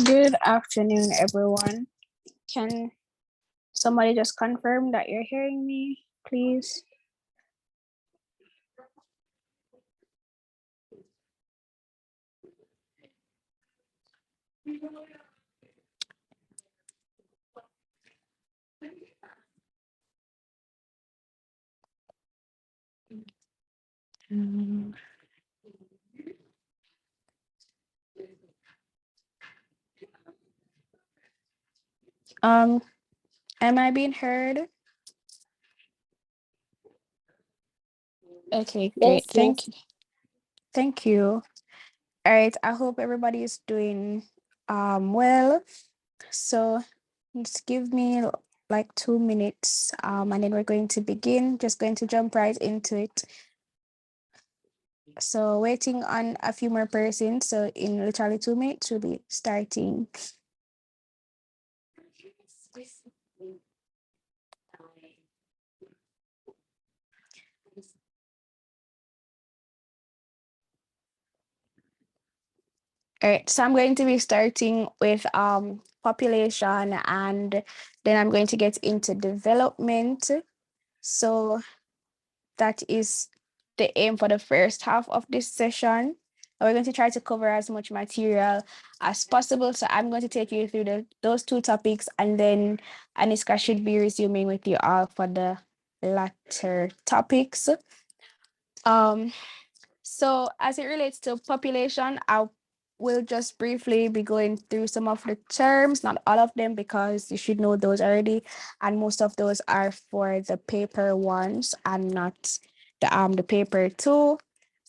Good afternoon, everyone. Can somebody just confirm that you're hearing me, please? Um, am I being heard? Okay, great. Yes, Thank you. Thank you. All right. I hope everybody is doing well. So just give me like 2 minutes, and then we're going to begin. Just going to jump right into it. So waiting on a few more persons. So in literally 2 minutes, we'll be starting. All right, so I'm going to be starting with population, and then I'm going to get into development. So that is the aim for the first half of this session. We're going to try to cover as much material as possible. So I'm going to take you through those two topics, and then Aniska should be resuming with you all for the latter topics. So as it relates to population, I will just briefly be going through some of the terms, not all of them, because you should know those already. And most of those are for the paper ones and not the paper two.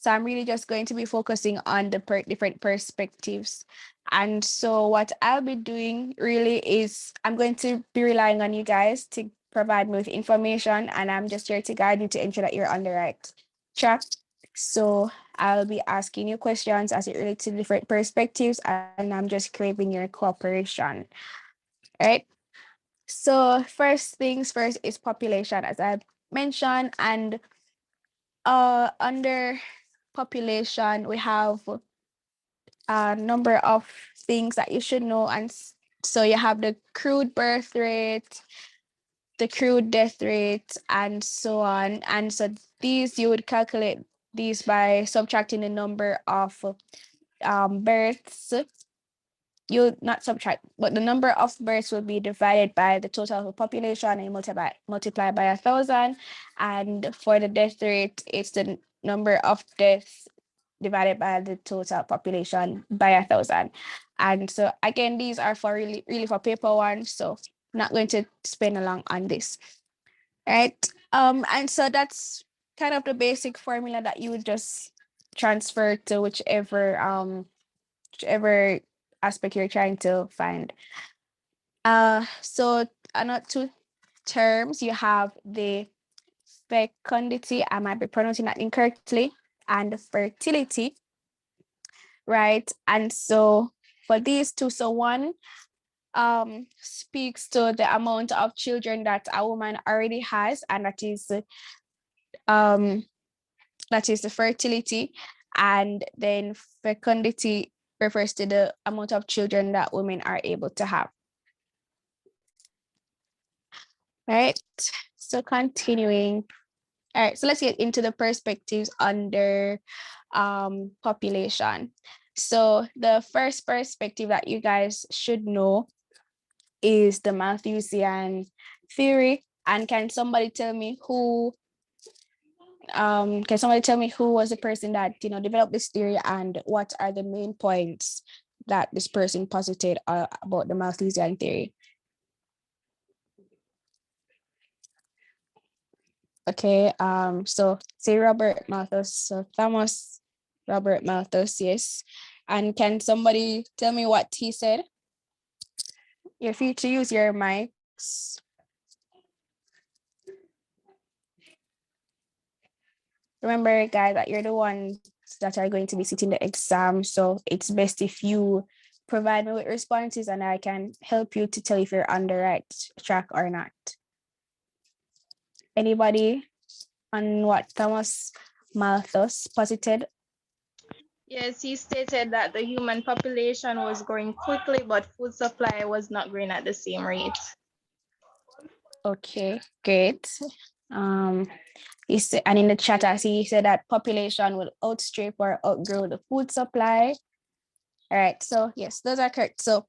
So I'm really just going to be focusing on the different perspectives. And so what I'll be doing really is I'm going to be relying on you guys to provide me with information, and I'm just here to guide you to ensure that you're on the right track. So I'll be asking you questions as it relates to different perspectives, and I'm just craving your cooperation. Right. So first things first is population, as I mentioned, and under population, we have a number of things that you should know. And so you have the crude birth rate, the crude death rate, and so on. And so these, you would calculate these by subtracting the number of births. You not subtract, but the number of births will be divided by the total population and multiply by 1,000. And for the death rate, it's the number of deaths divided by the total population by 1,000. And so again, these are for really for paper one, so I'm not going to spend long on this. Right. And so that's kind of the basic formula that you would just transfer to whichever aspect you're trying to find. So another two terms, you have the fecundity, I might be pronouncing that incorrectly, and fertility, right? And so for these two, so one speaks to the amount of children that a woman already has, and that is the fertility, and then fecundity refers to the amount of children that women are able to have. Right. So continuing. All right, so let's get into the perspectives under population. So the first perspective that you guys should know is the Malthusian theory. And can somebody tell me who was the person that developed this theory, and what are the main points that this person posited about the Malthusian theory? Okay, so say Robert Malthus, so Thomas Robert Malthus, yes. And can somebody tell me what he said? You're free to use your mics. Remember, guys, that you're the ones that are going to be sitting the exam, so it's best if you provide me with responses and I can help you to tell if you're on the right track or not. Anybody on what Thomas Malthus posited? Yes, he stated that the human population was growing quickly, but food supply was not growing at the same rate. Okay, great. He said, and in the chat, I see he said that population will outstrip or outgrow the food supply. All right, so yes, those are correct. So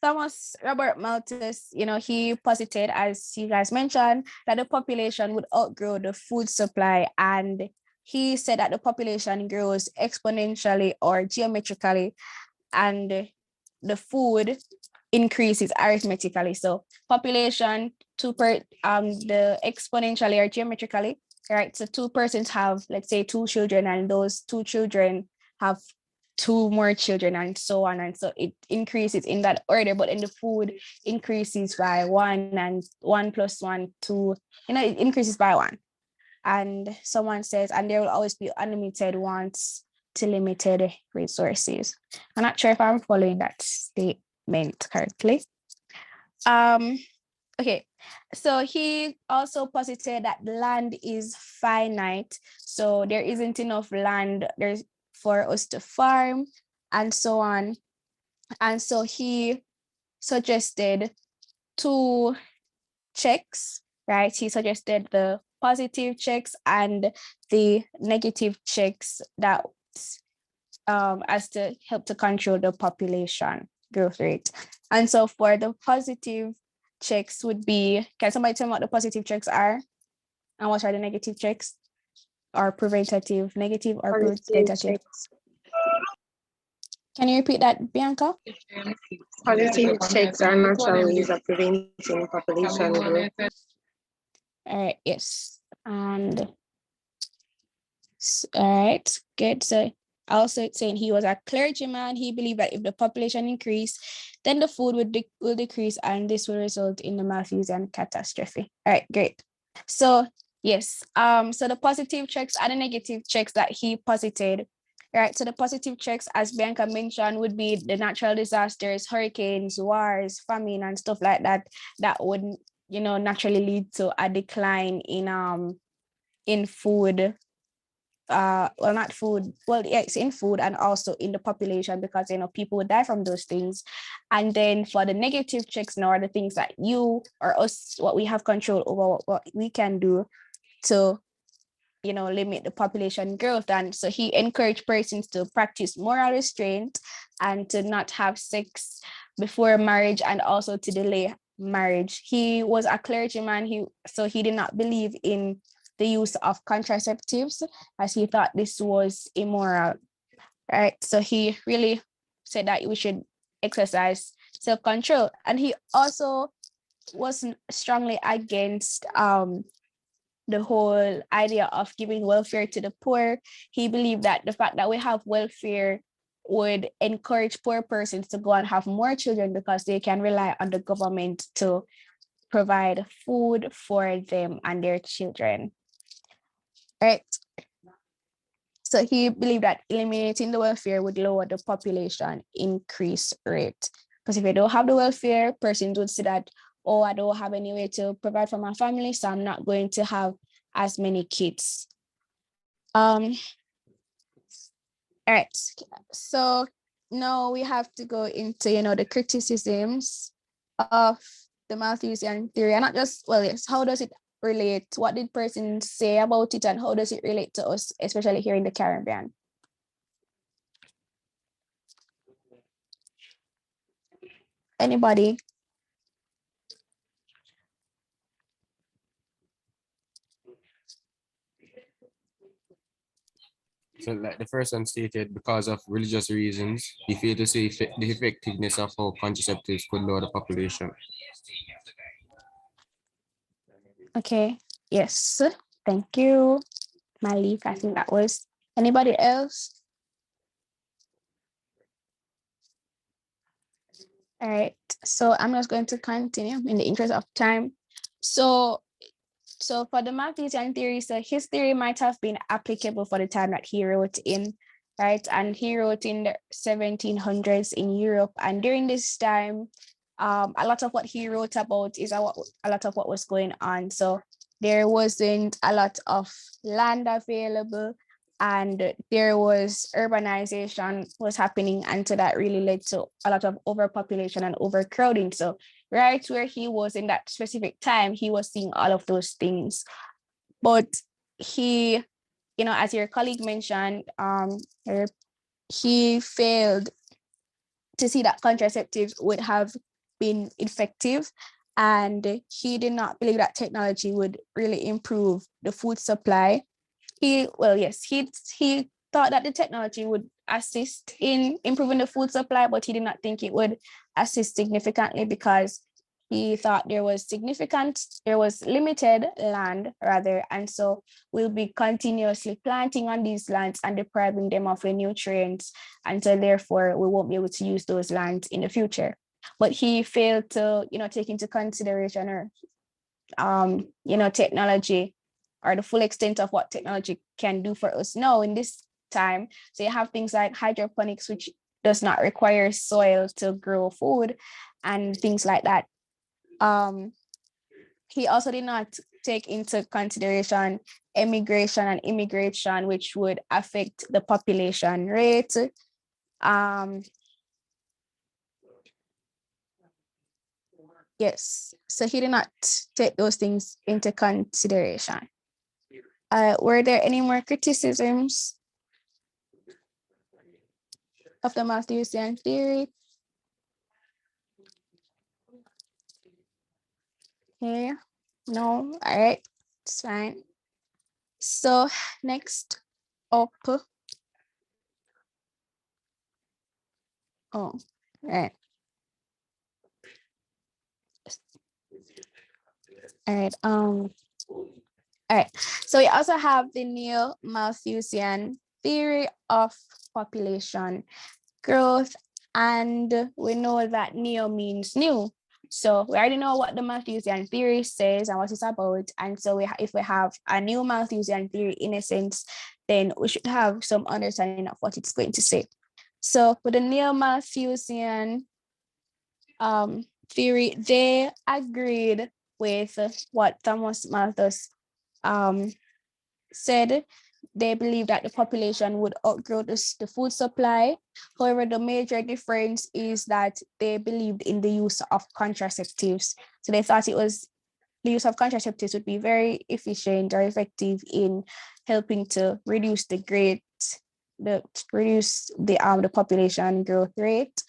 Thomas Robert Malthus, he posited, as you guys mentioned, that the population would outgrow the food supply, and he said that the population grows exponentially or geometrically, and the food increases arithmetically. So population the exponentially or geometrically, right? So two persons have, let's say, two children, and those two children have two more children, and so on. And so it increases in that order, but then the food increases by 1, and 1 plus 1, 2, it increases by 1. And someone says, and there will always be unlimited wants to limited resources. I'm not sure if I'm following that statement correctly. Okay, so he also posited that land is finite, so there isn't enough land for us to farm, and so on. And so he suggested two checks, right? He suggested the positive checks and the negative checks that as to help to control the population growth rate. And so for the positive checks would be, can somebody tell me what the positive checks are? And what are the negative checks? Or preventative, negative or preventative? Can you repeat that, Bianca? Positive checks are natural ways of preventing population growth. All right, yes. And all right, good. So Also saying he was a clergyman. He believed that if the population increased, then the food will decrease, and this will result in the Malthusian catastrophe. All right, great. So yes, so the positive checks and the negative checks that he posited, right? So the positive checks, as Bianca mentioned, would be the natural disasters, hurricanes, wars, famine, and stuff like that, that would, naturally lead to a decline in food. Well, not food, well, yeah, it's in food and also in the population, because people would die from those things. And then for the negative checks now are the things that you or us, what we have control over, what we can do to limit the population growth. And so he encouraged persons to practice moral restraint and to not have sex before marriage, and also to delay marriage. He was a clergyman, so he did not believe in the use of contraceptives, as he thought this was immoral, right? So he really said that we should exercise self-control. And he also was strongly against the whole idea of giving welfare to the poor. He believed that the fact that we have welfare would encourage poor persons to go and have more children, because they can rely on the government to provide food for them and their children. Right. So he believed that eliminating the welfare would lower the population increase rate. Because if you don't have the welfare, persons would say that, oh, I don't have any way to provide for my family, so I'm not going to have as many kids. All right. So now we have to go into, the criticisms of the Malthusian theory. And not just, well, yes, how does it relate? What did persons say about it, and how does it relate to us, especially here in the Caribbean? Anybody? So, like the first one stated, because of religious reasons, he failed to see the effectiveness of how contraceptives could lower the population. Okay. Yes. Thank you, Malik. I think that was. Anybody else? All right. So I'm just going to continue in the interest of time. So for the Malthusian theory, so his theory might have been applicable for the time that he wrote in, right? And he wrote in the 1700s in Europe. And during this time, a lot of what he wrote about is a lot of what was going on. So there wasn't a lot of land available, and there was urbanization was happening. And so that really led to a lot of overpopulation and overcrowding. So right where he was in that specific time, he was seeing all of those things. But he, as your colleague mentioned, he failed to see that contraceptives would have been effective. And he did not believe that technology would really improve the food supply. He thought that the technology would assist in improving the food supply, but he did not think it would assist significantly, because he thought there was limited land rather, and so we'll be continuously planting on these lands and depriving them of the nutrients, and so therefore we won't be able to use those lands in the future. But he failed to, take into consideration technology, or the full extent of what technology can do for us now in this time. So you have things like hydroponics, which does not require soil to grow food, and things like that. He also did not take into consideration emigration and immigration, which would affect the population rate. Yes, so he did not take those things into consideration. Were there any more criticisms of the Malthusian theory? Okay, no, all right, it's fine. So next up, all right. All right. All right. So we also have the neo Malthusian theory of population growth, and we know that neo means new. So we already know what the Malthusian theory says and what it's about. And so if we have a new Malthusian theory, in a sense, then we should have some understanding of what it's going to say. So with the neo-Malthusian theory, they agreed with what Thomas Malthus said. They believe that the population would outgrow the food supply. However, the major difference is that they believed in the use of contraceptives. So they thought the use of contraceptives would be very efficient or effective in helping to reduce the population growth rate.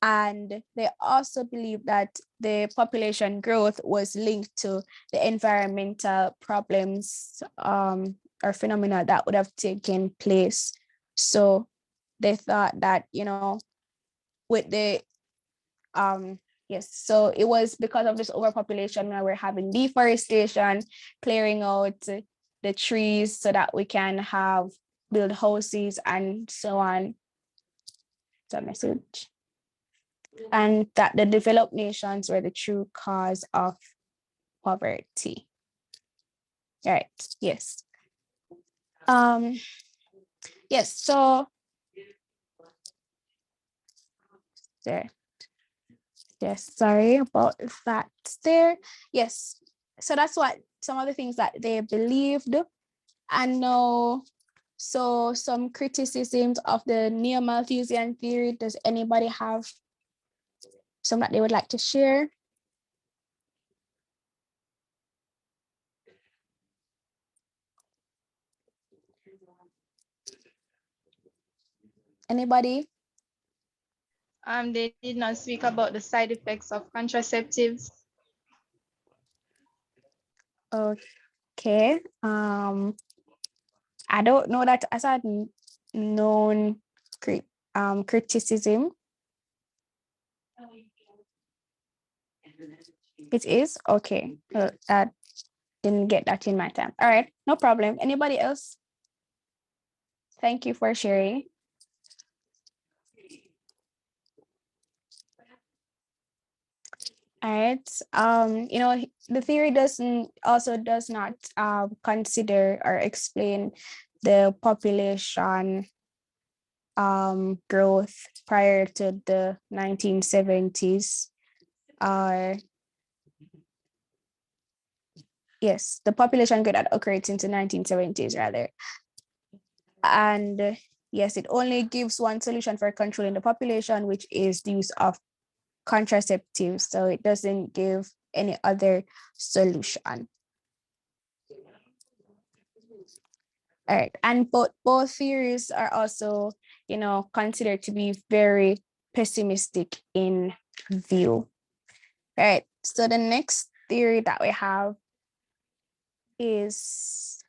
And they also believe that the population growth was linked to the environmental problems or phenomena that would have taken place. So they thought that, with the yes, so it was because of this overpopulation where we're having deforestation, clearing out the trees so that we can build houses and so on. That's a message. And that the developed nations were the true cause of poverty. All right, yes. Yes, so there. Yes, sorry about that there. Yes, so that's what some of the things that they believed. And now, so some criticisms of the neo-Malthusian theory. Does anybody have some that they would like to share? Anybody? They did not speak about the side effects of contraceptives. Okay. I don't know that as a known criticism. It is okay. I didn't get that in my time. All right, no problem. Anybody else? Thank you for sharing. All right. The theory does not consider or explain the population growth prior to the 1970s. Yes, the population growth that occurred since the 1970s, rather. And yes, it only gives one solution for controlling the population, which is the use of contraceptives. So it doesn't give any other solution. All right, and both theories are also, considered to be very pessimistic in view. All right, so the next theory that we have is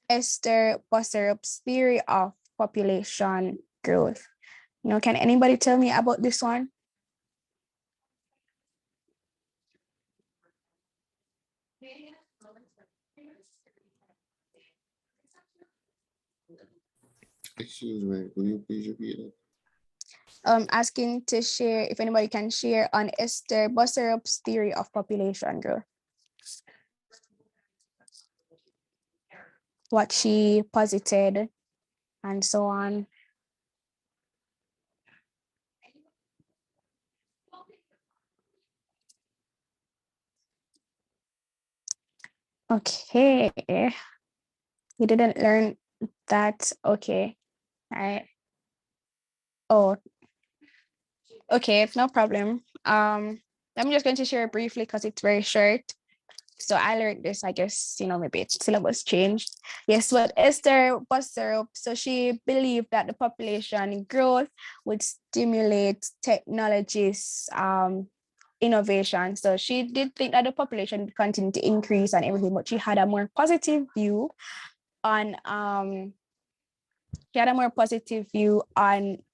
Esther Bossaroop's theory of population growth. Can anybody tell me about this one? Excuse me, will you please repeat it? Asking to share, if anybody can share on Esther Bossaroop's theory of population growth. What she posited and so on. Okay. We didn't learn that. Okay. All right. Oh, okay, no problem. I'm just going to share briefly because it's very short. So I learned this, I guess, maybe it's syllabus changed. Yes, but Esther Bossaroop, so she believed that the population growth would stimulate technologies innovation. So she did think that the population would continue to increase and everything, but she had a more positive view on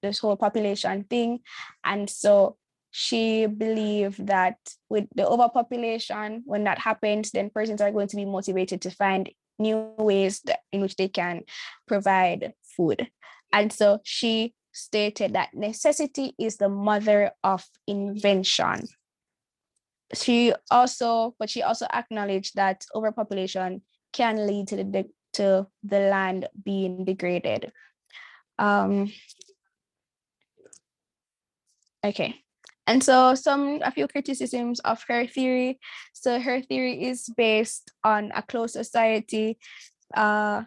this whole population thing. And so she believed that with the overpopulation, when that happens, then persons are going to be motivated to find new ways in which they can provide food. And so she stated that necessity is the mother of invention. She also acknowledged that overpopulation can lead to the land being degraded. Okay. And so a few criticisms of her theory. So her theory is based on a closed society, but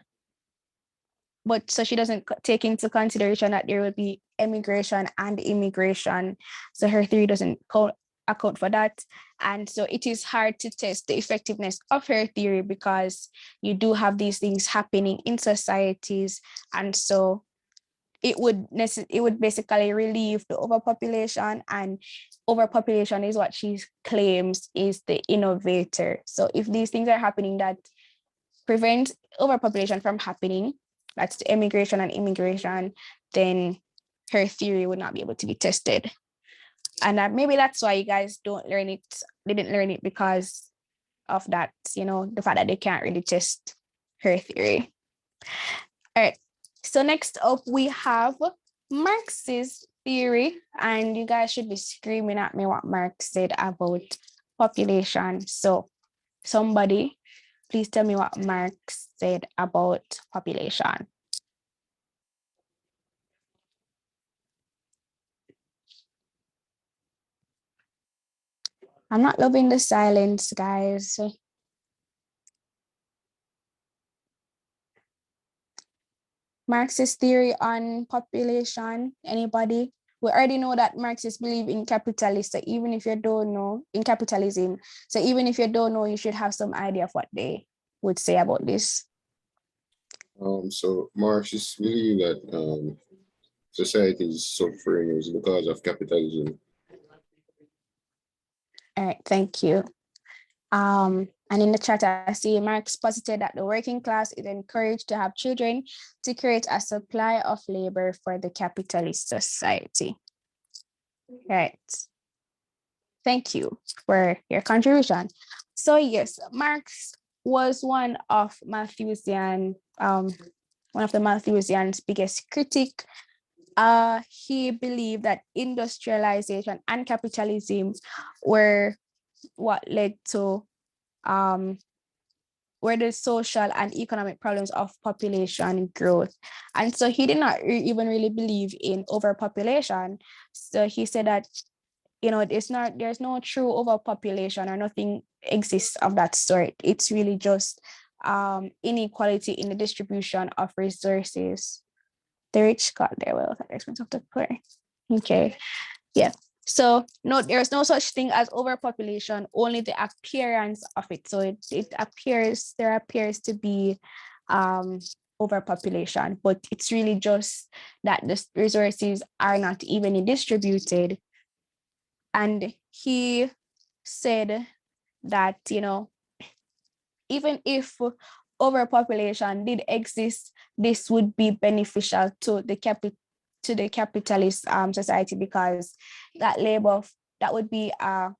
so she doesn't take into consideration that there will be emigration and immigration. So her theory doesn't account for that. And so it is hard to test the effectiveness of her theory because you do have these things happening in societies. And so it would basically relieve the overpopulation, and overpopulation is what she claims is the innovator. So if these things are happening that prevent overpopulation from happening, that's the emigration and immigration, then her theory would not be able to be tested. And maybe that's why you guys didn't learn it because of that, the fact that they can't really test her theory. All right. So next up, we have Marxist theory, and you guys should be screaming at me what Marx said about population. So somebody, please tell me what Marx said about population. I'm not loving the silence, guys. Marxist theory on population, anybody? We already know that Marxists believe in capitalism, so even if you don't know, in capitalism, so even if you don't know, you should have some idea of what they would say about this. So Marxists believe that society is suffering is because of capitalism. All right, thank you. And in the chat, I see Marx posited that the working class is encouraged to have children to create a supply of labor for the capitalist society. Right. Thank you for your contribution. So yes, Marx was one of the Malthusian's biggest critic. He believed that industrialization and capitalism were what led to were the social and economic problems of population growth. And so he did not even really believe in overpopulation. So he said that, there's no true overpopulation, or nothing exists of that sort. It's really just inequality in the distribution of resources. The rich got their wealth at the expense of the poor. Okay. Yeah. So no, there's no such thing as overpopulation, only the appearance of it. So there appears to be overpopulation, but it's really just that the resources are not evenly distributed. And he said that, even if overpopulation did exist, this would be beneficial to the capitalist society, because that would be a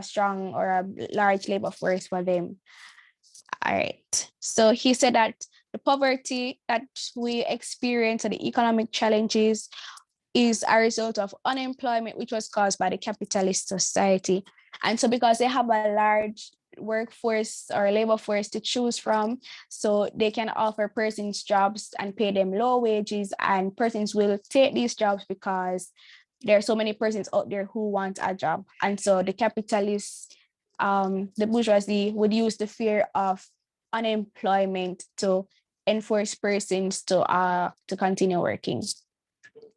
strong or a large labor force for them. All right. So he said that the poverty that we experience and the economic challenges is a result of unemployment, which was caused by the capitalist society. And so because they have a large workforce or labor force to choose from, so they can offer persons jobs and pay them low wages, and persons will take these jobs because there are so many persons out there who want a job. And so the capitalists, the bourgeoisie, would use the fear of unemployment to enforce persons to continue working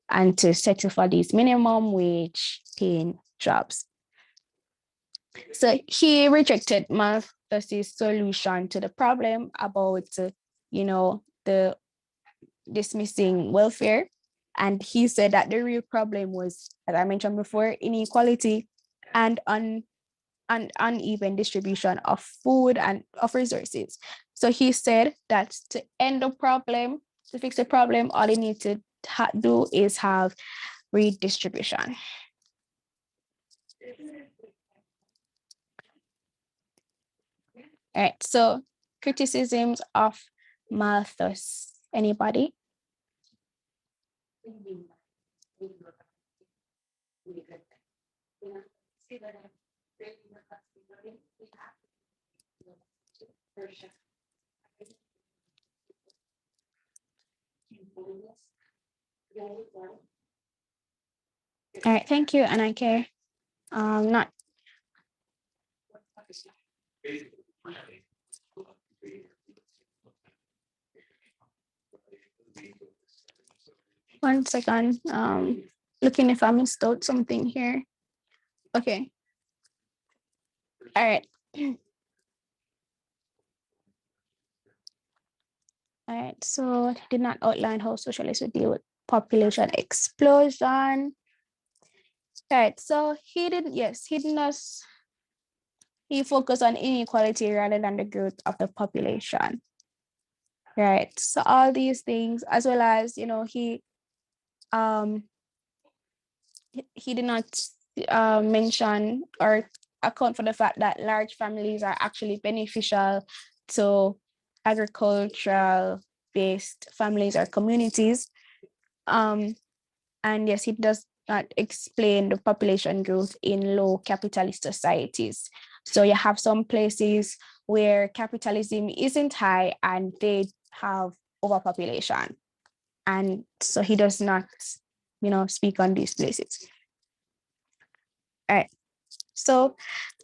and to settle for these minimum wage paying jobs. So he rejected Malthus's solution to the problem about, the dismissing welfare. And he said that the real problem was, as I mentioned before, inequality and uneven distribution of food and of resources. So he said that to fix the problem, all you need to do is have redistribution. All right, so criticisms of Malthus. Anybody? All right, thank you, Aniska. Not one second. Looking if I missed out something here. Okay. All right. All right. So did not outline how socialists would deal with population explosion. All right. So he didn't. Yes, he did not. He focused on inequality rather than the growth of the population. Right. So all these things, as well as um he did not mention or account for the fact that large families are actually beneficial to agricultural based families or communities. And yes, it does not explain the population growth in low capitalist societies. So you have some places where capitalism isn't high and they have overpopulation. And so he does not, speak on these places. All right. So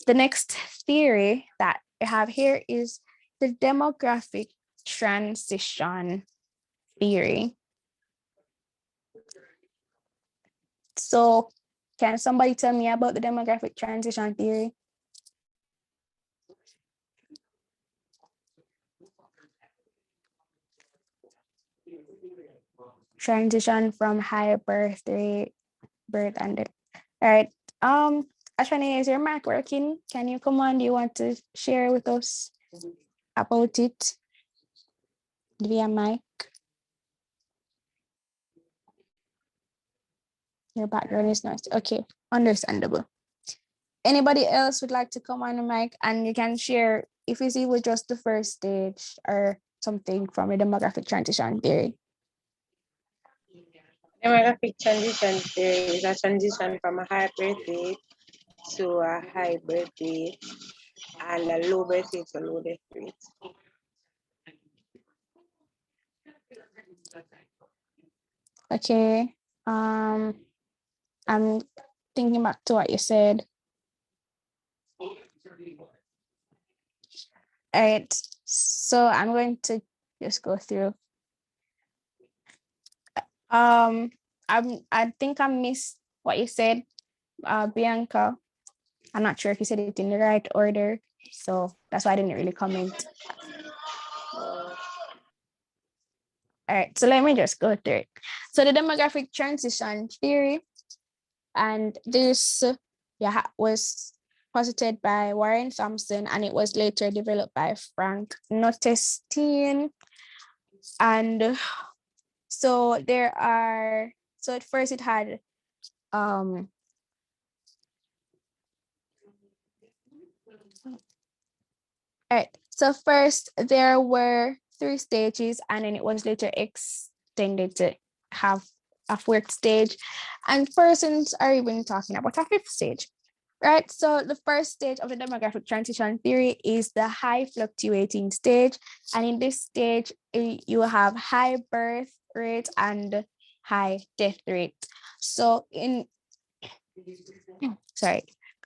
the next theory that I have here is the demographic transition theory. So can somebody tell me about the demographic transition theory? Transition from high birth rate, birth and all right. Ashwani, is your mic working? Can you come on? Do you want to share with us about it via mic? Your background is noisy. Okay, understandable. Anybody else would like to come on the mic and you can share if you see with just the first stage or something from the demographic transition theory? Demographic transition theory is a transition from a high birth rate to a high birth rate and a low birth rate to low death rate. Okay. I'm thinking back to what you said. All right. So I'm going to just go through. I think I missed what you said, Bianca. I'm not sure if you said it in the right order, so that's why I didn't really comment. All right, so let me just go through it. So the demographic transition theory, and this was posited by Warren Thompson, and it was later developed by Frank Notenstein. And so at first it had all right. So first there were 3 stages, and then it was later extended to have a 4th stage. And persons are even talking about a 5th stage, right? So the first stage of the demographic transition theory is the high fluctuating stage. And in this stage, you have high birth rate and high death rate. So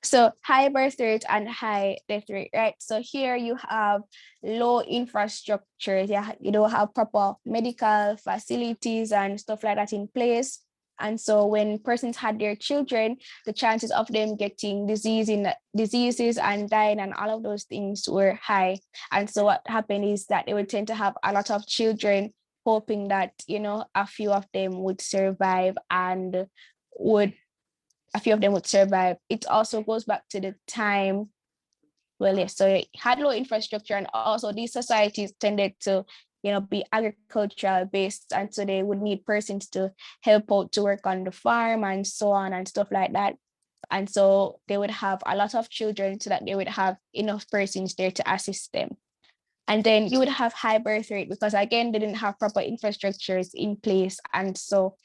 so high birth rate and high death rate, right? So here you have low infrastructure. You don't have proper medical facilities and stuff like that in place. And so when persons had their children, the chances of them getting diseases and dying and all of those things were high. And so what happened is that they would tend to have a lot of children, hoping that, a few of them would survive and a few of them would survive. It also goes back to the time, well, yes, so it had low infrastructure, and also these societies tended to, be agricultural based, and so they would need persons to help out to work on the farm and so on and stuff like that. And so they would have a lot of children so that they would have enough persons there to assist them. And then you would have high birth rate because, again, they didn't have proper infrastructures in place. And so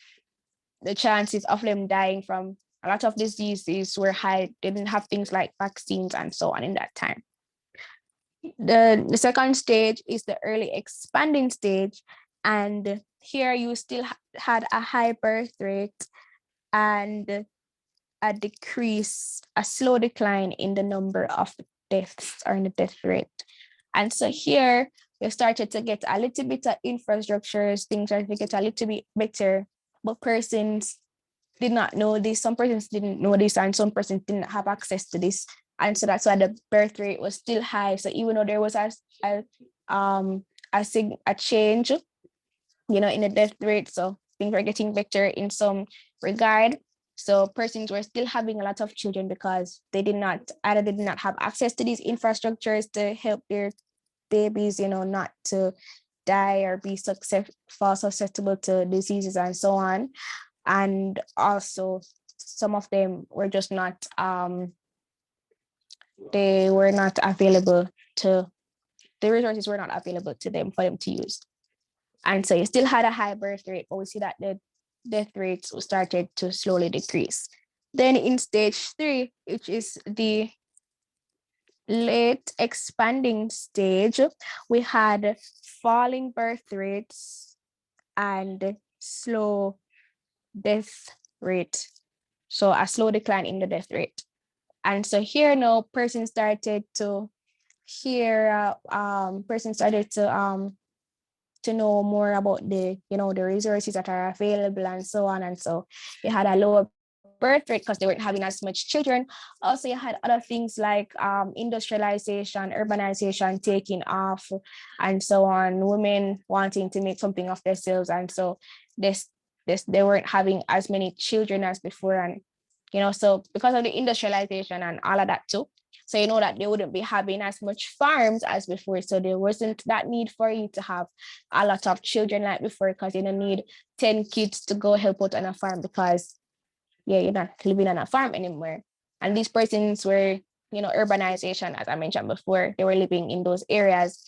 the chances of them dying from a lot of diseases were high. They didn't have things like vaccines and so on in that time. The second stage is the early expanding stage. And here you still had a high birth rate and a decrease, a slow decline in the number of deaths or in the death rate. And so here we started to get a little bit of infrastructures, things started to get a little bit better, but persons did not know this. Some persons didn't know this, and some persons didn't have access to this. And so that's why the birth rate was still high. So even though there was a change, you know, in the death rate, so things were getting better in some regard. So persons were still having a lot of children because they did not have access to these infrastructures to help their babies, you know, not to die or be susceptible to diseases and so on. And also some of them were just not, they were not available to, the resources were not available to them for them to use. And so you still had a high birth rate, but we see that the death rates started to slowly decrease. Then in stage 3, which is the late expanding stage, we had falling birth rates and slow death rate. So a slow decline in the death rate. And so here now persons started to know more about the, you know, the resources that are available and so on. And so you had a lower birth rate because they weren't having as much children. Also, you had other things like industrialization, urbanization taking off, and so on. Women wanting to make something of themselves, and so they weren't having as many children as before. And you know, so because of the industrialization and all of that too, so you know that they wouldn't be having as much farms as before. So there wasn't that need for you to have a lot of children like before, because you don't need 10 kids to go help out on a farm because you're not living on a farm anymore. And these persons were, you know, urbanization, as I mentioned before, they were living in those areas,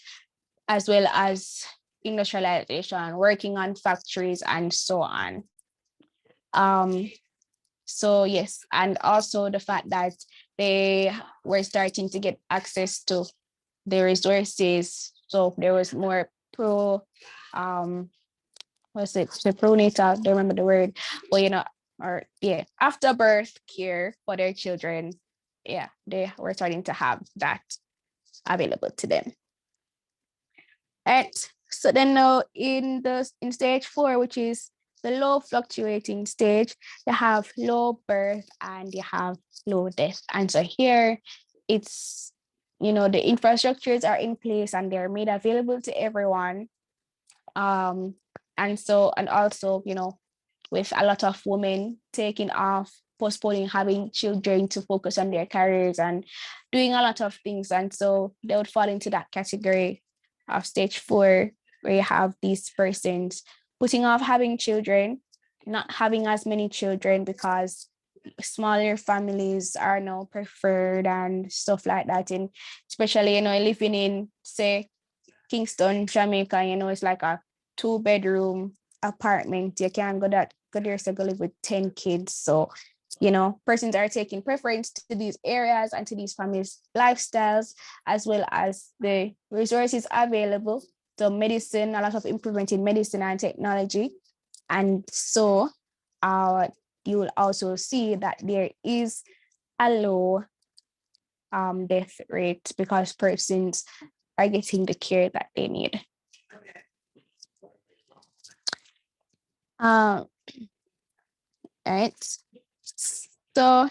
as well as industrialization, working on factories and so on. So yes, and also the fact that they were starting to get access to the resources. So there was more pronatal, I don't remember the word, but you know, after birth care for their children. Yeah, they were starting to have that available to them. All right. So then now in stage 4, which is the low fluctuating stage, you have low birth and you have low death. And so here it's, you know, the infrastructures are in place and they're made available to everyone. And also, you know, with a lot of women taking off, postponing having children to focus on their careers and doing a lot of things. And so they would fall into that category of stage 4, where you have these persons putting off having children, not having as many children because smaller families are now preferred and stuff like that. And especially, you know, living in, say, Kingston, Jamaica, you know, it's like a 2-bedroom apartment. You can't go there to go live with 10 kids. So, you know, persons are taking preference to these areas and to these families' lifestyles, as well as the resources available. So medicine, a lot of improvement in medicine and technology. And so you will also see that there is a low death rate because persons are getting the care that they need. All right. So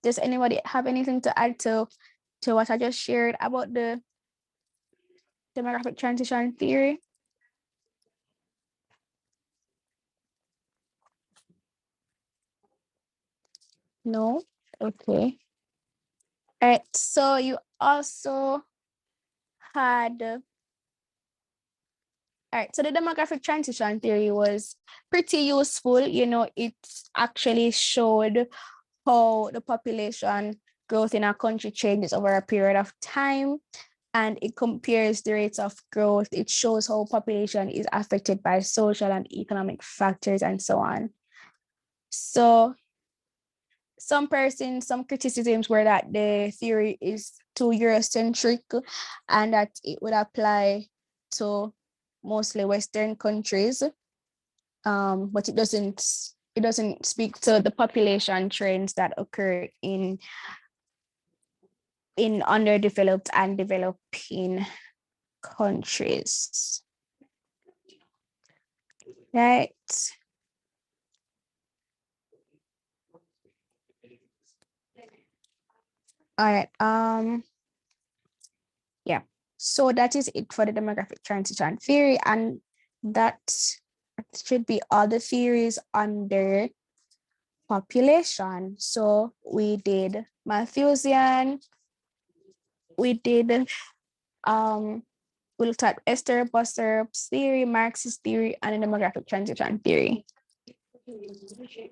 does anybody have anything to add to what I just shared about the demographic transition theory? No? Okay. All right. So you also had, all right, so the demographic transition theory was pretty useful. You know, it actually showed how the population growth in our country changes over a period of time. and it compares the rates of growth. It shows how population is affected by social and economic factors and so on. So some criticisms were that the theory is too Eurocentric and that it would apply to mostly Western countries, but it doesn't speak to the population trends that occur in underdeveloped and developing countries. Right. All right. Yeah. So that is it for the demographic transition theory, and that should be all the theories under population. So we did Malthusian, we did we looked at Esther, Bossaroop's theory, Marxist theory, and the demographic transition theory.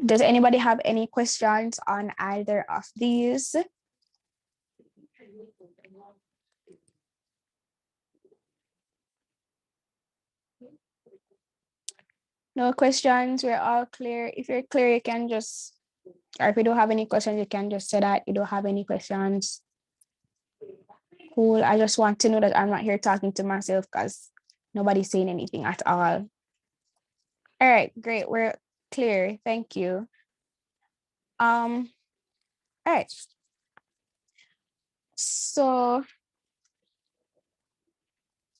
Does anybody have any questions on either of these? No questions, we're all clear. If you're clear, you can just, or if you don't have any questions, you can just say that you don't have any questions. Cool, I just want to know that I'm not here talking to myself because nobody's saying anything at all. All right, great, we're clear, thank you. All right. So,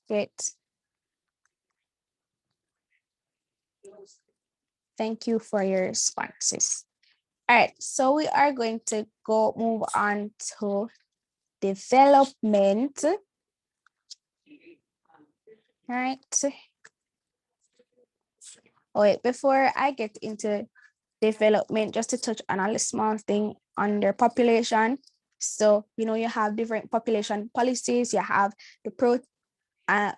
great. Thank you for your responses. All right, so we are going to move on to development. All right. Oh, wait, before I get into development, just to touch on a small thing under population. So, you have different population policies. You have the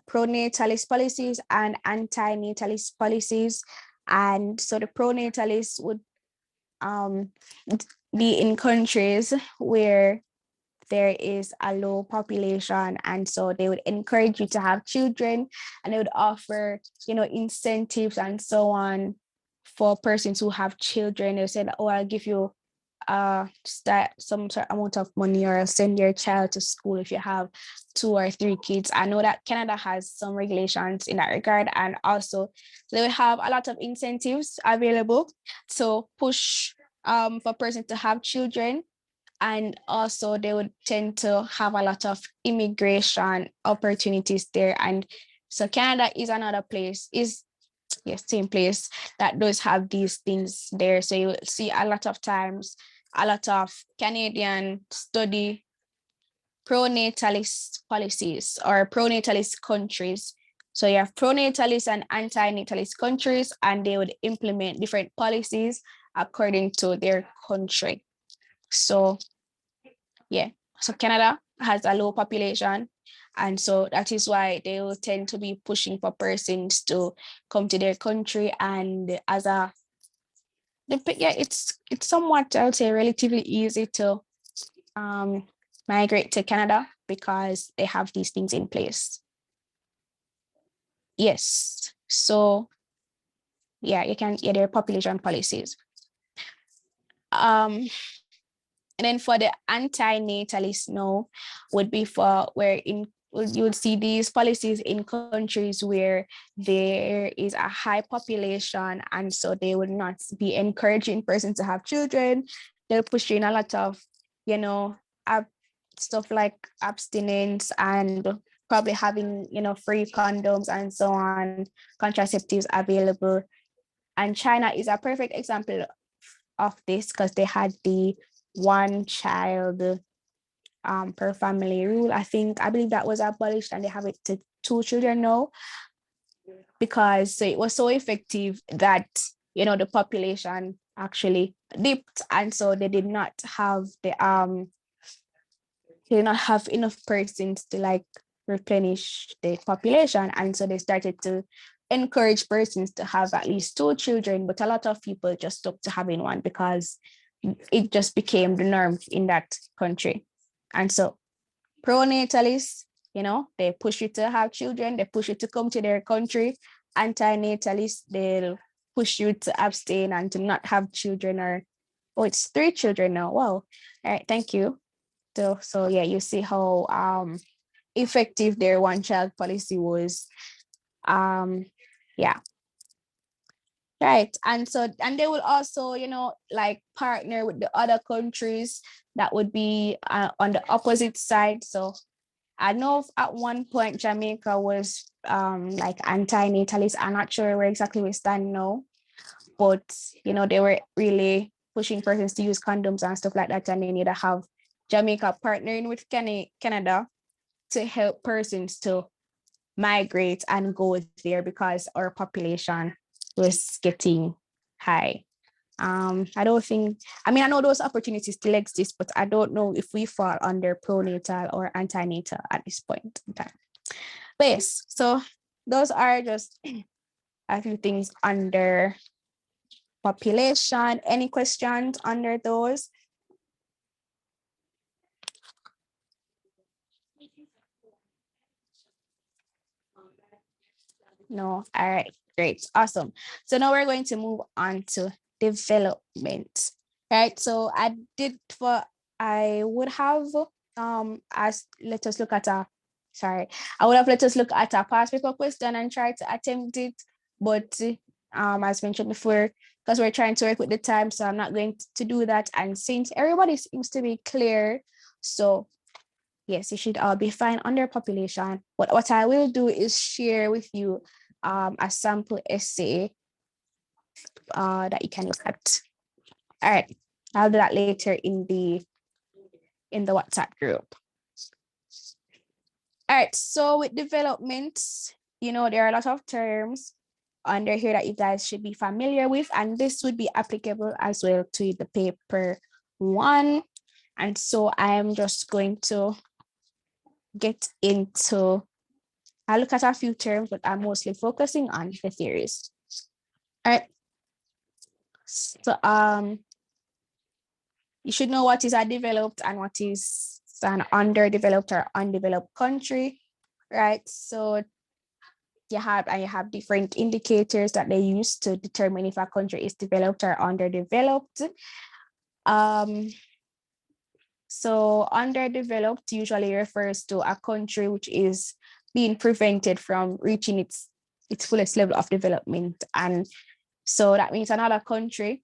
pronatalist policies and antinatalist policies. And so the pronatalists would be in countries where there is a low population, and so they would encourage you to have children, and they would offer incentives and so on for persons who have children. They said, oh, I'll give you some sort of amount of money, or I'll send your child to school if you have 2 or 3 kids. I know that Canada has some regulations in that regard, and also they will have a lot of incentives available to push for persons to have children. And also they would tend to have a lot of immigration opportunities there. And so Canada is another place, same place that does have these things there. So you will see a lot of times, a lot of Canadian study pronatalist policies or pronatalist countries. So you have pronatalist and antinatalist countries, and they would implement different policies according to their country. So yeah, so Canada has a low population, and so that is why they will tend to be pushing for persons to come to their country. And it's somewhat, I would say, relatively easy to migrate to Canada because they have these things in place. Yes, so yeah, there are population policies. And then for the anti-natalist, would be for where you would see these policies in countries where there is a high population, and so they would not be encouraging persons to have children. They'll push in a lot of, stuff like abstinence and probably having, free condoms and so on, contraceptives available. And China is a perfect example of this because they had the 1 child per family rule. I believe that was abolished, and they have it to 2 children now, because it was so effective that the population actually dipped, and so they did not have enough persons to replenish the population, and so they started to encourage persons to have at least 2 children. But a lot of people just stuck to having 1 because it just became the norm in that country. And so pronatalists you know, they push you to have children, they push you to come to their country. Antinatalists, they'll push you to abstain and to not have children, or oh, it's 3 children now. Wow. All right, thank you. So yeah, you see how effective their one child policy was. Yeah. Right. And so, and they will also, you know, like partner with the other countries that would be on the opposite side. So I know at one point Jamaica was like anti-natalist. I'm not sure where exactly we stand now, but you know, they were really pushing persons to use condoms and stuff like that. And they need to have Jamaica partnering with Canada to help persons to migrate and go there because our population was getting high. I don't think, I mean, I know those opportunities still exist, but I don't know if we fall under pronatal or antinatal at this point in time. But yes, so those are just a few things under population. Any questions under those? No. All right, great, awesome. So now we're going to move on to development. Right. So I would have as let us look at a I would have let us look at a past paper question and try to attempt it, but as mentioned before, because we're trying to work with the time, so I'm not going to do that. And since everybody seems to be clear, so yes, you should all be fine under population. But what I will do is share with you a sample essay that you can look at. All right, I'll do that later in the WhatsApp group. All right, so with developments, you know, there are a lot of terms under here that you guys should be familiar with, and this would be applicable as well to the paper 1. And so I am just going to get into, I look at a few terms, but I'm mostly focusing on the theories. All right. So you should know what is a developed and what is an underdeveloped or undeveloped country, right? So you have different indicators that they use to determine if a country is developed or underdeveloped. So underdeveloped usually refers to a country which is being prevented from reaching its fullest level of development. And so that means another country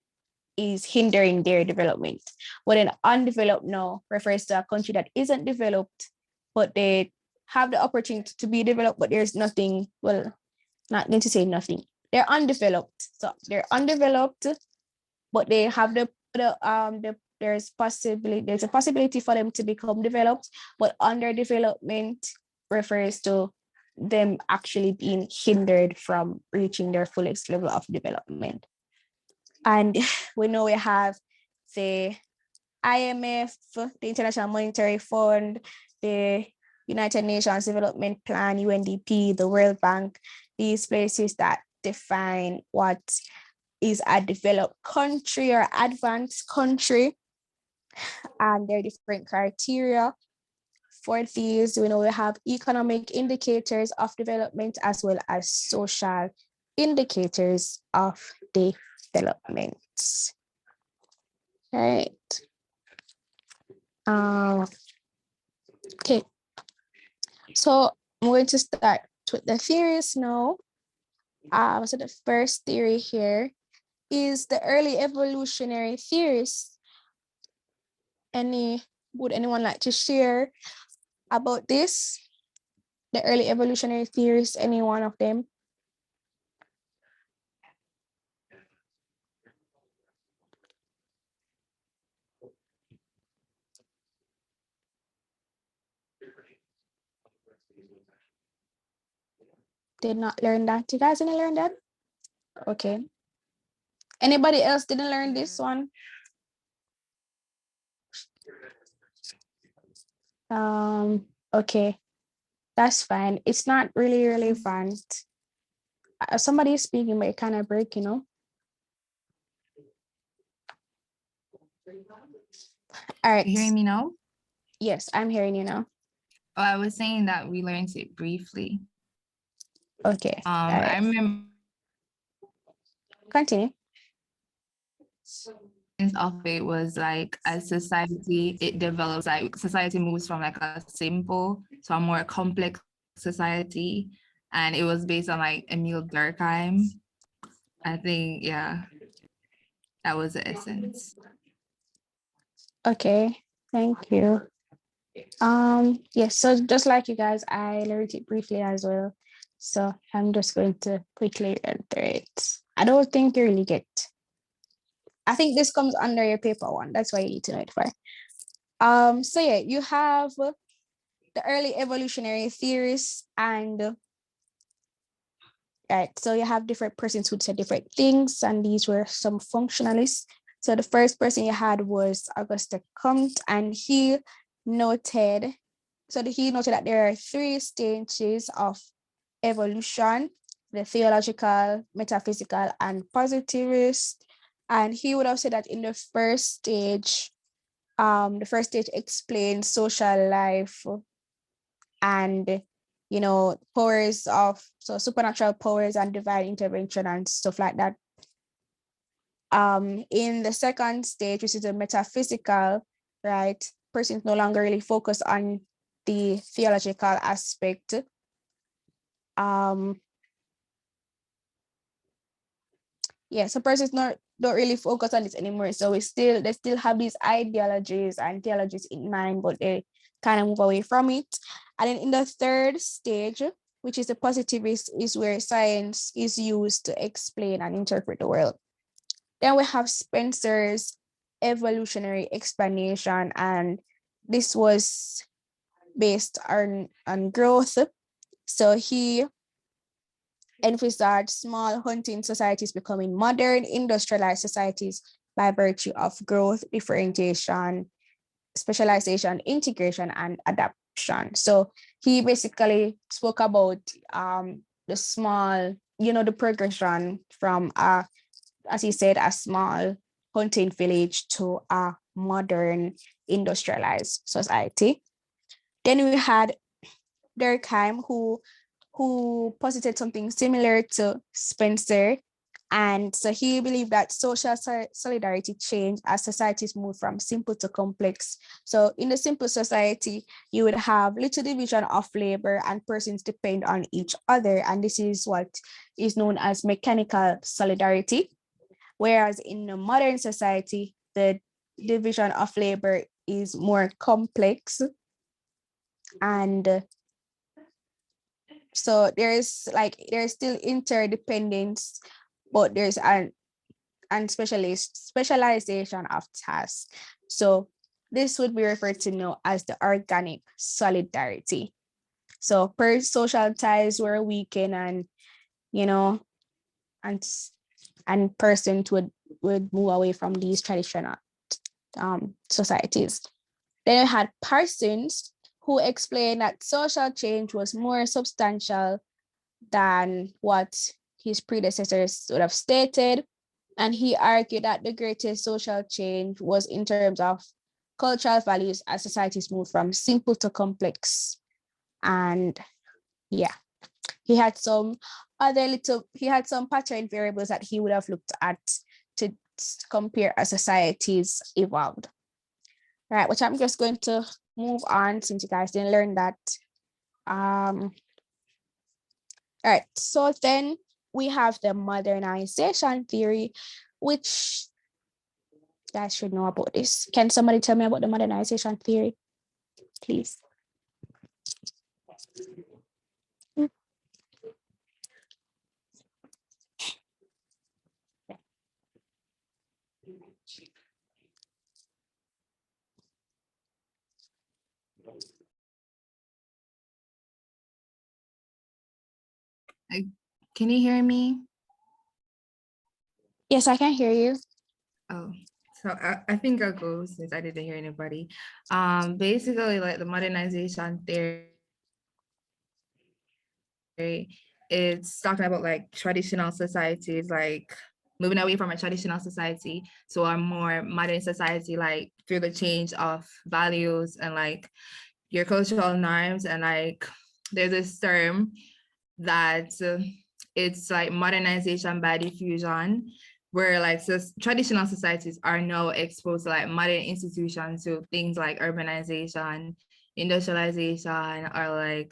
is hindering their development. But an undeveloped now refers to a country that isn't developed, but they have the opportunity to be developed, but there's nothing, well, not going to say nothing. They're undeveloped. So they're undeveloped, but they have there's a possibility for them to become developed, but underdevelopment refers to them actually being hindered from reaching their fullest level of development. And we know we have the IMF, the International Monetary Fund, the United Nations Development Plan, UNDP, the World Bank, these places that define what is a developed country or advanced country. And there are different criteria for these. We know we have economic indicators of development as well as social indicators of development. Right. Okay. So I'm going to start with the theories now. So the first theory here is the early evolutionary theories. Would anyone like to share about this? The early evolutionary theories, any one of them? Did not learn that. You guys didn't learn that? Okay. Anybody else didn't learn this one? Okay, that's fine. It's not really relevant. Somebody is speaking, but it kind of break, you know? All right. You hearing me now? Yes, I'm hearing you now. Oh, I was saying that we learned it briefly. Okay. All right. I remember Continue. of it was like as society, it develops, like society moves from like a simple to a more complex society. And it was based on like Emile Durkheim. I think, yeah, that was the essence. Okay. Thank you. Yes, so just like you guys, I learned it briefly as well. So I'm just going to quickly run through it. I don't think you really get. I think this comes under your paper one. That's why you need to know it for. So yeah, you have the early evolutionary theories, and right, so you have different persons who said different things, and these were some functionalists. So the first person you had was Auguste Comte, and he noted that there are three stages of evolution: the theological, metaphysical, and positivist. And he would have said that in the first stage explains social life and powers of supernatural powers and divine intervention and stuff like that. In the second stage, which is the metaphysical, right, persons no longer really focus on the theological aspect. So persons don't really focus on this anymore. So they still have these ideologies and theologies in mind, but they kind of move away from it. And then in the third stage, which is the positivist, is where science is used to explain and interpret the world. Then we have Spencer's evolutionary explanation, and this was based on growth. So he emphasized small hunting societies becoming modern industrialized societies by virtue of growth, differentiation, specialization, integration, and adaptation. So he basically spoke about the small, the progression from as he said, a small hunting village to a modern industrialized society. Then we had Durkheim, who posited something similar to Spencer. And so he believed that social solidarity changed as societies moved from simple to complex. So in the simple society, you would have little division of labor and persons depend on each other. And this is what is known as mechanical solidarity. Whereas in a modern society, the division of labor is more complex. And so there's still interdependence, but there's an specialization of tasks. So this would be referred to now as the organic solidarity. So per social ties were weakened, and and persons would move away from these traditional societies. Then you had Parsons, who explained that social change was more substantial than what his predecessors would have stated. And he argued that the greatest social change was in terms of cultural values as societies moved from simple to complex. And yeah, he had some pattern variables that he would have looked at to compare as societies evolved. All right, which I'm just going to move on since you guys didn't learn that. All right, so then we have the modernization theory, which you guys should know about this. Can somebody tell me about the modernization theory, please? Can you hear me? Yes, I can hear you. Oh, so I think I'll go since I didn't hear anybody. Basically, like the modernization theory, it's talking about like traditional societies, like moving away from a traditional society to a more modern society, like through the change of values and like your cultural norms, and like there's this term that it's like modernization by diffusion, where like traditional societies are now exposed to like modern institutions, to things like urbanization, industrialization, or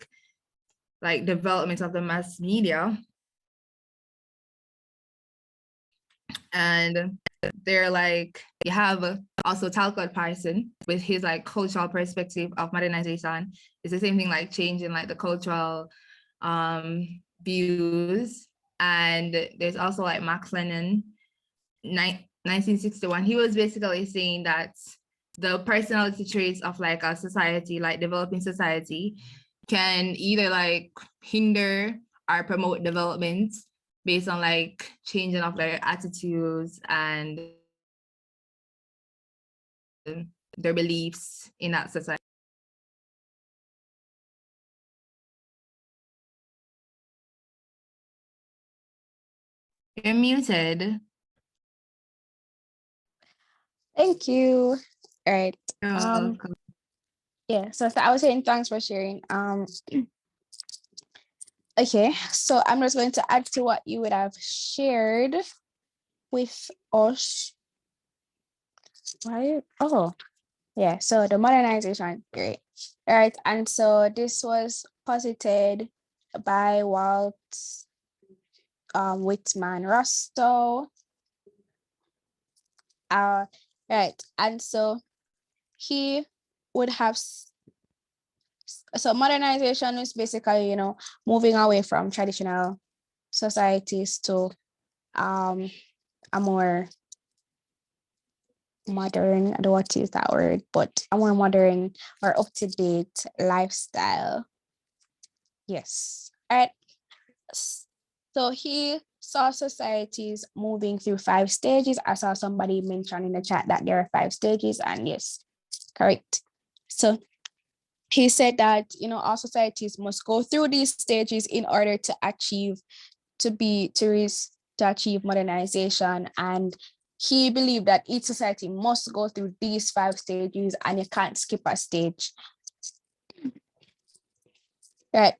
like development of the mass media. And they're like, you have also Talcott Parson with his like cultural perspective of modernization. It's the same thing, like changing like the cultural views. And there's also like Max Lennon, 1961. He was basically saying that the personality traits of like a society, like developing society, can either like hinder or promote development based on like changing of their attitudes and their beliefs in that society. You're muted. Thank you. All right. You're welcome. Yeah, so I was saying thanks for sharing. Okay, so I'm just going to add to what you would have shared with us. Right? Oh, yeah, so the modernization theory. All right, and so this was posited by Walt Whitman Rostow. Right, and so he would have, so modernization is basically, you know, moving away from traditional societies to a more modern, I don't want to use that word, but a more modern or up-to-date lifestyle. Yes. All right. So he saw societies moving through 5 stages. I saw somebody mention in the chat that there are 5 stages, and yes, correct. So he said that, you know, all societies must go through these stages in order to achieve, to achieve modernization. And he believed that each society must go through these 5 stages, and you can't skip a stage. Right.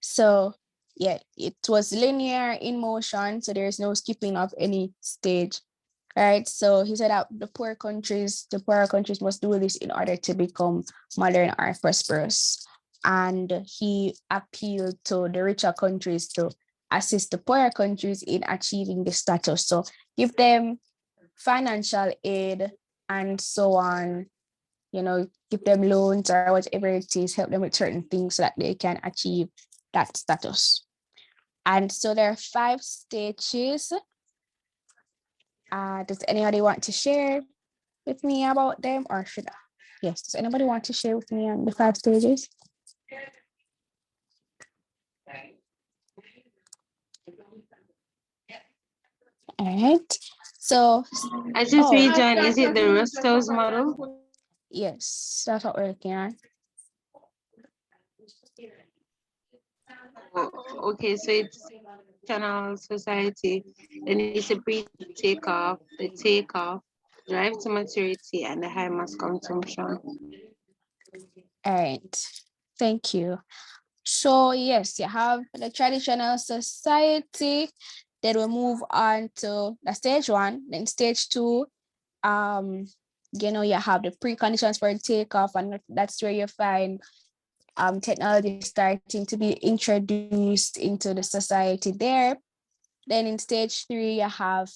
So yeah, it was linear in motion, so there's no skipping of any stage. Right. So he said that the poorer countries must do this in order to become modern or prosperous. And he appealed to the richer countries to assist the poorer countries in achieving the status. So give them financial aid and so on, you know, give them loans or whatever it is, help them with certain things so that they can achieve that status. And so there are 5 stages. Does anybody want to share with me about them, or should I? Yes, does anybody want to share with me on the 5 stages? All right. So I just rejoined. Is it the Rostow's model? yes, that's what we're looking at. Oh, okay, so it's channel society. Then it's a pre-takeoff, the takeoff, drive to maturity, and the high mass consumption. All right. Thank you. So yes, you have the traditional society. Then we move on to the stage 1. Then stage 2, you know, you have the preconditions for takeoff, and that's where you find technology starting to be introduced into the society there. Then in stage 3, you have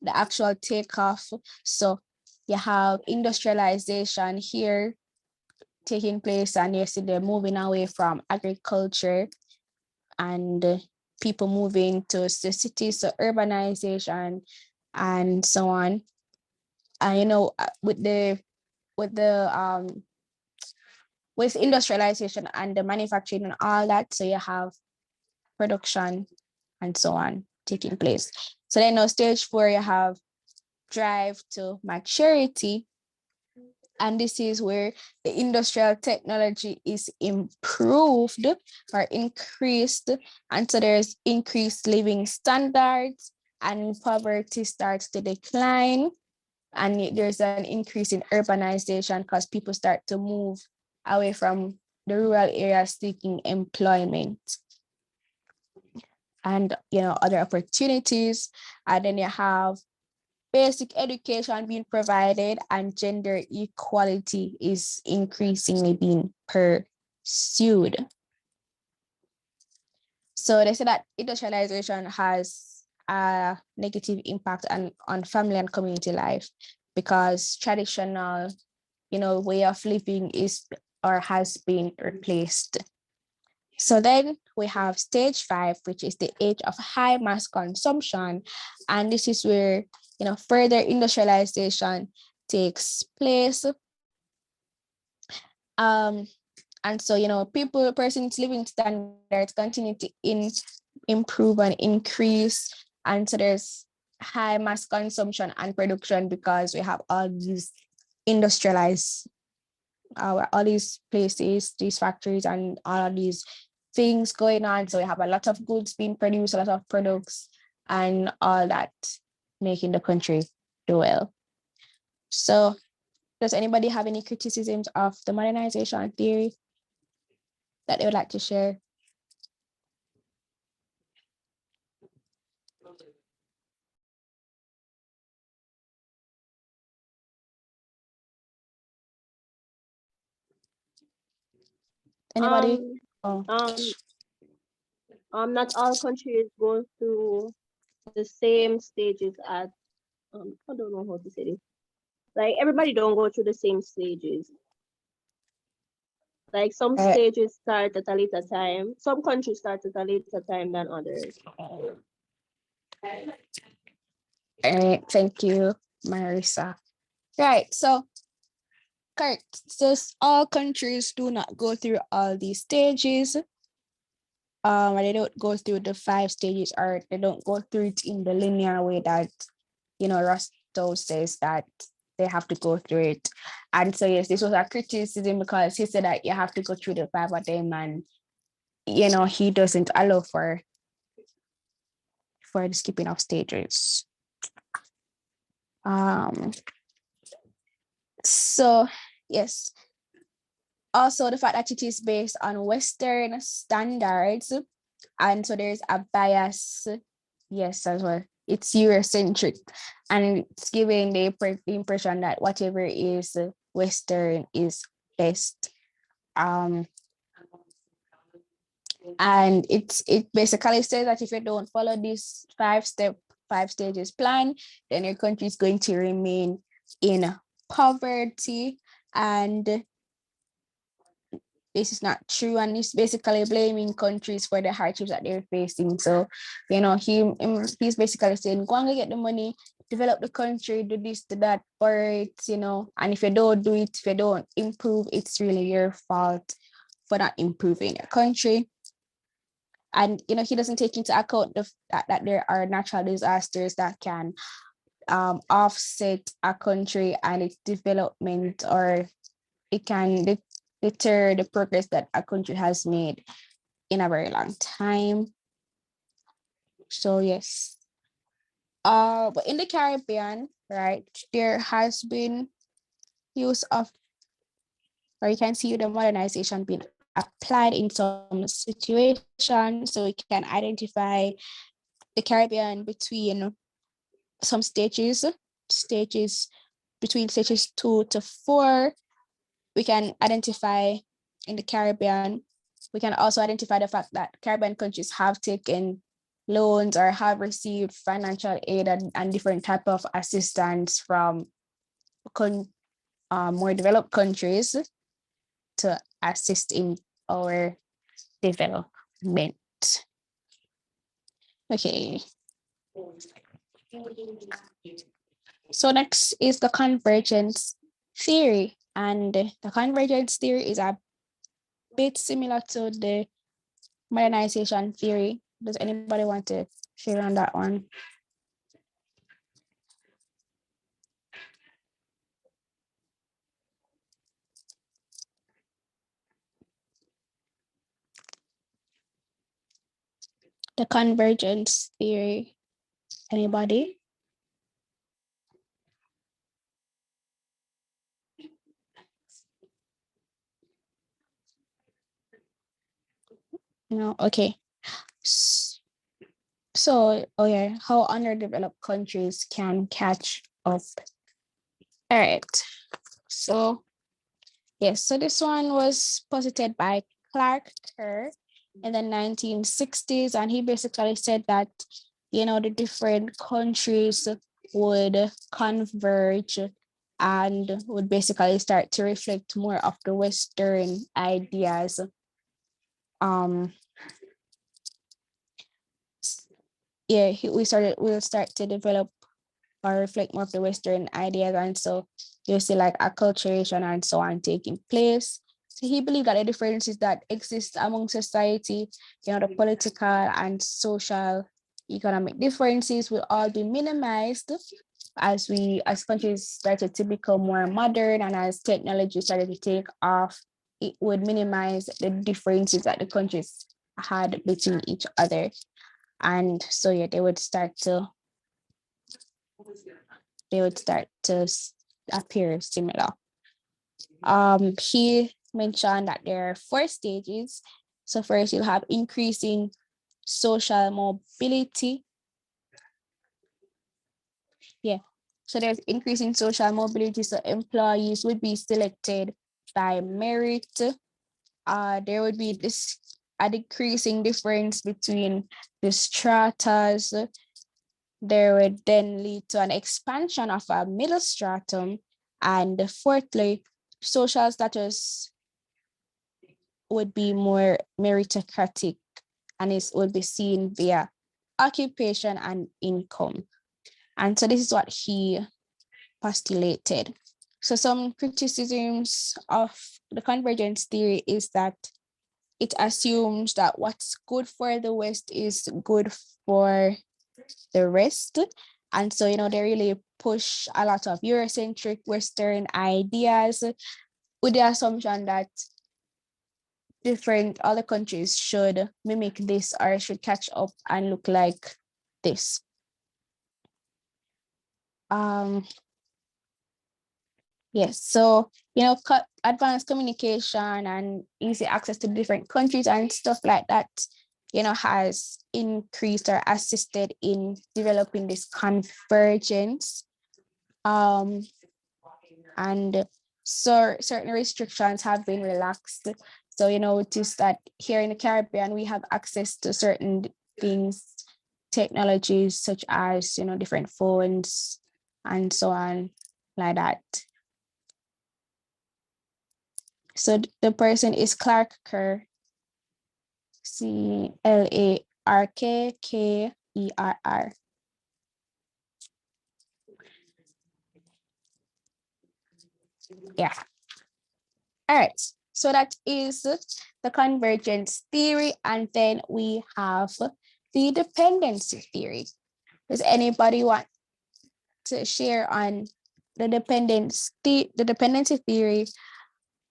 the actual takeoff. So you have industrialization here taking place, and you see they're moving away from agriculture and people moving to the cities, so urbanization and so on. And you know, with industrialization and the manufacturing and all that, so you have production and so on taking place. So then on stage 4, you have drive to maturity. And this is where the industrial technology is improved or increased. And so there's increased living standards and poverty starts to decline. And there's an increase in urbanization because people start to move away from the rural areas seeking employment and other opportunities. And then you have basic education being provided, and gender equality is increasingly being pursued. So they say that industrialization has a negative impact on family and community life, because traditional, way of living is or has been replaced. So then we have stage 5, which is the age of high mass consumption. And this is where, further industrialization takes place. And so, person's living standards continue to improve and increase. And so there's high mass consumption and production because we have all these industrialized, all these places, these factories, and all of these things going on. So we have a lot of goods being produced, a lot of products, and all that, making the country do well. So does anybody have any criticisms of the modernization theory that they would like to share? Anybody? Not all countries go through the same stages at I don't know how to say this. Like everybody don't go through the same stages. Like some stages start at a later time. Some countries start at a later time than others. All right, thank you, Marisa. Right, so correct. So all countries do not go through all these stages. They don't go through the 5 stages, or they don't go through it in the linear way that Rostow says that they have to go through it. And so yes, this was a criticism because he said that you have to go through the 5 of them, and he doesn't allow for the skipping of stages. So yes, also the fact that it is based on Western standards, and so there's a bias, yes, as well. It's Eurocentric, and it's giving the impression that whatever is Western is best. And it basically says that if you don't follow this 5 stages plan, then your country is going to remain in poverty. And this is not true, and it's basically blaming countries for the hardships that they're facing. So he's basically saying, go and get the money, develop the country, do this, do that for it, and if you don't do it, if you don't improve, it's really your fault for not improving your country. And he doesn't take into account that there are natural disasters that can offset a country and its development, or it can deter the progress that a country has made in a very long time. So yes. But in the Caribbean, right, there has been use of, or you can see the modernization being applied in some situations. So we can identify the Caribbean between some stages between stages 2 to 4. We can identify in the Caribbean. We can also identify the fact that Caribbean countries have taken loans or have received financial aid and different type of assistance from more developed countries to assist in our development. Okay. So next is the convergence theory. And the convergence theory is a bit similar to the modernization theory. Does anybody want to share on that one? The convergence theory. Anybody? No, okay. So, oh yeah, how underdeveloped countries can catch up. All right. So, yes, so this one was posited by Clark Kerr in the 1960s, and he basically said that, the different countries would converge and would basically start to reflect more of the Western ideas. Um, yeah, we'll start to develop or reflect more of the Western ideas. And so you see like acculturation and so on taking place. So he believed that the differences that exist among society, the political and social economic differences will all be minimized as countries started to become more modern and as technology started to take off. It would minimize the differences that the countries had between each other. And so yeah, they would start to appear similar. He mentioned that there are 4 stages. So first you'll have increasing social mobility. Yeah. So there's increasing social mobility. So employees would be selected by merit. There would be a decreasing difference between the stratas. There would then lead to an expansion of a middle stratum. And fourthly, social status would be more meritocratic and it would be seen via occupation and income. And so this is what he postulated. So some criticisms of the convergence theory is that it assumes that what's good for the West is good for the rest. And so, they really push a lot of Eurocentric Western ideas with the assumption that different other countries should mimic this or should catch up and look like this. Yes, so advanced communication and easy access to different countries and stuff like that, has increased or assisted in developing this convergence. And so certain restrictions have been relaxed. So notice that here in the Caribbean, we have access to certain things, technologies such as different phones and so on, like that. So the person is Clark Kerr, Clarkkerr. Yeah. All right. So that is the convergence theory. And then we have the dependency theory. Does anybody want to share on the dependency theory?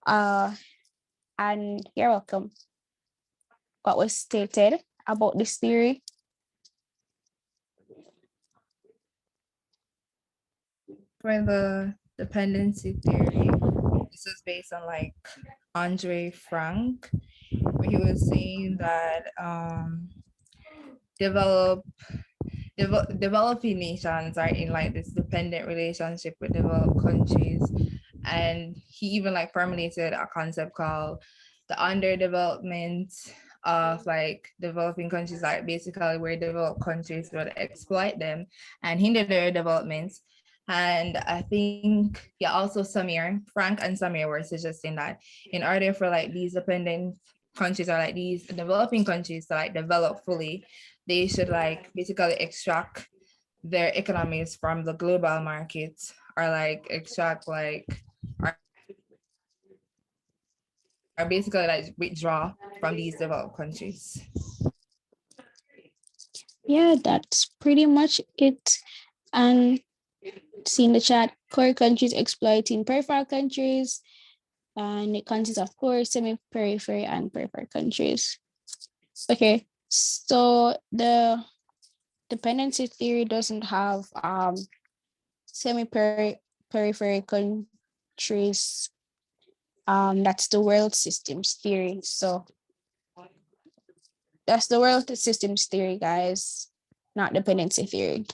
And you're welcome. What was stated about this theory? For the dependency theory, this is based on like Andre Frank, where he was saying that developing nations are in like this dependent relationship with developed countries. And he even like formulated a concept called the underdevelopment of like developing countries, like basically where developed countries would exploit them and hinder their developments. And I think, yeah, also Frank and Samir were suggesting that in order for like these dependent countries or like these developing countries to like develop fully, they should like basically extract their economies from the global markets, or like extract like or basically like withdraw from these developed countries. Yeah, that's pretty much it. And see in the chat, core countries exploiting peripheral countries, and it consists of core, semi-periphery, and peripheral countries. Okay, so the dependency theory doesn't have semi-periphery countries. That's the world systems theory. So That's the world systems theory, guys, not dependency theory.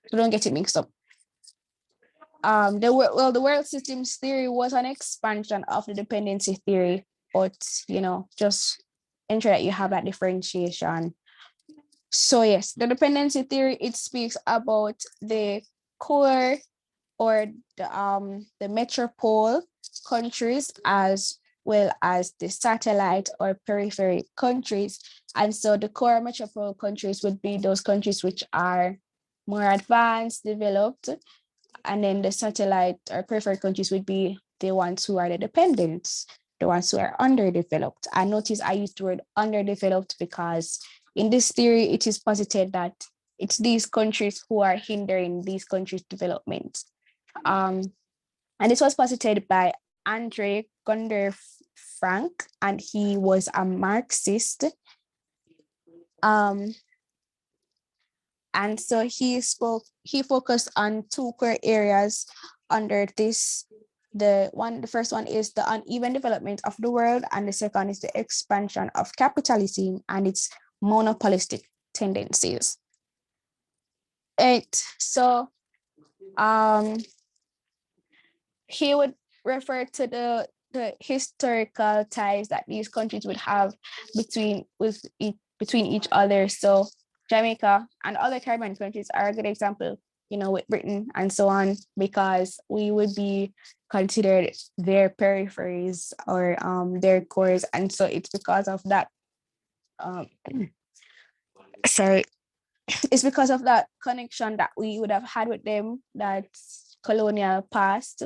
So don't get it mixed up. The world systems theory was an expansion of the dependency theory, but just ensure that you have that differentiation. So yes, the dependency theory, it speaks about the core or the metropole countries as well as the satellite or periphery countries. And so the core metropole countries would be those countries which are more advanced, developed, and then the satellite or periphery countries would be the ones who are the dependents, the ones who are underdeveloped. And notice I used the word underdeveloped because in this theory, it is posited that it's these countries who are hindering these countries' development. And this was posited by Andre Gunder Frank, and he was a Marxist. And so he focused on two core areas under this. The first one is the uneven development of the world, and the second is the expansion of capitalism and its monopolistic tendencies. So he would refer to the historical ties that these countries would have between each other. So Jamaica and other Caribbean countries are a good example, with Britain and so on, because we would be considered their peripheries or their cores. And so it's because of that, it's because of that connection that we would have had with them, that colonial past.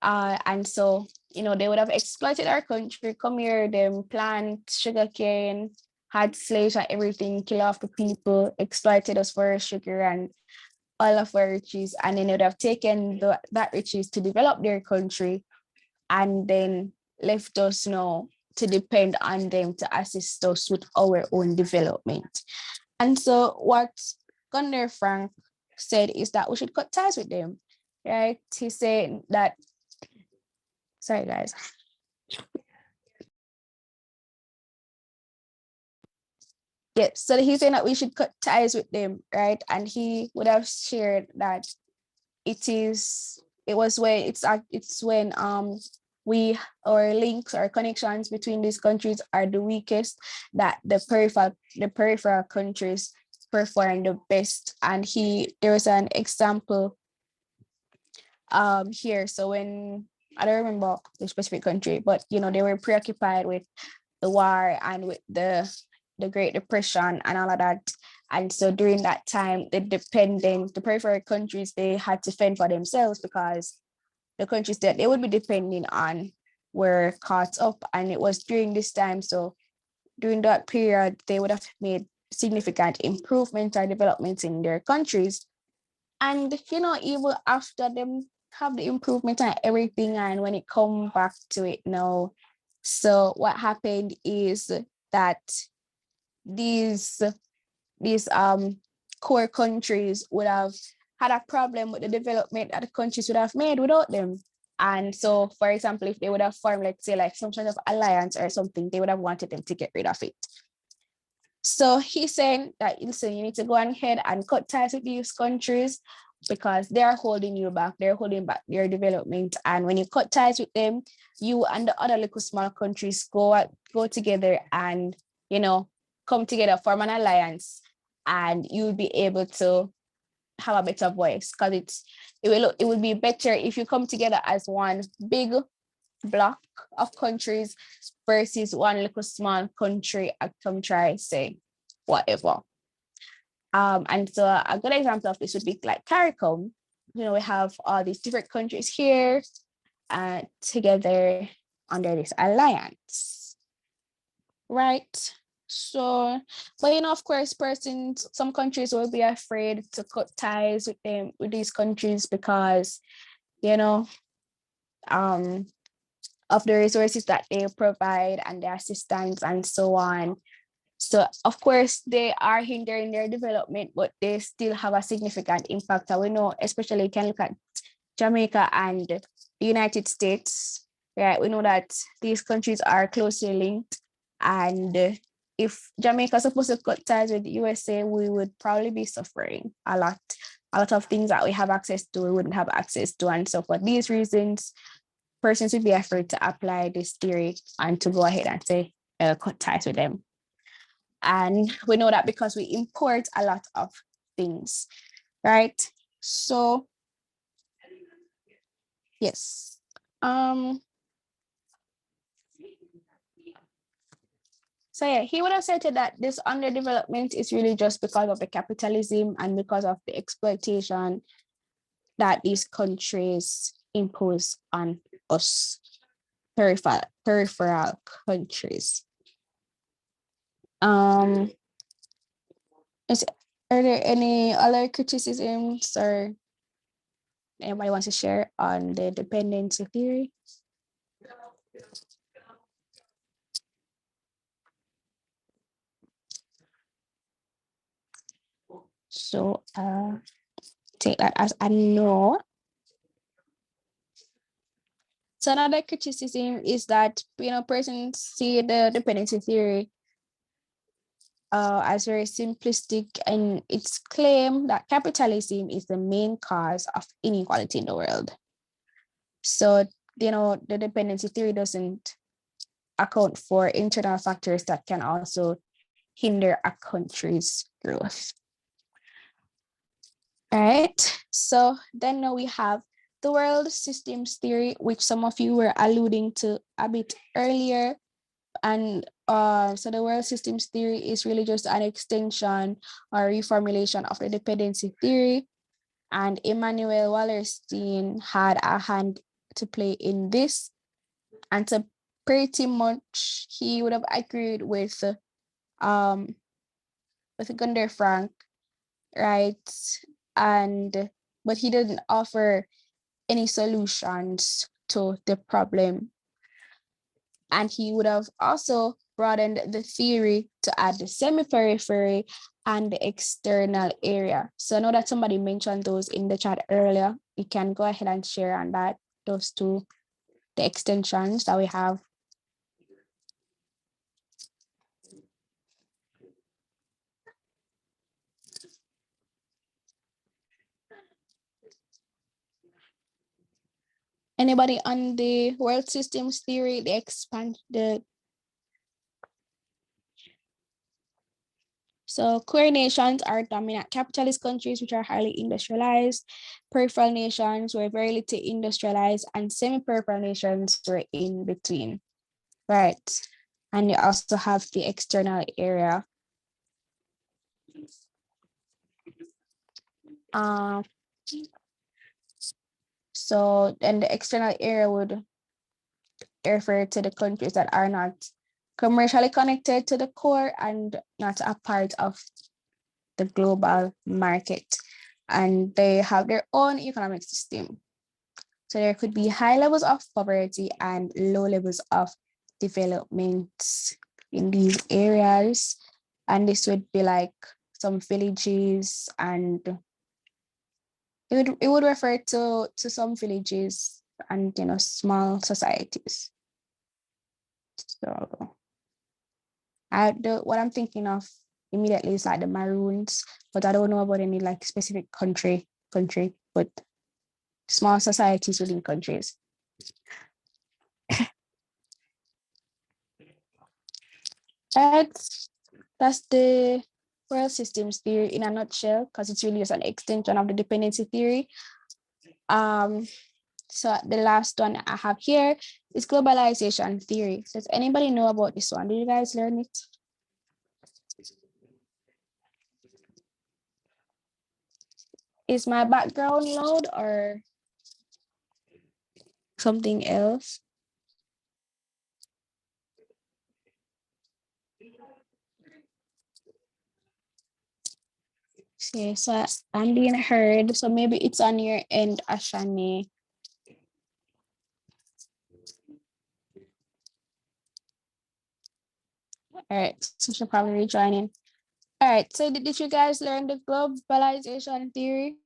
And so, they would have exploited our country, come here, them plant sugarcane, had slaves and everything, kill off the people, exploited us for sugar and all of our riches. And then they would have taken that riches to develop their country and then left us now to depend on them to assist us with our own development. And so what Gunder Frank said is that we should cut ties with them, right? He said that, sorry guys. Yeah, so he's saying that we should cut ties with them, right? And he would have shared that it's when our links or connections between these countries are the weakest, that the peripheral countries perform the best. And there was an example here. So when, I don't remember the specific country, but they were preoccupied with the war and with the Great Depression and all of that. And so during that time, the peripheral countries, they had to fend for themselves because the countries that they would be depending on were caught up. And it was during this time, so during that period, they would have made significant improvements or developments in their countries. And even after them have the improvement and everything, and when it come back to it now, so what happened is that these core countries would have had a problem with the development that the countries would have made without them. And so, for example, if they would have formed, let's say, like some sort of alliance or something, they would have wanted them to get rid of it. So he's saying that, listen, you need to go ahead and cut ties with these countries because they're holding you back. They're holding back your development. And when you cut ties with them, you and the other little small countries go together and, come together, form an alliance, and you'll be able to have a better voice, because it would be better if you come together as one big block of countries versus one little small country and come try say whatever. And so a good example of this would be like CARICOM. We have all these different countries here together under this alliance, right? So, but of course, some countries will be afraid to cut ties with these countries because, of the resources that they provide and the assistance and so on. So, of course, they are hindering their development, but they still have a significant impact. And we know, especially you can look at Jamaica and the United States, right? We know that these countries are closely linked, and if Jamaica is supposed to cut ties with the USA, we would probably be suffering a lot. A lot of things that we have access to, we wouldn't have access to. And so for these reasons, persons would be afraid to apply this theory and to go ahead and say, cut ties with them. And we know that because we import a lot of things, right? So, yes. So yeah, he would have said that this underdevelopment is really just because of the capitalism and because of the exploitation that these countries impose on us, peripheral countries. Are there any other criticisms or anybody wants to share on the dependency theory? So take that as a no. So another criticism is that persons see the dependency theory as very simplistic in its claim that capitalism is the main cause of inequality in the world. So the dependency theory doesn't account for internal factors that can also hinder a country's growth. All right, so then now we have the world systems theory, which some of you were alluding to a bit earlier. And so the world systems theory is really just an extension or reformulation of the dependency theory. And Immanuel Wallerstein had a hand to play in this. And so pretty much he would have agreed with Gunder Frank, right? But he didn't offer any solutions to the problem. And he would have also broadened the theory to add the semi-periphery and the external area. So I know that somebody mentioned those in the chat earlier. You can go ahead and share on that, those two, the extensions that we have. Anybody on the world systems theory, so queer nations are dominant capitalist countries which are highly industrialized, peripheral nations were very little industrialized, and semi-peripheral nations were in between, right? And you also have the external area. So then the external area would refer to the countries that are not commercially connected to the core and not a part of the global market. And they have their own economic system. So there could be high levels of poverty and low levels of development in these areas. And this would be like some villages, and it would refer to some villages and small societies. So what I'm thinking of immediately is like the Maroons, but I don't know about any like specific country, but small societies within countries. That's the world systems theory in a nutshell, because it's really just an extension of the dependency theory. So the last one I have here is globalization theory. Does anybody know about this one? Did you guys learn it? Is my background loud or something else? Okay, so I'm being heard. So maybe it's on your end, Ashani. All right, so she'll probably rejoin in. All right, so did you guys learn the globalization theory?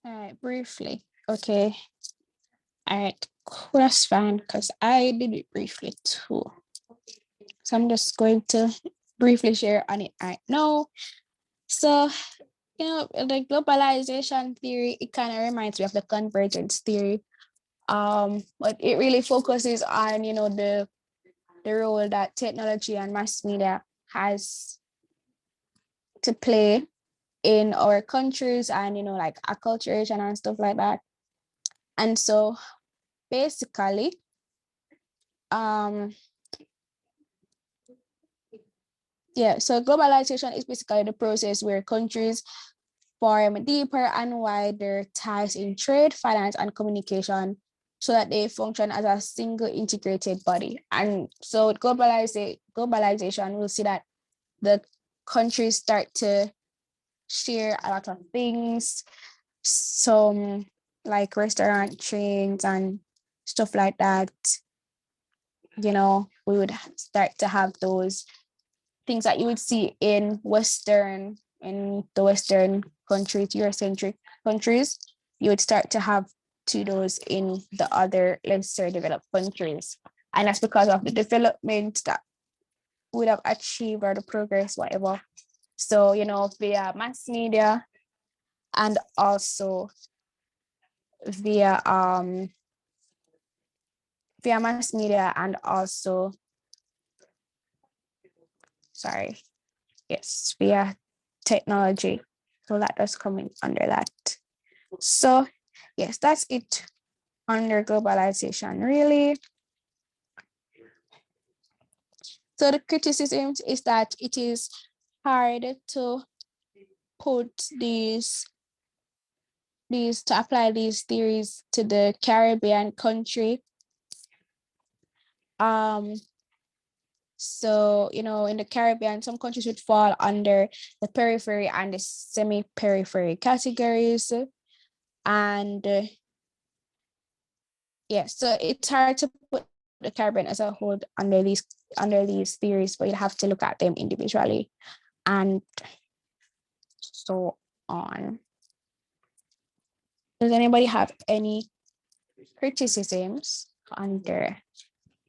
All right, briefly. Okay. All right, cool, that's fine because I did it briefly too. So I'm just going to briefly share on it right now. So, the globalization theory, it kind of reminds me of the convergence theory. But it really focuses on, the role that technology and mass media has to play in our countries and, like acculturation and stuff like that. And so basically, so globalization is basically the process where countries form deeper and wider ties in trade, finance, and communication so that they function as a single integrated body. And so with globalization, we'll see that the countries start to share a lot of things, some like restaurant chains and stuff like that. We would start to have those things that you would see in the Western countries, Eurocentric countries. You would start to have to those in the other lesser developed countries. And that's because of the development that would have achieved or the progress, whatever. So, via mass media and also via mass media and also via technology. So that does come in under that. So yes, that's it under globalization, really. So the criticism is that it is hard to put to apply these theories to the Caribbean country. So, in the Caribbean, some countries would fall under the periphery and the semi-periphery categories. And so it's hard to put the Caribbean as a whole under these theories, but you have to look at them individually and so on. Does anybody have any criticisms under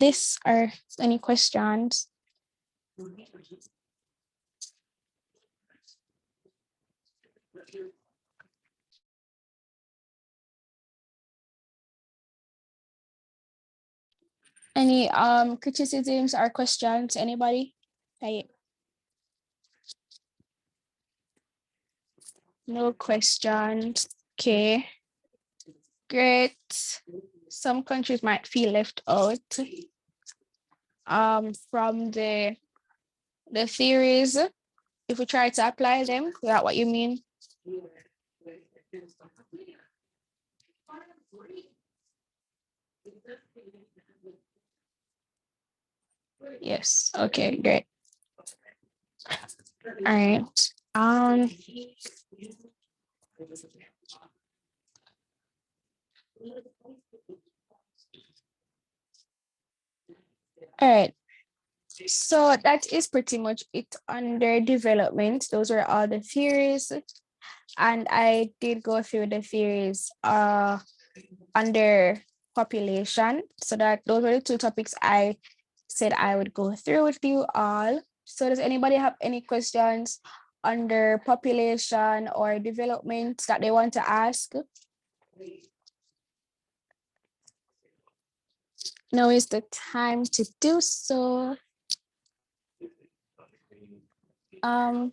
this or any questions? Any criticisms or questions, anybody? No questions. Okay. Great. Some countries might feel left out from the theories if we try to apply them. Is that what you mean? Yes. Okay, great. All right. All right. So that is pretty much it under development. Those were all the theories. And I did go through the theories under population. So that those were the two topics I said I would go through with you all. So does anybody have any questions under population or development that they want to ask? Now is the time to do so. I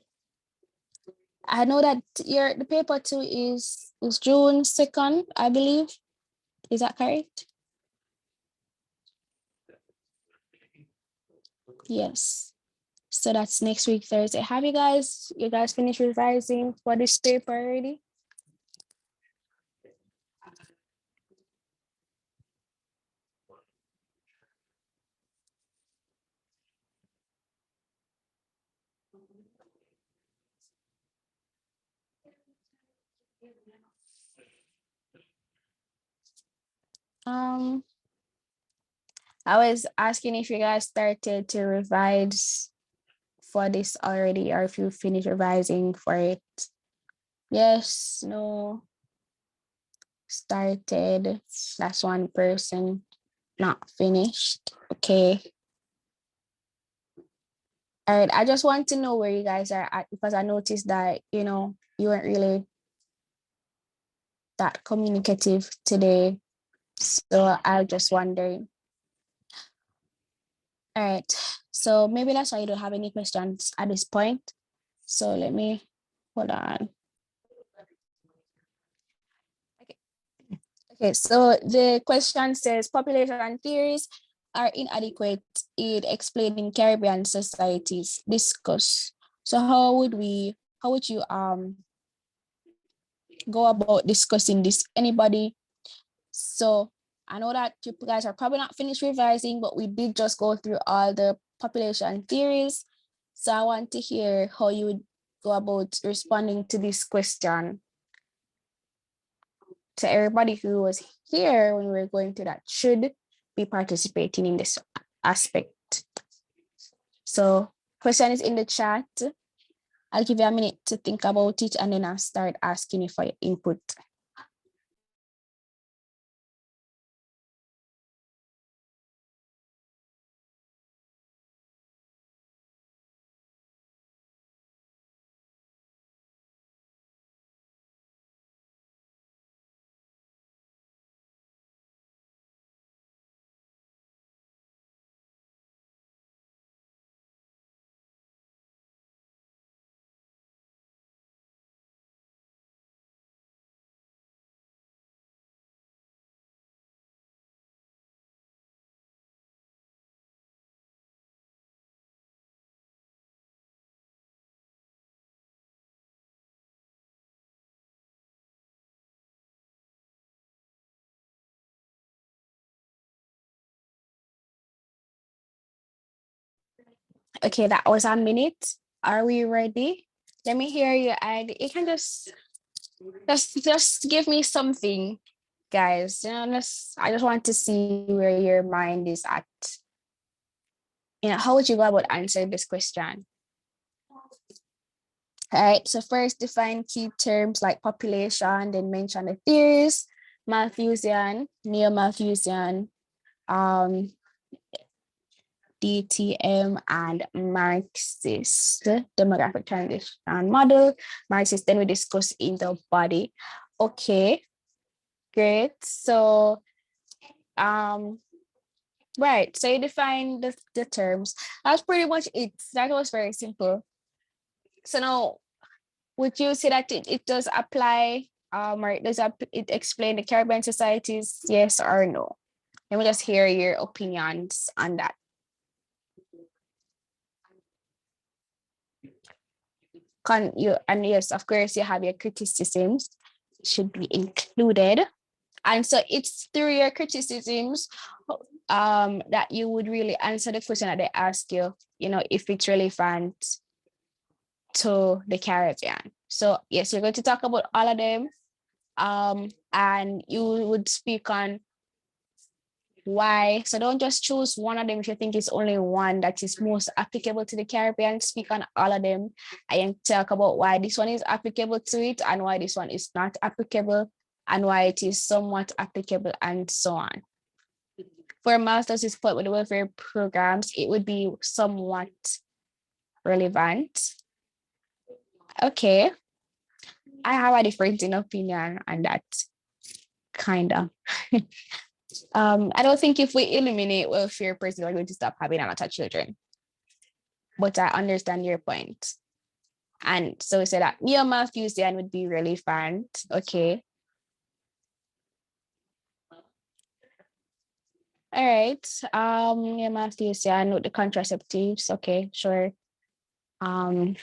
know that the paper 2 is June 2nd, I believe. Is that correct? Yes. So that's next week, Thursday. Have you guys finished revising for this paper already? I was asking if you guys started to revise for this already, or if you finished revising for it. Yes, no, started. That's one person, not finished. Okay. All right, I just want to know where you guys are at, because I noticed that, you weren't really that communicative today. So I just wondering. All right, so maybe that's why you don't have any questions at this point. So let me, hold on. Okay, so the question says population theories are inadequate in explaining Caribbean societies. Discuss. So how would you go about discussing this? Anybody? So I know that you guys are probably not finished revising, but we did just go through all the population theories. So I want to hear how you would go about responding to this question. To everybody who was here when we were going through that should be participating in this aspect. So question is in the chat. I'll give you a minute to think about it, and then I'll start asking you for your input. Okay, that was a minute. Are we ready? Let me hear you, and you can just give me something, guys. I just want to see where your mind is at. How would you go about answering this question? All right, so first define key terms like population, then mention the theories, Malthusian, neo-Malthusian, DTM, and Marxist demographic transition model. Marxist, then we discuss in the body. Okay, great. So, right, so you define the terms. That's pretty much it. That was very simple. So now, would you say that it does apply, or it explain the Caribbean societies, yes or no? Let me just hear your opinions on that. And yes, of course, you have your criticisms, should be included. And so it's through your criticisms that you would really answer the question that they ask you, if it's relevant to the Caribbean. So yes, you're going to talk about all of them. And you would speak on why. So don't just choose one of them if you think it's only one that is most applicable to the Caribbean. Speak on all of them and talk about why this one is applicable to it and why this one is not applicable and why it is somewhat applicable, and so on. For Malthus' point with the welfare programs, it would be somewhat relevant. Okay. I have a different opinion on that, kind of. I don't think if we eliminate welfare, persons are going to stop having a lot of children. But I understand your point. And so we said that neo-Malthusian would be relevant. Okay. All right. Neo-Malthusian with the contraceptives. Okay, sure. The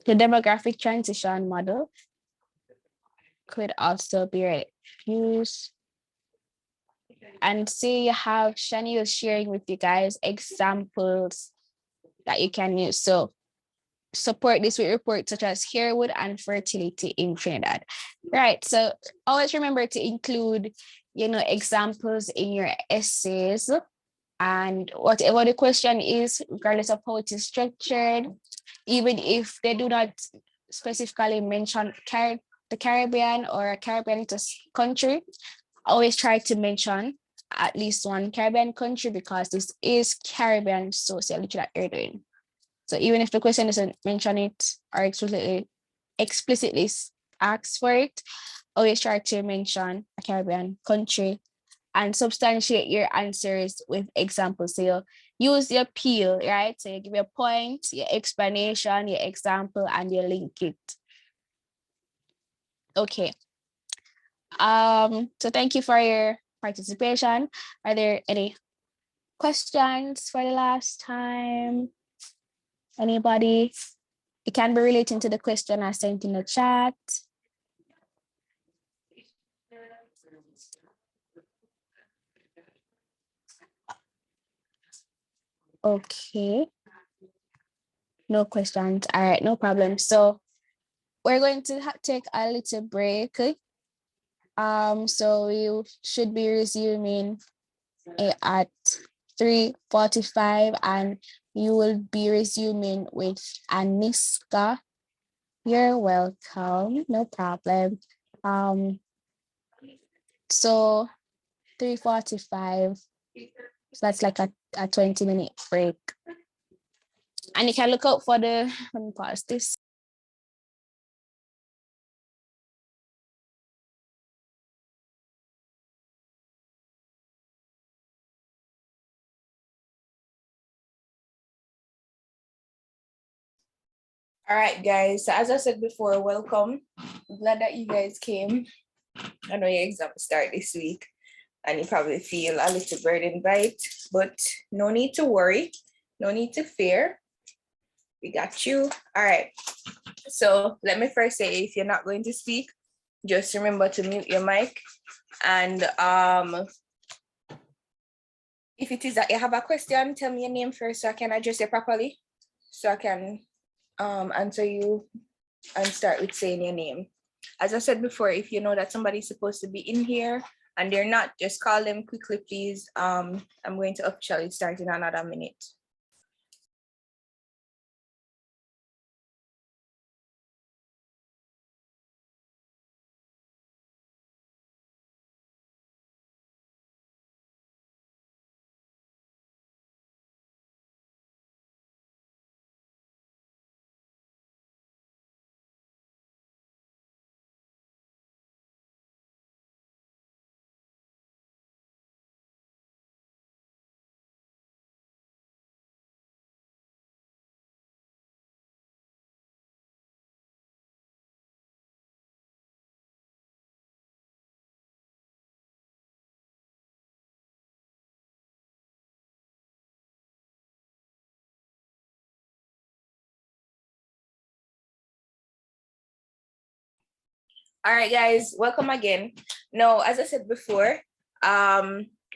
demographic transition model could also be used. And say you have Shani sharing with you guys examples that you can use. So support this with reports such as hairwood and fertility in Trinidad. Right. So always remember to include, examples in your essays. And whatever the question is, regardless of how it is structured, even if they do not specifically mention the Caribbean or a Caribbean country, always try to mention at least one Caribbean country, because this is Caribbean sociology that you're doing. So even if the question doesn't mention it or explicitly asks for it, always try to mention a Caribbean country and substantiate your answers with examples. So you use your peel, right? So you give your point, your explanation, your example, and you link it. Okay. So thank you for your participation. Are there any questions for the last time? Anybody? It can be relating to the question I sent in the chat. Okay. No questions. All right, no problem. So we're going to take a little break. So we should be resuming at 3:45, and you will be resuming with Aniska. You're welcome, no problem. So 3:45, so that's like a 20-minute break. And you can look out for let me pause this. All right, guys. So as I said before, welcome. I'm glad that you guys came. I know your exams start this week and you probably feel a little burdened by it, but no need to worry. No need to fear. We got you. All right. So let me first say, if you're not going to speak, just remember to mute your mic. And if it is that you have a question, tell me your name first so I can address you properly. So I can answer you and start with saying your name. As I said before, if you know that somebody's supposed to be in here and they're not, just call them quickly, please. I'm going to officially start in another minute. All right, guys, welcome again. Now, as I said before,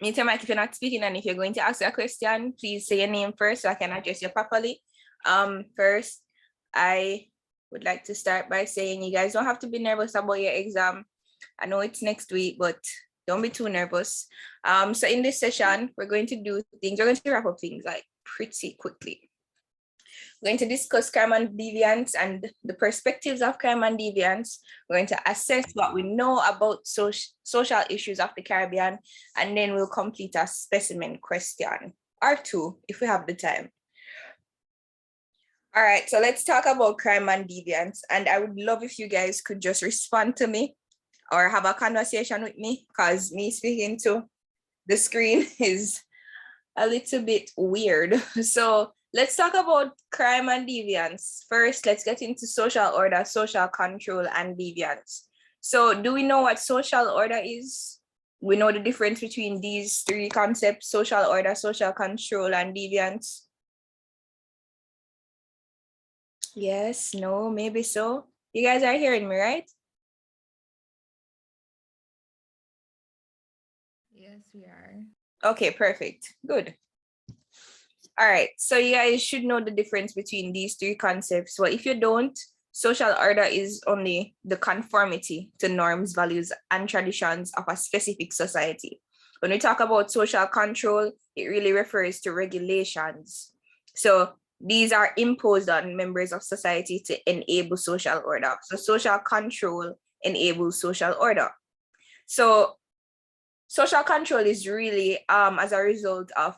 mute your mic if you're not speaking, and if you're going to ask a question, please say your name first so I can address you properly. First, I would like to start by saying you guys don't have to be nervous about your exam. I know it's next week, but don't be too nervous. So in this session, we're going to wrap up things like pretty quickly. We're going to discuss crime and deviance and the perspectives of crime and deviance. We're going to assess what we know about social issues of the Caribbean, and then we'll complete a specimen question or two if we have the time. All right, so let's talk about crime and deviance. And I would love if you guys could just respond to me or have a conversation with me, because me speaking to the screen is a little bit weird. So let's talk about crime and deviance. First, let's get into social order, social control, and deviance. So do we know what social order is? We know the difference between these three concepts: social order, social control, and deviance. Yes, no, maybe so. You guys are hearing me, right? Yes, we are. Okay, perfect. Good. All right, so you guys should know the difference between these three concepts. Well, if you don't, social order is only the conformity to norms, values, and traditions of a specific society. When we talk about social control, it really refers to regulations. So these are imposed on members of society to enable social order. So social control enables social order. So social control is really as a result of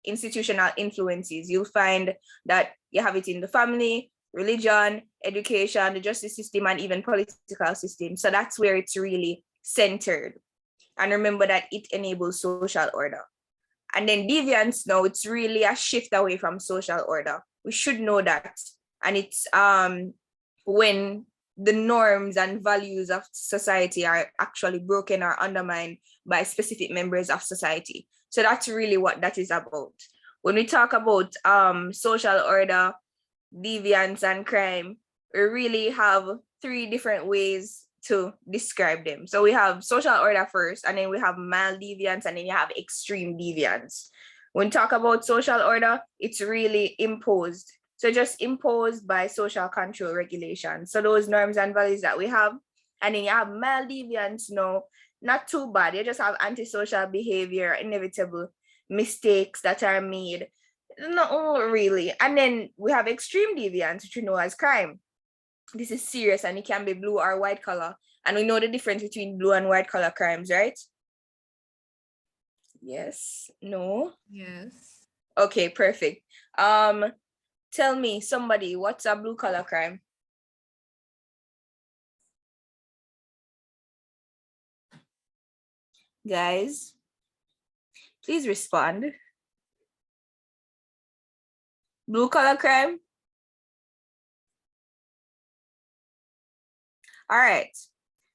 institutional influences. You'll find that you have it in the family, religion, education, the justice system, and even political system. So that's where it's really centered. And remember that it enables social order. And then deviance now, it's really a shift away from social order. We should know that. And it's when the norms and values of society are actually broken or undermined by specific members of society. So that's really what that is about. When we talk about social order, deviance, and crime, we really have three different ways to describe them. So we have social order first, and then we have mild deviance, and then you have extreme deviance. When we talk about social order, it's really imposed. So just imposed by social control regulations. So those norms and values that we have, and then you have mild deviance now, not too bad. You just have antisocial behavior, inevitable mistakes that are made. No, really. And then we have extreme deviance, which we know as crime. This is serious, and it can be blue or white collar. And we know the difference between blue and white collar crimes, right? Yes, no? Yes. Okay, perfect. Tell me, somebody, what's a blue collar crime? Guys, please respond. Blue collar crime? All right.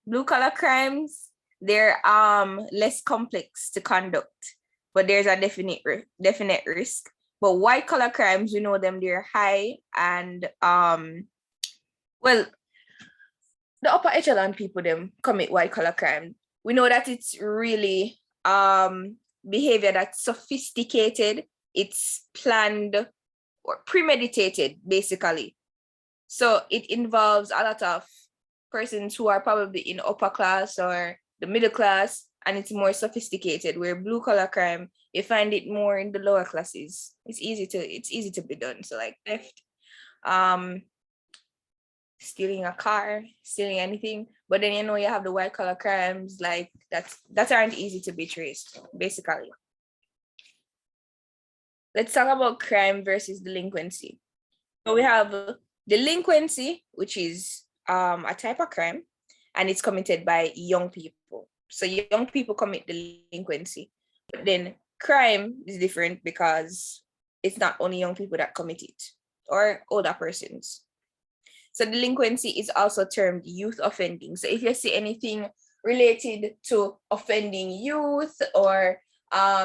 Blue collar crimes, they're less complex to conduct, but there's a definite risk. But white collar crimes, we know them, they're high, and well, the upper echelon people them commit white collar crime. We know that it's really behavior that's sophisticated, it's planned or premeditated, basically. So it involves a lot of persons who are probably in upper class or the middle class, and it's more sophisticated, where blue collar crime, you find it more in the lower classes. It's easy to be done. So like theft, stealing a car, stealing anything. But then you have the white collar crimes like that aren't easy to be traced, basically. Let's talk about crime versus delinquency. So we have delinquency, which is a type of crime, and it's committed by young people. So young people commit delinquency. But then crime is different because it's not only young people that commit it, or older persons. So delinquency is also termed youth offending. So if you see anything related to offending youth or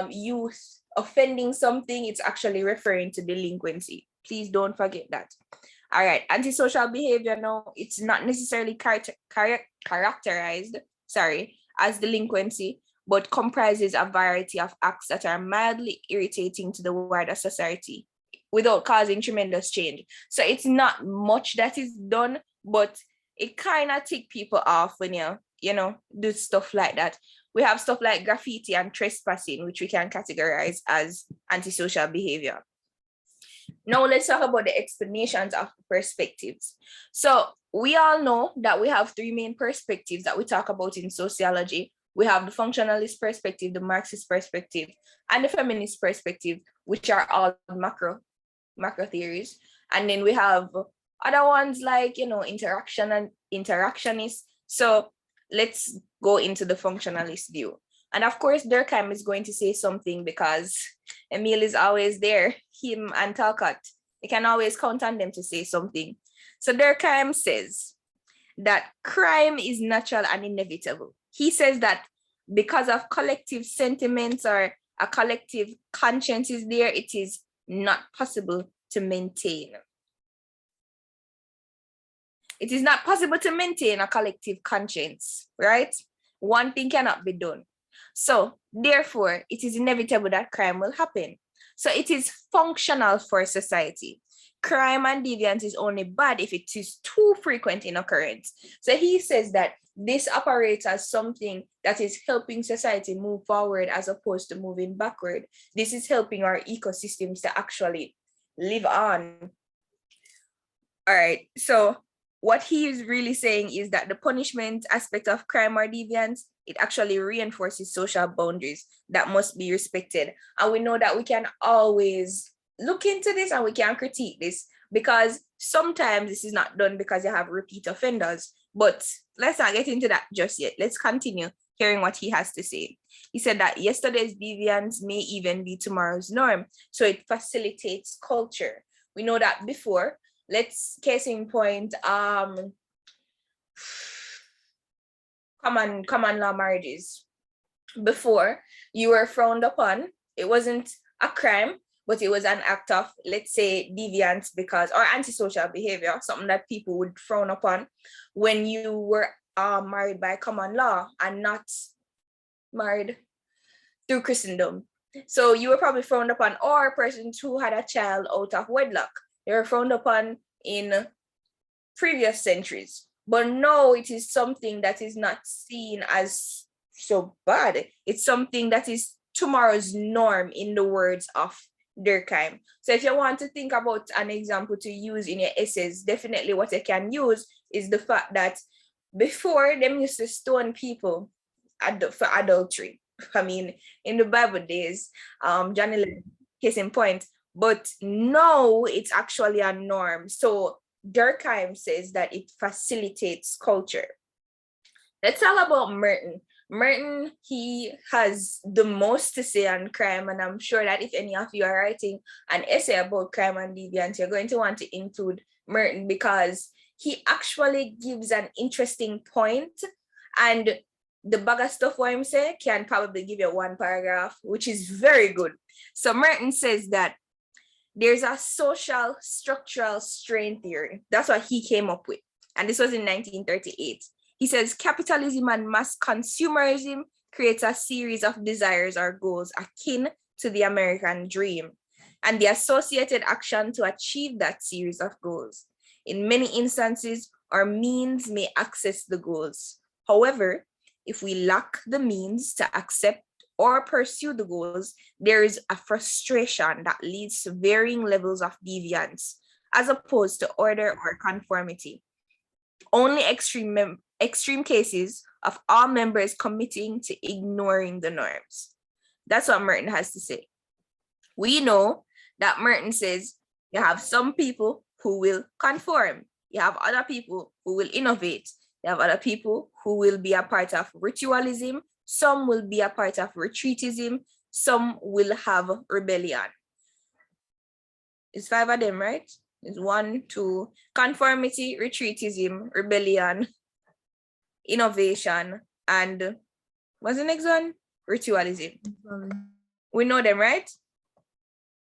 youth offending something, it's actually referring to delinquency. Please don't forget that. All right, antisocial behavior now, it's not necessarily characterized as delinquency, but comprises a variety of acts that are mildly irritating to the wider society without causing tremendous change. So it's not much that is done, but it kind of tick people off when you do stuff like that. We have stuff like graffiti and trespassing, which we can categorize as antisocial behavior. Now let's talk about the explanations of perspectives. So we all know that we have three main perspectives that we talk about in sociology. We have the Functionalist Perspective, the Marxist Perspective, and the Feminist Perspective, which are all macro theories. And then we have other ones like, interaction and interactionist. So let's go into the Functionalist view. And of course, Durkheim is going to say something because Emile is always there, him and Talcott. You can always count on them to say something. So Durkheim says that crime is natural and inevitable. He says that because of collective sentiments or a collective conscience is there, it is not possible to maintain. It is not possible to maintain a collective conscience, right? One thing cannot be done. So therefore, it is inevitable that crime will happen. So it is functional for society. Crime and deviance is only bad if it is too frequent in occurrence. So he says that this operates as something that is helping society move forward as opposed to moving backward. This is helping our ecosystems to actually live on. All right, so what he is really saying is that the punishment aspect of crime or deviance, it actually reinforces social boundaries that must be respected. And we know that we can always look into this and we can critique this, because sometimes this is not done because you have repeat offenders. But let's not get into that just yet. Let's continue hearing what he has to say. He said that yesterday's deviance may even be tomorrow's norm. So it facilitates culture. We know that before. Let's case in point, common law marriages. Before, you were frowned upon. It wasn't a crime, but it was an act of, let's say, deviance because, or antisocial behavior, something that people would frown upon when you were married by common law and not married through Christendom. So you were probably frowned upon, or persons who had a child out of wedlock. They were frowned upon in previous centuries. But now it is something that is not seen as so bad. It's something that is tomorrow's norm, in the words of Durkheim. So if you want to think about an example to use in your essays, definitely what you can use is the fact that before, them used to stone people for adultery. I mean, in the Bible days, Johnny, case in point. But now it's actually a norm. So Durkheim says that it facilitates culture. Let's talk about Merton. Merton, he has the most to say on crime, and I'm sure that if any of you are writing an essay about crime and deviance, you're going to want to include Merton because he actually gives an interesting point, and the bag of stuff what him say can probably give you one paragraph, which is very good. So Merton says that there's a social structural strain theory. That's what he came up with. And this was in 1938. He says capitalism and mass consumerism creates a series of desires or goals akin to the American dream and the associated action to achieve that series of goals. In many instances, our means may access the goals. However, if we lack the means to accept or pursue the goals, there is a frustration that leads to varying levels of deviance, as opposed to order or conformity. Only extreme cases of all members committing to ignoring the norms. That's what Merton has to say. We know that Merton says you have some people who will conform. You have other people who will innovate. You have other people who will be a part of ritualism. Some will be a part of retreatism. Some will have rebellion. It's 5 of them, right? It's 1, 2, conformity, retreatism, rebellion, innovation, and what's the next one? Ritualism. We know them, right?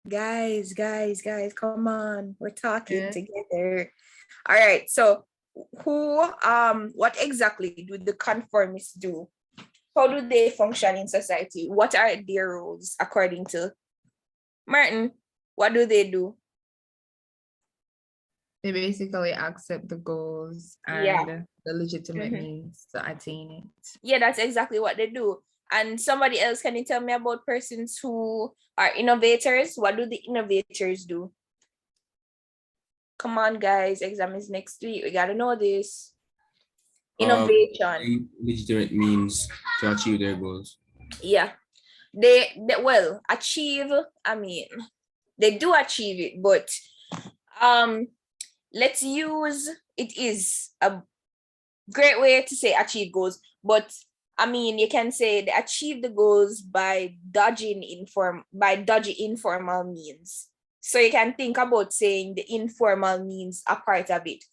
Guys, come on. We're talking together. All right, so what exactly do the conformists do? How do they function in society? What are their roles according to Martin? What do they do? They basically accept the goals and the legitimate means to attain it. Yeah, that's exactly what they do. And somebody else, can you tell me about persons who are innovators? What do the innovators do? Come on, guys, exam is next week. We gotta know this. Innovation. Legitimate means to achieve their goals. Yeah. They well achieve, I mean, they do achieve it, but let's use, it is a great way to say achieve goals, but I mean, you can say they achieve the goals by dodging informal means. So you can think about saying the informal means are part of it.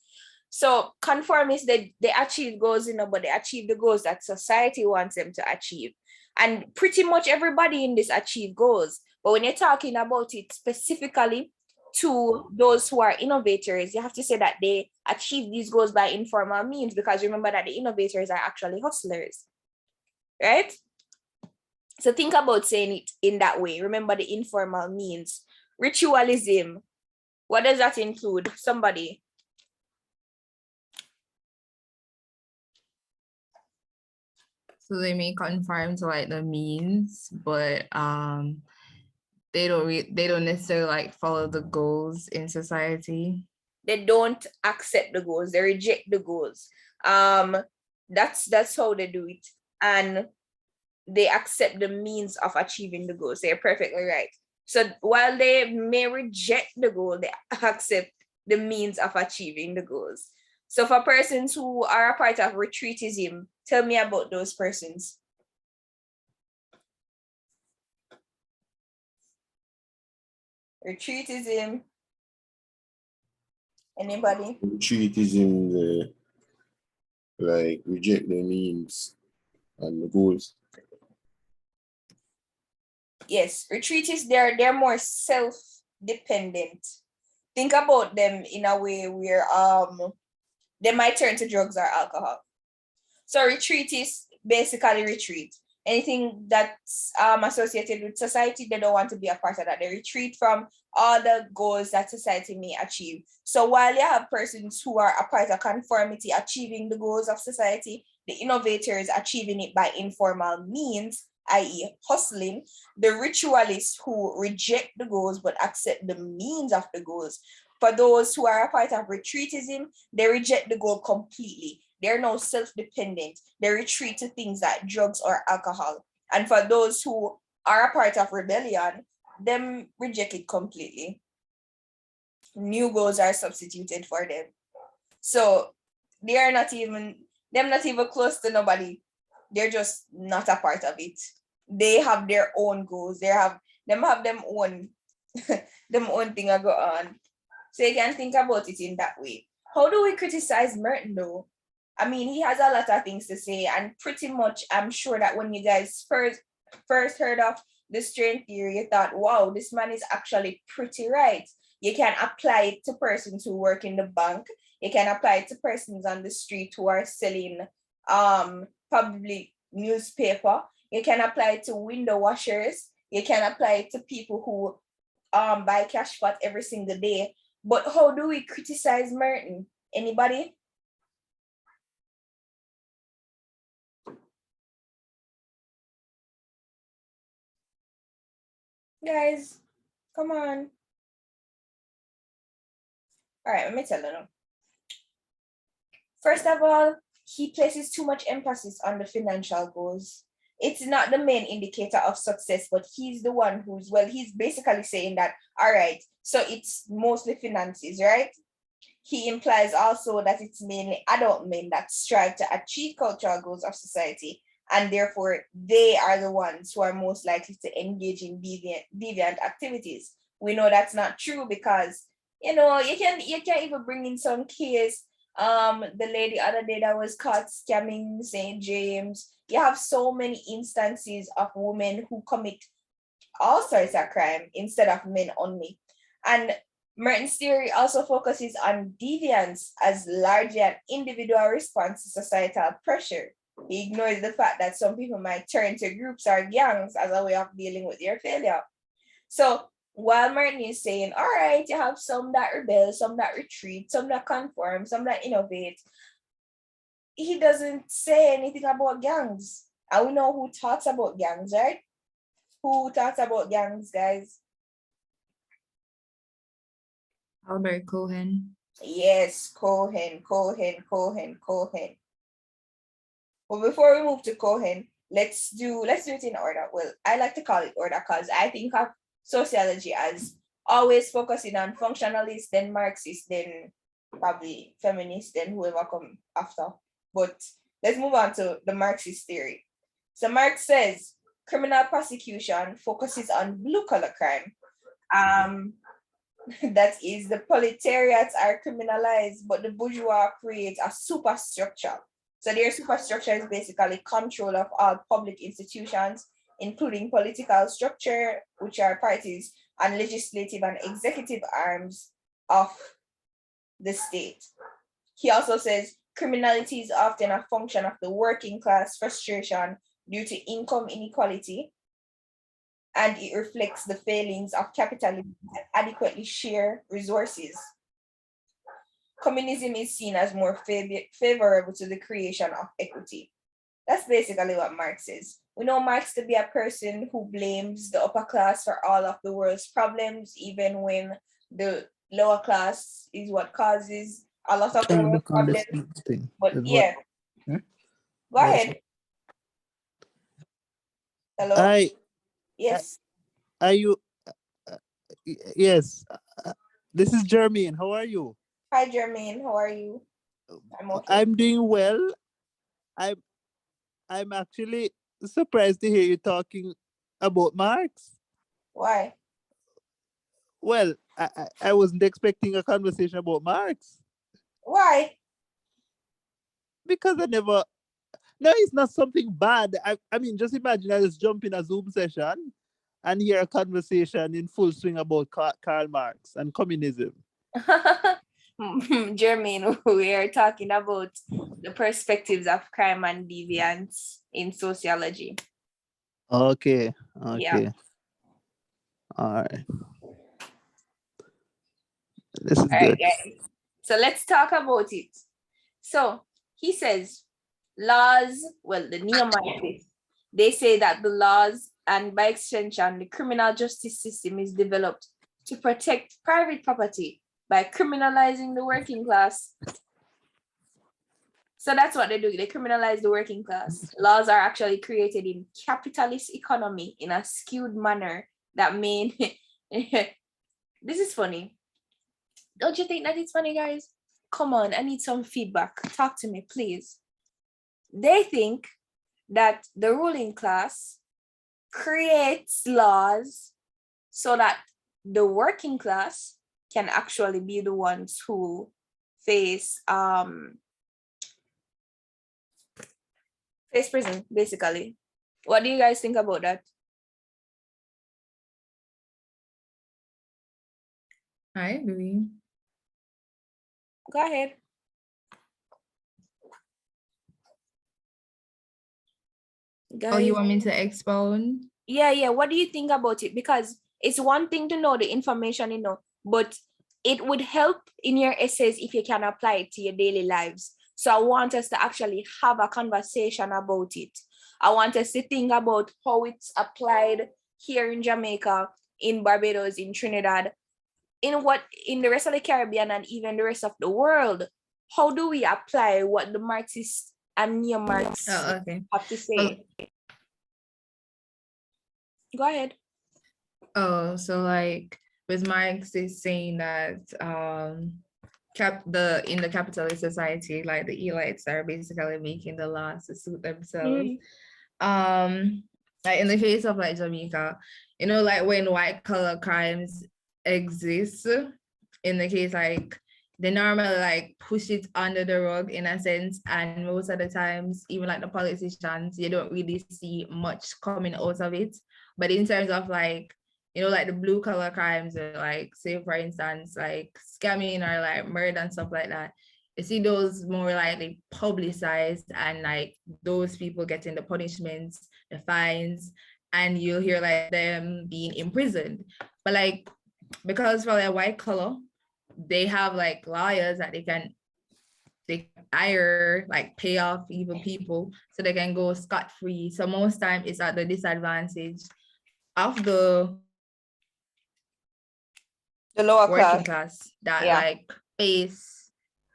So conformists, they achieve goals, but they achieve the goals that society wants them to achieve. And pretty much everybody in this achieve goals. But when you're talking about it specifically to those who are innovators, you have to say that they achieve these goals by informal means, because remember that the innovators are actually hustlers, right? So think about saying it in that way. Remember the informal means. Ritualism, what does that include? Somebody. So they may conform to like the means, but they don't necessarily like follow the goals in society. They don't accept the goals, they reject the goals. That's how they do it. And they accept the means of achieving the goals. They're perfectly right. So while they may reject the goal, they accept the means of achieving the goals. So for persons who are a part of Retreatism, tell me about those persons. Retreatism. Anybody? Retreatism, like reject the means and the goals. Yes, retreatists, they're more self-dependent. Think about them in a way where they might turn to drugs or alcohol. So retreatists basically retreat. Anything that's associated with society, they don't want to be a part of that. They retreat from all the goals that society may achieve. So while you have persons who are a part of conformity achieving the goals of society, the innovators achieving it by informal means, i.e. hustling, the ritualists who reject the goals but accept the means of the goals. For those who are a part of retreatism, they reject the goal completely. They're now self-dependent. They retreat to things like drugs or alcohol. And for those who are a part of rebellion, them reject it completely. New goals are substituted for them. So they are not even close to nobody. They're just not a part of it. They have their own goals. They have them own them own thing I go on. So you can think about it in that way. How do we criticize Merton though? I mean, he has a lot of things to say, and pretty much I'm sure that when you guys first heard of the strain theory, you thought, wow, this man is actually pretty right. You can apply it to persons who work in the bank. You can apply it to persons on the street who are selling probably newspaper. You can apply it to window washers. You can apply it to people who buy cash pot every single day. But how do we criticize Merton? Anybody? Guys, come on. All right, let me tell you. First of all, he places too much emphasis on the financial goals. It's not the main indicator of success, but he's the one he's basically saying that, all right, so it's mostly finances, right? He implies also that it's mainly adult men that strive to achieve cultural goals of society, and therefore they are the ones who are most likely to engage in deviant activities. We know that's not true because, you can even bring in some case, the lady other day that was caught scamming St. James. You have so many instances of women who commit all sorts of crime instead of men only. And Merton's theory also focuses on deviance as largely an individual response to societal pressure. He ignores the fact that some people might turn to groups or gangs as a way of dealing with their failure. So while Merton is saying, all right, you have some that rebel, some that retreat, some that conform, some that innovate, he doesn't say anything about gangs. And we know who talks about gangs, right? Who talks about gangs, guys? Albert Cohen. Yes, Cohen. Well, before we move to Cohen, let's do it in order. Well, I like to call it order because I think of sociology as always focusing on functionalists, then Marxists, then probably feminists, then whoever come after. But let's move on to the Marxist theory. So Marx says criminal prosecution focuses on blue-collar crime. That is, the proletariats are criminalized, but the bourgeois create a superstructure. So their superstructure is basically control of all public institutions, including political structure, which are parties, and legislative and executive arms of the state. He also says criminality is often a function of the working class frustration due to income inequality, and it reflects the failings of capitalism to adequately share resources. Communism is seen as more favorable to the creation of equity. That's basically what Marx says. We know Marx to be a person who blames the upper class for all of the world's problems, even when the lower class is what causes a lot of the world's problems. But yeah, go ahead. Hello? Yes. Are you? Yes. This is Jermaine. How are you? Hi, Jermaine. How are you? I'm okay. I'm doing well. I'm actually surprised to hear you talking about Marx. Why? Well, I wasn't expecting a conversation about Marx. Why? Because I never. No, it's not something bad. I mean, just imagine I just jump in a Zoom session and hear a conversation in full swing about Karl Marx and communism. Jermaine, we are talking about the perspectives of crime and deviance in sociology. Okay. Yeah. All right. This is All good. right, guys. So let's talk about it. So he says, laws, well, the neo-Marxists, they say that the laws and by extension, the criminal justice system is developed to protect private property by criminalizing the working class. So that's what they do. They criminalize the working class. Laws are actually created in capitalist economy in a skewed manner that mean this is funny. Don't you think that it's funny, guys? Come on, I need some feedback. Talk to me, please. They think that the ruling class creates laws so that the working class can actually be the ones who face prison, basically. What do you guys think about that? I agree. Go ahead. Oh, you want me to expound? Yeah. What do you think about it? Because it's one thing to know the information, but it would help in your essays if you can apply it to your daily lives. So I want us to actually have a conversation about it. I want us to think about how it's applied here in Jamaica, in Barbados, in Trinidad, in the rest of the Caribbean, and even the rest of the world. How do we apply what the Marxists and neo-Marxists have to say? Go ahead. Oh, so like with Marx is saying that in the capitalist society, like the elites are basically making the laws to suit themselves. Like in the case of like Jamaica, like when white collar crimes exist, in the case like they normally like push it under the rug in a sense, and most of the times even like the politicians, you don't really see much coming out of it. But in terms of like like the blue collar crimes, or like say for instance like scamming or like murder and stuff like that, you see those more likely publicized, and like those people getting the punishments, the fines, and you'll hear like them being imprisoned. But like because for their white collar, they have like lawyers that they can hire, like pay off evil people so they can go scot-free. So most time it's at the disadvantage of the lower working class that like face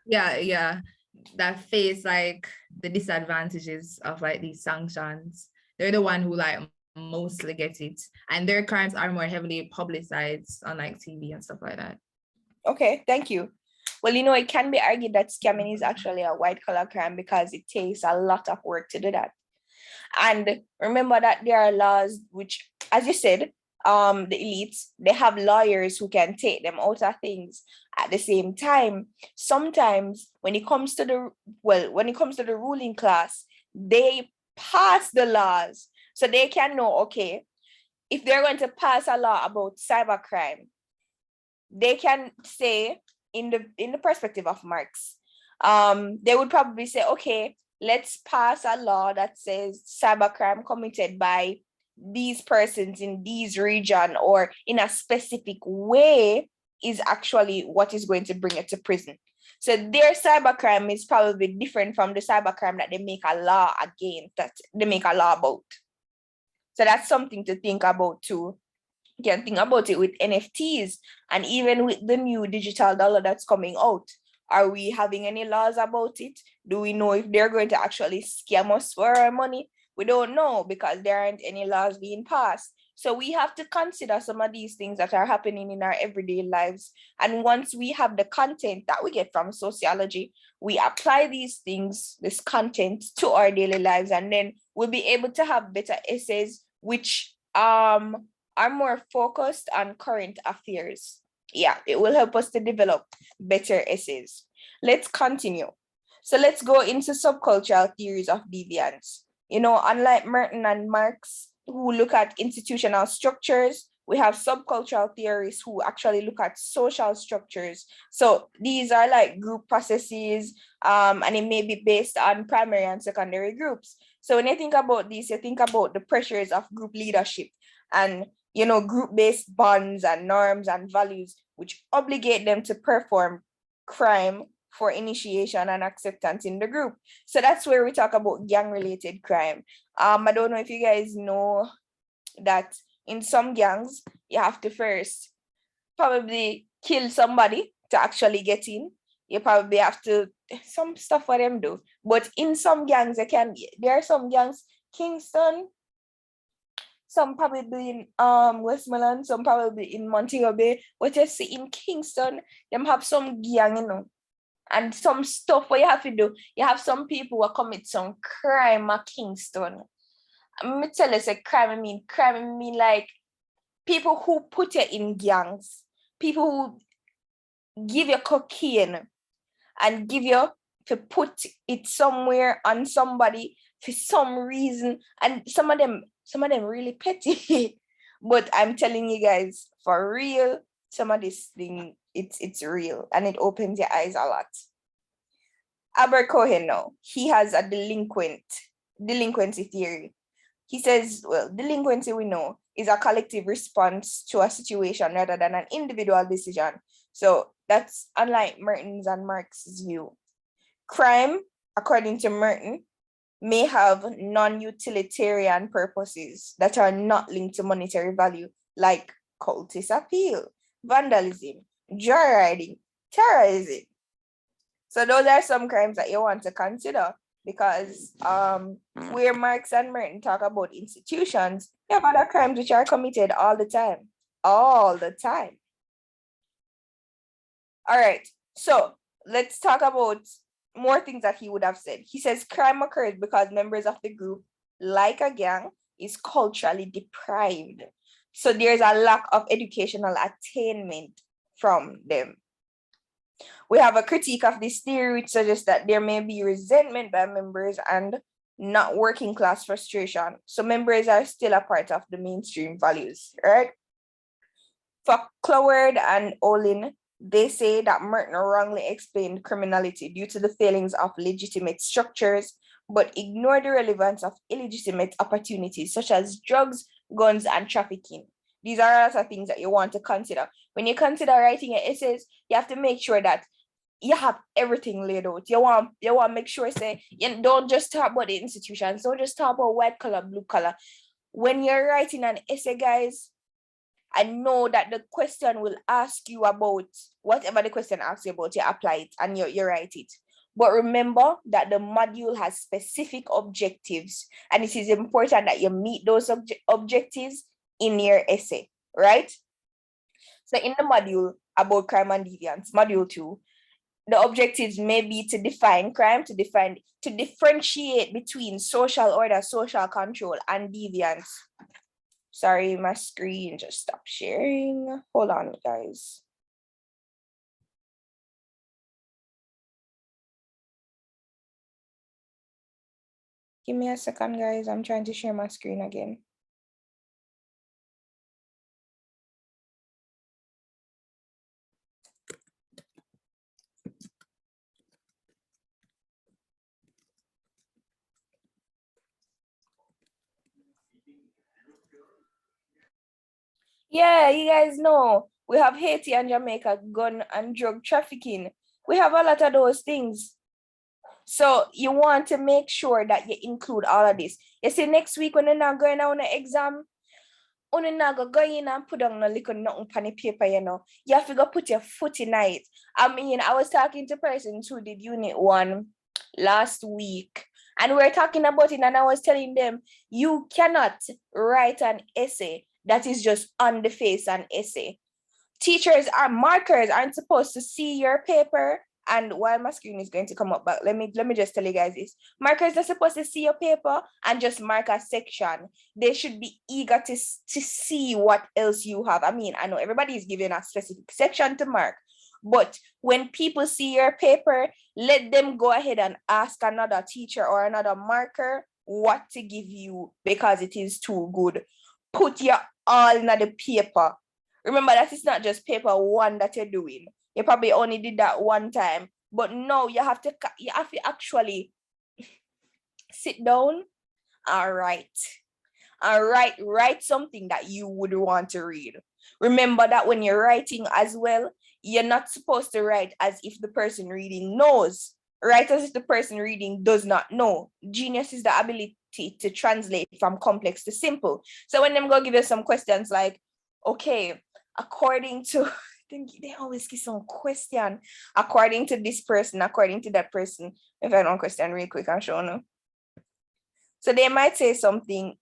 that face like the disadvantages of like these sanctions. They're the one who like mostly get it, and their crimes are more heavily publicized on like TV and stuff like that. Okay, thank you. Well, it can be argued that scamming is actually a white collar crime because it takes a lot of work to do that. And remember that there are laws which, as you said, the elites, they have lawyers who can take them out of things. At the same time, sometimes when it comes to the ruling class, they pass the laws so they can know, okay, if they're going to pass a law about cybercrime, they can say in the perspective of Marx, they would probably say, okay, let's pass a law that says cybercrime committed by these persons in these region or in a specific way is actually what is going to bring it to prison. So their cybercrime is probably different from the cybercrime that they make a law against, that they make a law about. So that's something to think about too. You can think about it with NFTs and even with the new digital dollar that's coming out. Are we having any laws about it? Do we know if they're going to actually scam us for our money? We don't know because there aren't any laws being passed. So we have to consider some of these things that are happening in our everyday lives. And once we have the content that we get from sociology, we apply these things, this content to our daily lives, and then we'll be able to have better essays which are more focused on current affairs. Yeah, it will help us to develop better essays. Let's continue. So let's go into subcultural theories of deviance. You know, unlike Merton and Marx, who look at institutional structures, we have subcultural theories who actually look at social structures. So these are like group processes, and it may be based on primary and secondary groups. So when you think about this, you think about the pressures of group leadership and, you know, group-based bonds and norms and values, which obligate them to perform crime for initiation and acceptance in the group. So that's where we talk about gang-related crime. I don't know if you guys know that in some gangs, you have to first probably kill somebody to actually get in. You probably have to, some stuff for them do. But in some gangs, there are some gangs, Kingston, some probably in Westmoreland, some probably in Montego Bay. What you see in Kingston, them have some gang, you know, and some stuff what you have to do. You have some people who commit some crime at Kingston. Me tell you, say crime, I mean like people who put you in gangs, people who give you cocaine and give you to put it somewhere on somebody for some reason, and some of them really petty. But I'm telling you guys, for real, some of this thing, it's real and it opens your eyes a lot. Albert Cohen now, he has a delinquency theory. He says, well, delinquency we know is a collective response to a situation rather than an individual decision. So that's unlike Merton's and Marx's view. Crime, according to Merton, may have non-utilitarian purposes that are not linked to monetary value, like cultist appeal, vandalism, joyriding, terrorism. So those are some crimes that you want to consider, because where Marx and Merton talk about institutions, you have other crimes which are committed all the time. All the time. All right, so let's talk about more things that he would have said. He says crime occurs because members of the group, like a gang, is culturally deprived. So there's a lack of educational attainment from them. We have a critique of this theory which suggests that there may be resentment by members and not working class frustration. So members are still a part of the mainstream values, right? For Cloward and Olin, they say that Merton wrongly explained criminality due to the failings of legitimate structures, but ignore the relevance of illegitimate opportunities such as drugs, guns, and trafficking. These are also things that you want to consider. When you consider writing your essays, you have to make sure that you have everything laid out. You want to make sure, say, you don't just talk about the institutions, don't just talk about white collar, blue collar. When you're writing an essay, guys, I know that the question will ask you about whatever the question asks you about, you apply it and you write it. But remember that the module has specific objectives, and it is important that you meet those objectives in your essay, right? So in the module about crime and deviance, module 2, the objectives may be to define crime, to differentiate between social order, social control, and deviance. Sorry, my screen just stopped sharing. Hold on, guys. Give me a second, guys. I'm trying to share my screen again. Yeah, you guys know we have Haiti and Jamaica, gun and drug trafficking. We have a lot of those things. So you want to make sure that you include all of this. You see, next week when you're not going on an exam, you're not going to go in and put on a little nothing on the paper, you know. You have to go put your foot in it. I mean, I was talking to persons who did Unit 1 last week, and we were talking about it, and I was telling them, you cannot write an essay that is just on the face an essay. Teachers are markers aren't supposed to see your paper. And while my screen is going to come up, but let me just tell you guys this. Markers are supposed to see your paper and just mark a section. They should be eager to see what else you have. I mean, I know everybody is given a specific section to mark, but when people see your paper, let them go ahead and ask another teacher or another marker what to give you because it is too good. Put your all in the paper. Remember that it's not just paper 1 that you're doing. You probably only did that one time, but no, you have to actually sit down and write something that you would want to read. Remember that when you're writing as well, you're not supposed to write as if the person reading knows. Write as if the person reading does not know. Genius is the ability to translate from complex to simple. So when them go give you some questions like, okay, according to, they always give some question, according to this person, according to that person. If I don't question real quick, I'll show you. So they might say something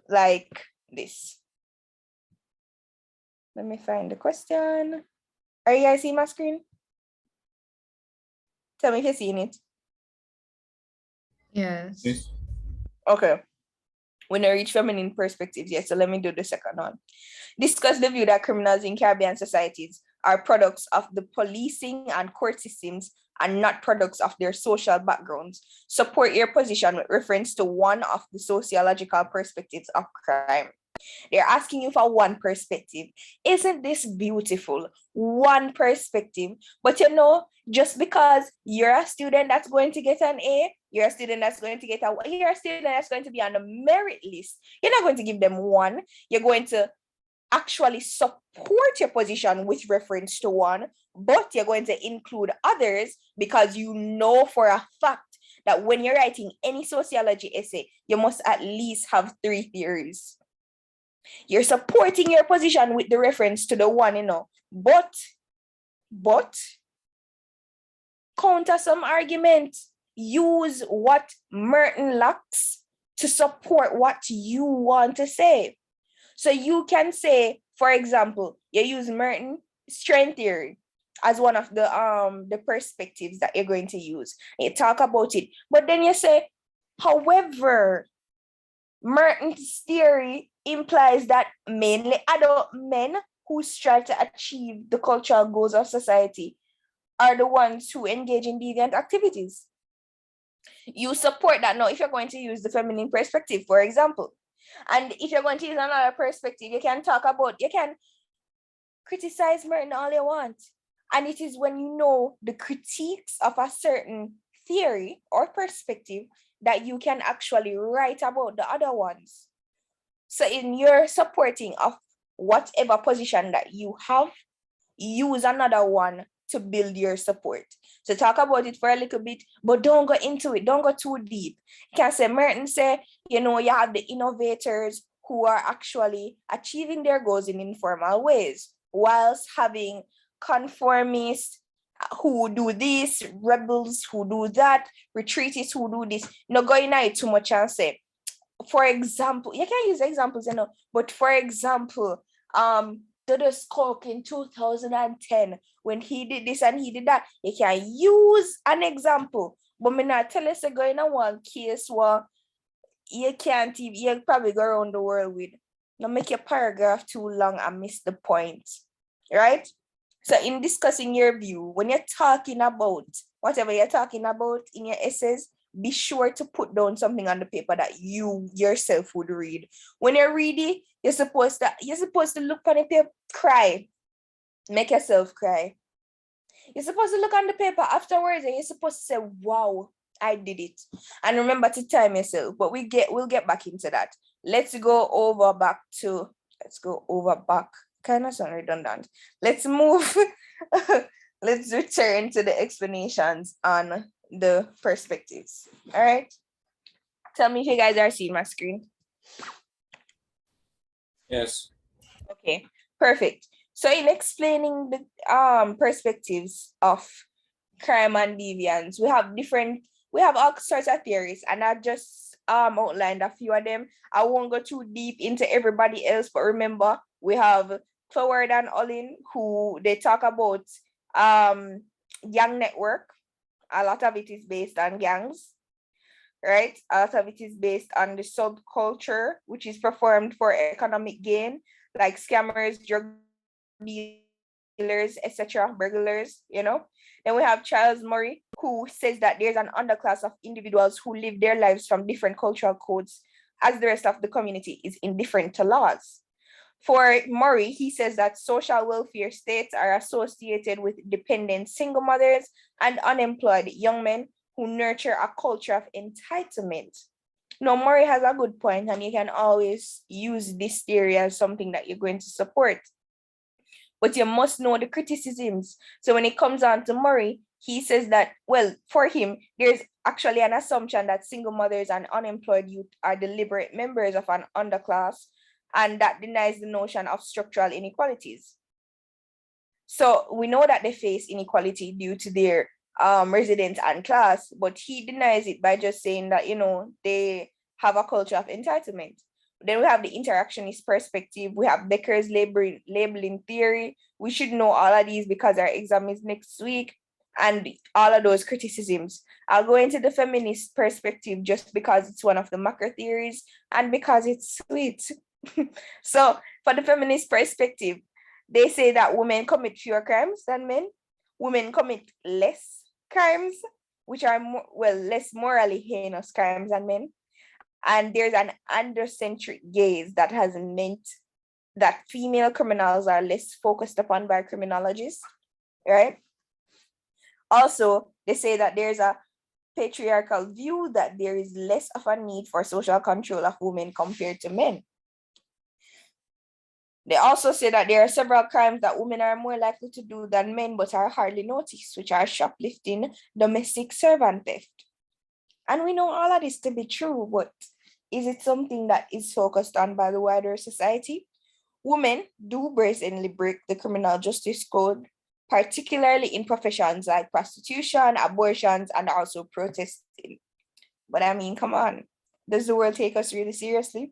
like this. Let me find the question. Are you guys seeing my screen? Tell me if you're seeing it. Yes. Okay. When I reach feminine perspectives, yes, so let me do the second one. Discuss the view that criminals in Caribbean societies are products of the policing and court systems and not products of their social backgrounds. Support your position with reference to one of the sociological perspectives of crime. They're asking you for one perspective. Isn't this beautiful? One perspective. But you know, just because you're a student that's going to get an A, you're a student that's going to get you're a student that's going to be on the merit list, you're not going to give them one. You're going to actually support your position with reference to one, but you're going to include others because you know for a fact that when you're writing any sociology essay, you must at least have 3 theories. You're supporting your position with the reference to the one, you know, but counter some arguments. Use what Merton lacks to support what you want to say. So you can say, for example, you use Merton strength theory as one of the perspectives that you're going to use. You talk about it, but then you say, however, Merton's theory implies that mainly adult men who strive to achieve the cultural goals of society are the ones who engage in deviant activities. You support that. Now, if you're going to use the feminine perspective, for example, and if you're going to use another perspective, you can criticize Merton all you want. And it is when you know the critiques of a certain theory or perspective that you can actually write about the other ones. So in your supporting of whatever position that you have, use another one to build your support. So talk about it for a little bit, but don't go into it. Don't go too deep. You can say, Merton say, you know, you have the innovators who are actually achieving their goals in informal ways, whilst having conformists who do this, rebels who do that, retreatists who do this. No going at it too much and say, for example, you can use examples, you know, but for example, Dodo Skulk in 2010, when he did this and he did that, you can use an example. But me not tell us going on one case where you can't even, you probably go around the world with. Not make your paragraph too long and miss the point, right? So in discussing your view, when you're talking about whatever you're talking about in your essays, be sure to put down something on the paper that you yourself would read. When you're reading, you're supposed to look on the paper, cry, make yourself cry. You're supposed to look on the paper afterwards and you're supposed to say, wow, I did it. And remember to time yourself, but we'll get back into that. Let's go over back to let's go over back. Kind of sound redundant. Let's move. Let's return to the explanations on the perspectives. All right. Tell me if you guys are seeing my screen. Yes. Okay, perfect. So in explaining the perspectives of crime and deviance, we have all sorts of theories, and I just outlined a few of them. I won't go too deep into everybody else, but remember, we have Cloward and Olin, who they talk about gang network. A lot of it is based on gangs, right? A lot of it is based on the subculture, which is performed for economic gain, like scammers, drug dealers, etc., burglars, you know. Then we have Charles Murray, who says that there's an underclass of individuals who live their lives from different cultural codes, as the rest of the community is indifferent to laws. For Murray, he says that social welfare states are associated with dependent single mothers and unemployed young men who nurture a culture of entitlement. Now, Murray has a good point, and you can always use this theory as something that you're going to support. But you must know the criticisms. So when it comes on to Murray, he says that, well, for him, there's actually an assumption that single mothers and unemployed youth are deliberate members of an underclass, and that denies the notion of structural inequalities. So we know that they face inequality due to their residence and class, but he denies it by just saying that, you know, they have a culture of entitlement. Then we have the interactionist perspective. We have Becker's labeling theory. We should know all of these because our exam is next week, and all of those criticisms. I'll go into the feminist perspective just because it's one of the macro theories and because it's sweet. So for the feminist perspective, they say that women commit fewer crimes than men. Women commit less crimes, which are less morally heinous crimes than men. And there's an androcentric gaze that has meant that female criminals are less focused upon by criminologists, right? Also, they say that there's a patriarchal view that there is less of a need for social control of women compared to men. They also say that there are several crimes that women are more likely to do than men, but are hardly noticed, which are shoplifting, domestic servant theft. And we know all of this to be true, but is it something that is focused on by the wider society? Women do brazenly break the criminal justice code, particularly in professions like prostitution, abortions, and also protesting. But I mean, come on, does the world take us really seriously?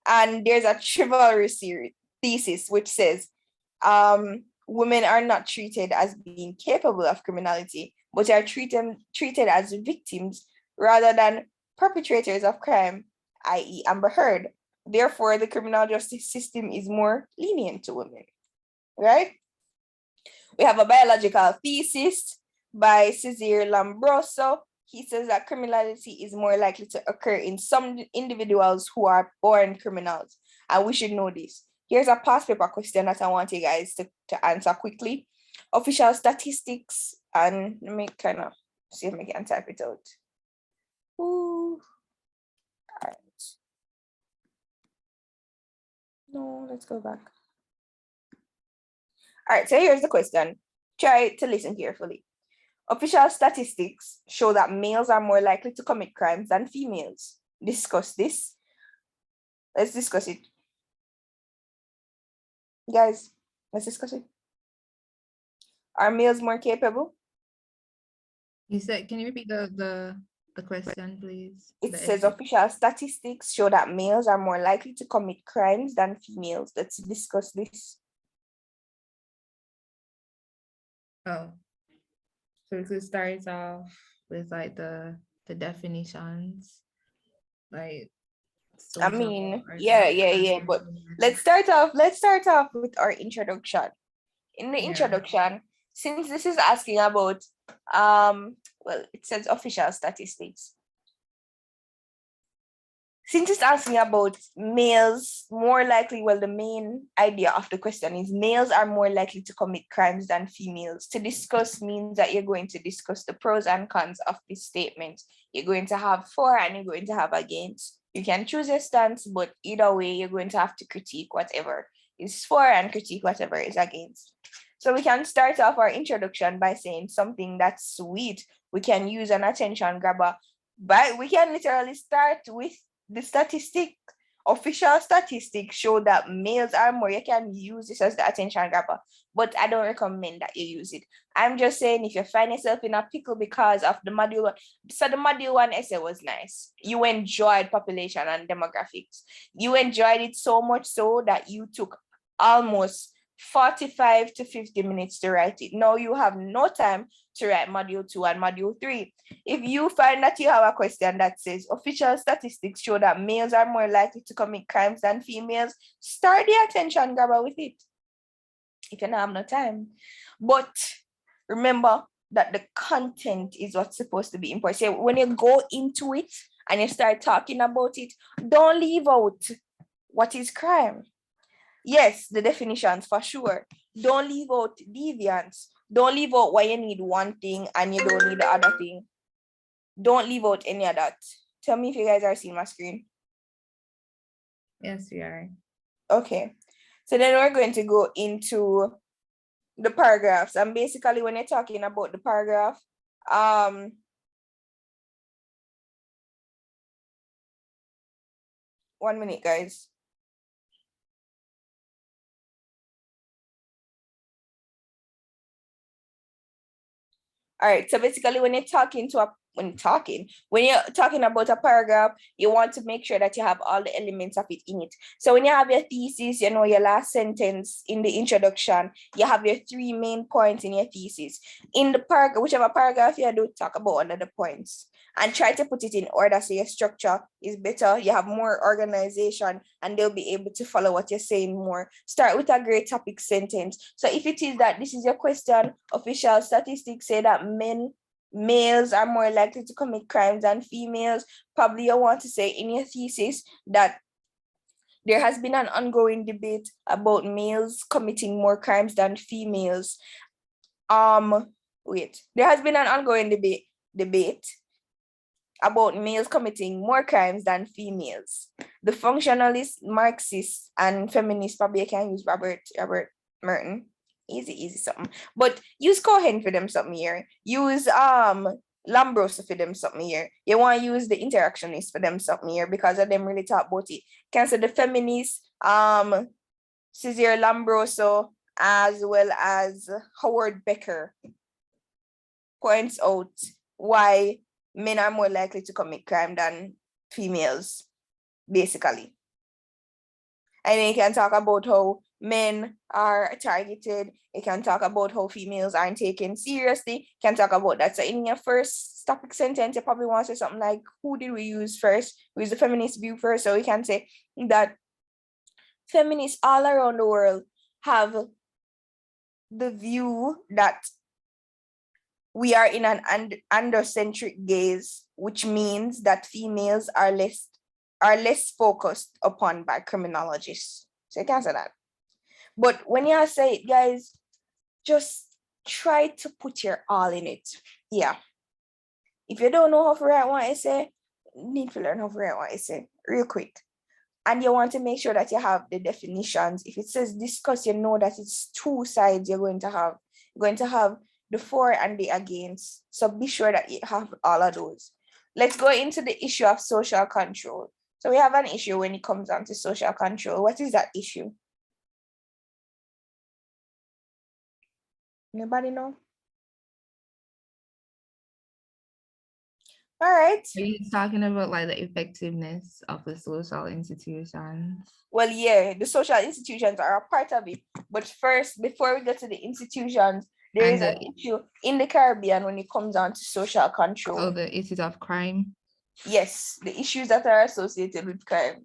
And there's a chivalry thesis which says women are not treated as being capable of criminality, but are treated as victims rather than perpetrators of crime, i.e. Amber Heard. Therefore, the criminal justice system is more lenient to women, right? We have a biological thesis by Cesare Lombroso. He says that criminality is more likely to occur in some individuals who are born criminals, and we should know this. Here's a past paper question that I want you guys to answer quickly. Official statistics, and let me kind of see if I can type it out. Ooh. All right. No, let's go back. All right, so here's the question. Try to listen carefully. Official statistics show that males are more likely to commit crimes than females. Discuss this. Let's discuss it. Guys, let's discuss it. Are males more capable? You said, can you repeat the question, please? It says official statistics show that males are more likely to commit crimes than females. Let's discuss this. Oh, so we could start off with like the definitions, like. I mean, yeah. But let's start off with our introduction. In the introduction, since this is asking about it says official statistics. Since it's asking about males more likely, the main idea of the question is males are more likely to commit crimes than females. To discuss means that you're going to discuss the pros and cons of this statement. You're going to have for and you're going to have against. You can choose your stance, but either way, you're going to have to critique whatever is for and critique whatever is against. So we can start off our introduction by saying something that's sweet. We can use an attention grabber, but we can literally start with the statistic. Official statistics show that males are more. You can use this as the attention grabber, but I don't recommend that you use it. I'm just saying if you find yourself in a pickle because of the module one. So the module one essay was nice. You enjoyed population and demographics. You enjoyed it so much so that you took almost 45 to 50 minutes to write it. Now you have no time to write module 2 and module 3. If you find that you have a question that says official statistics show that males are more likely to commit crimes than females, start the attention grabber with it if you don't have no time. But remember that the content is what's supposed to be important. So when you go into it and you start talking about it, don't leave out what is crime. Yes, the definitions for sure. Don't leave out deviance. Don't leave out why you need one thing and you don't need the other thing. Don't leave out any of that. Tell me if you guys are seeing my screen. Yes, we are. Okay. So then we're going to go into the paragraphs. And basically when you're talking about the paragraph, 1 minute, guys. All right, so basically when you're talking about a paragraph, you want to make sure that you have all the elements of it in it. So when you have your thesis, you know, your last sentence in the introduction, you have your 3 main points in your thesis. In the paragraph, whichever paragraph you do, talk about one of the points and try to put it in order so your structure is better. You have more organization and they'll be able to follow what you're saying more. Start with a great topic sentence. So if it is that this is your question, official statistics say that males are more likely to commit crimes than females. Probably you want to say in your thesis that there has been an ongoing debate about males committing more crimes than females. There has been an ongoing debate about males committing more crimes than females. The functionalist, Marxist, and feminist, probably I can use Robert Merton. Easy something. But use Cohen for them something here. Use Lambros for them something here. You want to use the interactionist for them something here because of them really talk about it. Can say the feminist, Cesare Lambroso, as well as Howard Becker points out why men are more likely to commit crime than females, basically. And then you can talk about how men are targeted. You can talk about how females aren't taken seriously. You can talk about that. So in your first topic sentence, you probably want to say something like, who did we use first? We use the feminist view first. So we can say that feminists all around the world have the view that we are in an androcentric gaze, which means that females are less focused upon by criminologists. So you can say that. But when you say it, guys, just try to put your all in it. Yeah. If you don't know how to write one essay, you need to learn how to write one essay real quick. And you want to make sure that you have the definitions. If it says discuss, you know that it's 2 sides you're going to have. You're going to have the for and the against. So be sure that you have all of those. Let's go into the issue of social control. So we have an issue when it comes down to social control. What is that issue? Anybody know? All right. Are you talking about like the effectiveness of the social institutions? Well, yeah, the social institutions are a part of it. But first, before we get to the institutions, there is an issue in the Caribbean when it comes down to social control. Oh, the issues of crime? Yes, the issues that are associated with crime.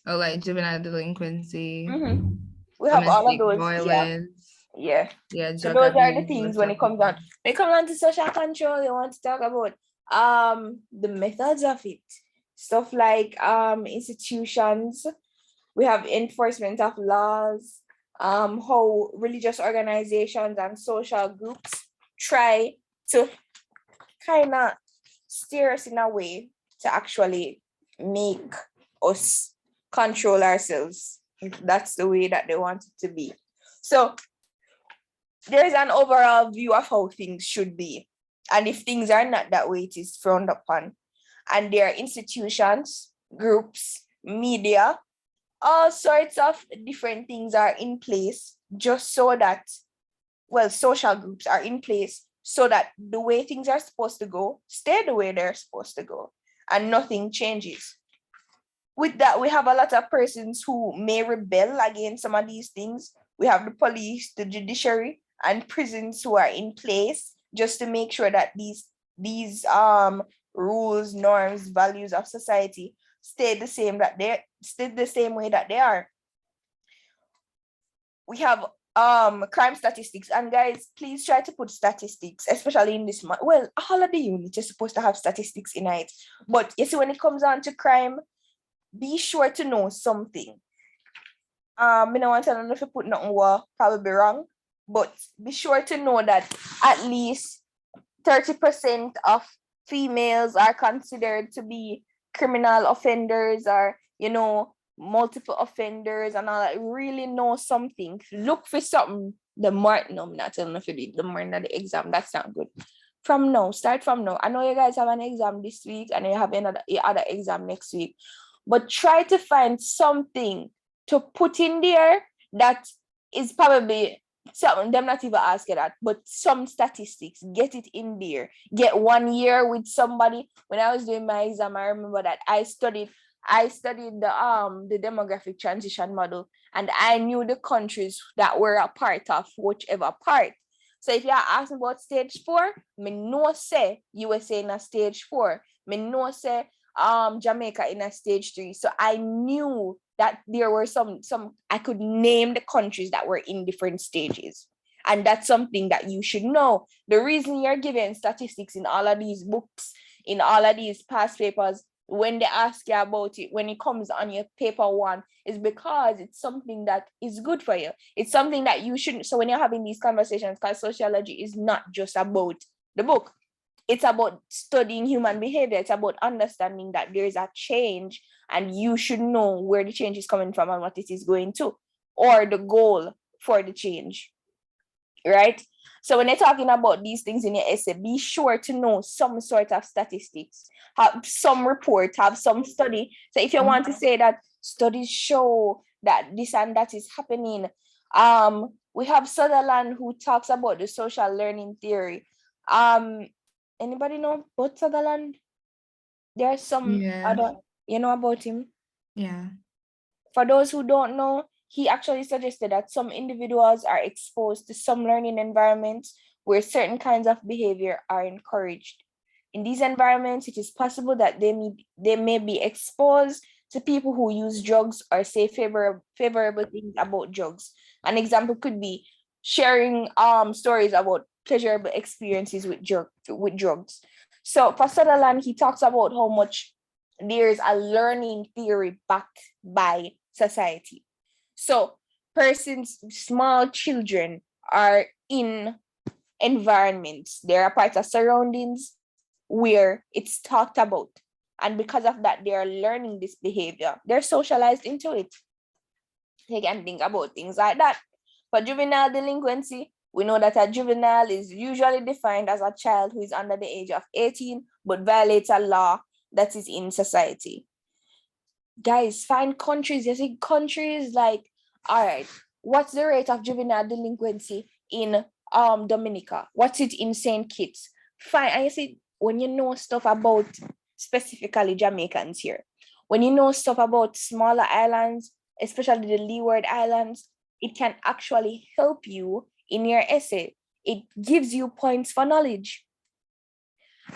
Oh, like juvenile delinquency. Mm-hmm. We have all of those. Violence. Yeah. Yeah. So those are the things when it comes down. When it comes down to social control, you want to talk about the methods of it. Stuff like institutions. We have enforcement of laws. How religious organizations and social groups try to kind of steer us in a way to actually make us control ourselves, if that's the way that they want it to be. So there's an overall view of how things should be. And if things are not that way, it is frowned upon. And there are institutions, groups, media, all sorts of different things are in place just so that, well, social groups are in place so that the way things are supposed to go, stay the way they're supposed to go, and nothing changes. With that, we have a lot of persons who may rebel against some of these things. We have the police, the judiciary, and prisons who are in place just to make sure that these rules, norms, values of society stay the same way that they are. We have crime statistics, and guys, please try to put statistics, especially in this month. Well, all of the units are supposed to have statistics in it, but you see, when it comes on to crime, be sure to know something. I don't want to know if you put nothing probably wrong, but be sure to know that at least 30% of females are considered to be criminal offenders, or multiple offenders and all that. Really know something. Look for something. The Martin, I'm not telling if you did the morning of the exam. That's not good. Start from now. I know you guys have an exam this week and you have another exam next week, but try to find something to put in there that is probably something them not even asking that, but some statistics. Get it in there. Get 1 year with somebody. When I was doing my exam, I remember that I studied the demographic transition model, and I knew the countries that were a part of whichever part. So if you're asking about stage 4, me know say USA in a stage 4. Me know say Jamaica in a stage 3. So I knew that there were some I could name the countries that were in different stages. And that's something that you should know. The reason you're given statistics in all of these books, in all of these past papers, when they ask you about it, when it comes on your paper 1, is because it's something that is good for you. It's something that you shouldn't. So when you're having these conversations, because sociology is not just about the book, it's about studying human behavior. It's about understanding that there is a change and you should know where the change is coming from and what it is going to, or the goal for the change, right? So when you're talking about these things in your essay, be sure to know some sort of statistics, have some report, have some study. So if you want to say that studies show that this and that is happening, we have Sutherland who talks about the social learning theory. Anybody know about Sutherland? There's some other, about him? Yeah. For those who don't know, he actually suggested that some individuals are exposed to some learning environments where certain kinds of behavior are encouraged. In these environments, it is possible that they may be exposed to people who use drugs or say favorable things about drugs. An example could be sharing stories about pleasurable experiences with drugs. So for Sutherland, he talks about how much there's a learning theory backed by society. So small children are in environments, they're a part of surroundings where it's talked about. And because of that, they are learning this behavior. They're socialized into it. They can think about things like that. For juvenile delinquency, we know that a juvenile is usually defined as a child who is under the age of 18, but violates a law that is in society. Guys, find countries. You see countries like, all right, what's the rate of juvenile delinquency in Dominica? What's it in St. Kitts? Fine. And you see, when you know stuff about specifically Jamaicans here, when you know stuff about smaller islands, especially the Leeward Islands, it can actually help you in your essay. It gives you points for knowledge.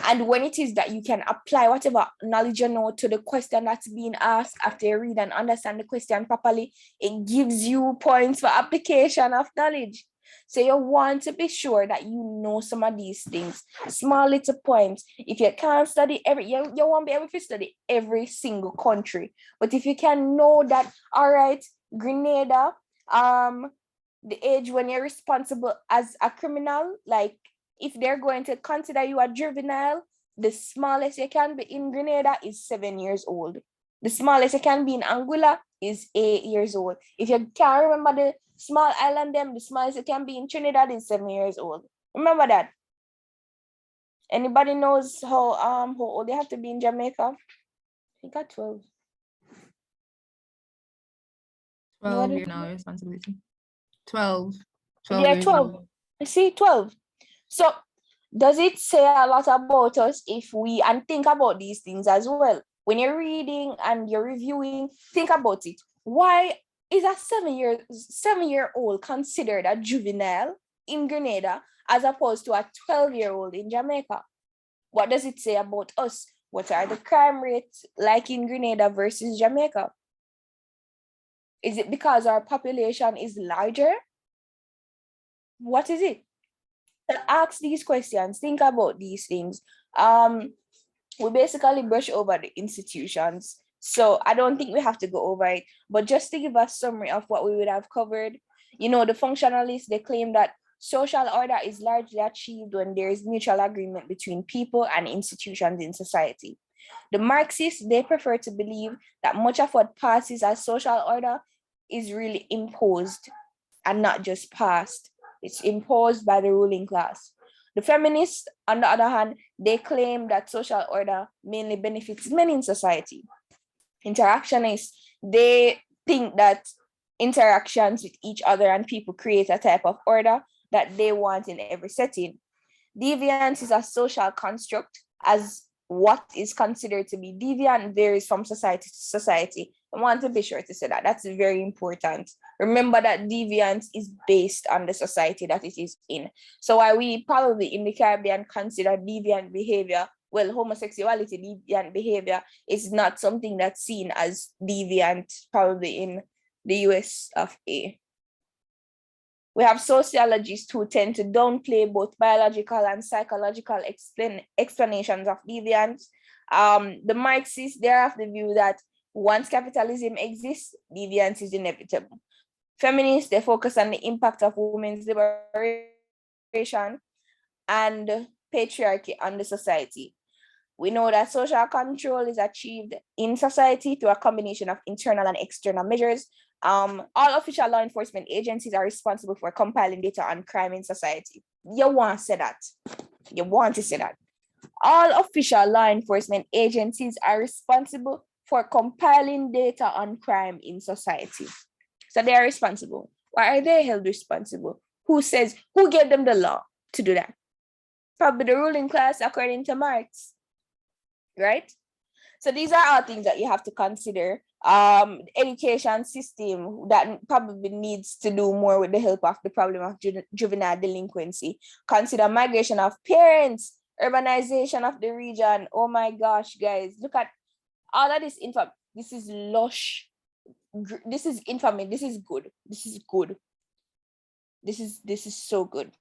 And when it is that you can apply whatever knowledge you know to the question that's being asked, after you read and understand the question properly, it gives you points for application of knowledge. So you want to be sure that you know some of these things, small little points. If you can't study you won't be able to study every single country. But if you can know that, all right, Grenada, the age when you're responsible as a criminal, like if they're going to consider you a juvenile, the smallest you can be in Grenada is 7 years old. The smallest you can be in Anguilla is 8 years old. If you can't remember the small island them, the smallest you can be in Trinidad is 7 years old. Remember that. Anybody knows how old they have to be in Jamaica? I got 12. 12 years now responsibility. 12. 12 Yeah, years 12. old. See, 12. So does it say a lot about us if we, and think about these things as well. When you're reading and you're reviewing, think about it. Why is a 7-year-old considered a juvenile in Grenada as opposed to a 12-year-old in Jamaica? What does it say about us? What are the crime rates like in Grenada versus Jamaica? Is it because our population is larger? What is it? Ask these questions, think about these things. We basically brush over the institutions, so I don't think we have to go over it, but just to give a summary of what we would have covered, the functionalists, they claim that social order is largely achieved when there is mutual agreement between people and institutions in society. The Marxists, they prefer to believe that much of what passes as social order is really imposed and not just passed. It's imposed by the ruling class. The feminists, on the other hand, they claim that social order mainly benefits men in society. Interactionists, they think that interactions with each other and people create a type of order that they want in every setting. Deviance is a social construct, as what is considered to be deviant varies from society to society. I want to be sure to say that. That's very important. Remember that deviance is based on the society that it is in. So while we probably in the Caribbean consider deviant behavior, well, homosexuality, deviant behavior is not something that's seen as deviant probably in the US of A. We have sociologists who tend to downplay both biological and psychological explanations of deviance. The Marxists, they're of the view that once capitalism exists, deviance is inevitable. Feminists, they focus on the impact of women's liberation and patriarchy on the society. We know that social control is achieved in society through a combination of internal and external measures. All official law enforcement agencies are responsible for compiling data on crime in society. You want to say that. You want to say that. All official law enforcement agencies are responsible for compiling data on crime in society. So they are responsible. Why are they held responsible? Who gave them the law to do that? Probably the ruling class, according to Marx. Right? So these are all things that you have to consider. Education system that probably needs to do more with the help of the problem of juvenile delinquency. Consider migration of parents, urbanization of the region. Oh my gosh, guys, look at all of this info. This is lush. This is infamy. This is good. This is good. This is so good.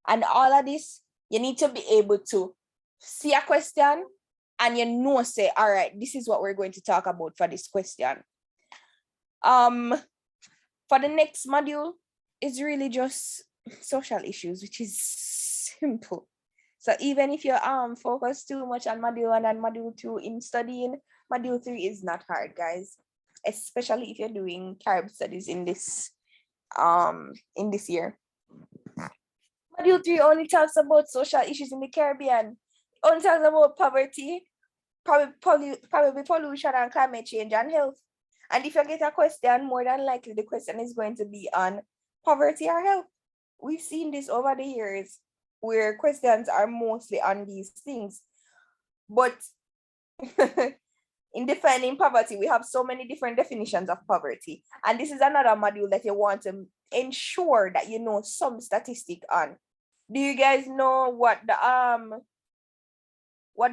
And all of this, you need to be able to see a question and say, all right, this is what we're going to talk about for this question. For the next module, it's really just social issues, which is simple. So even if you focus too much on module 1 and module 2 in studying, module 3 is not hard, guys. Especially if you're doing Carib studies in this year. Module 3 only talks about social issues in the Caribbean. Only talks about poverty, probably pollution and climate change and health. And if you get a question, more than likely the question is going to be on poverty or health. We've seen this over the years where questions are mostly on these things. But in defining poverty, we have so many different definitions of poverty. And this is another module that you want to ensure that you know some statistic on. Do you guys know what the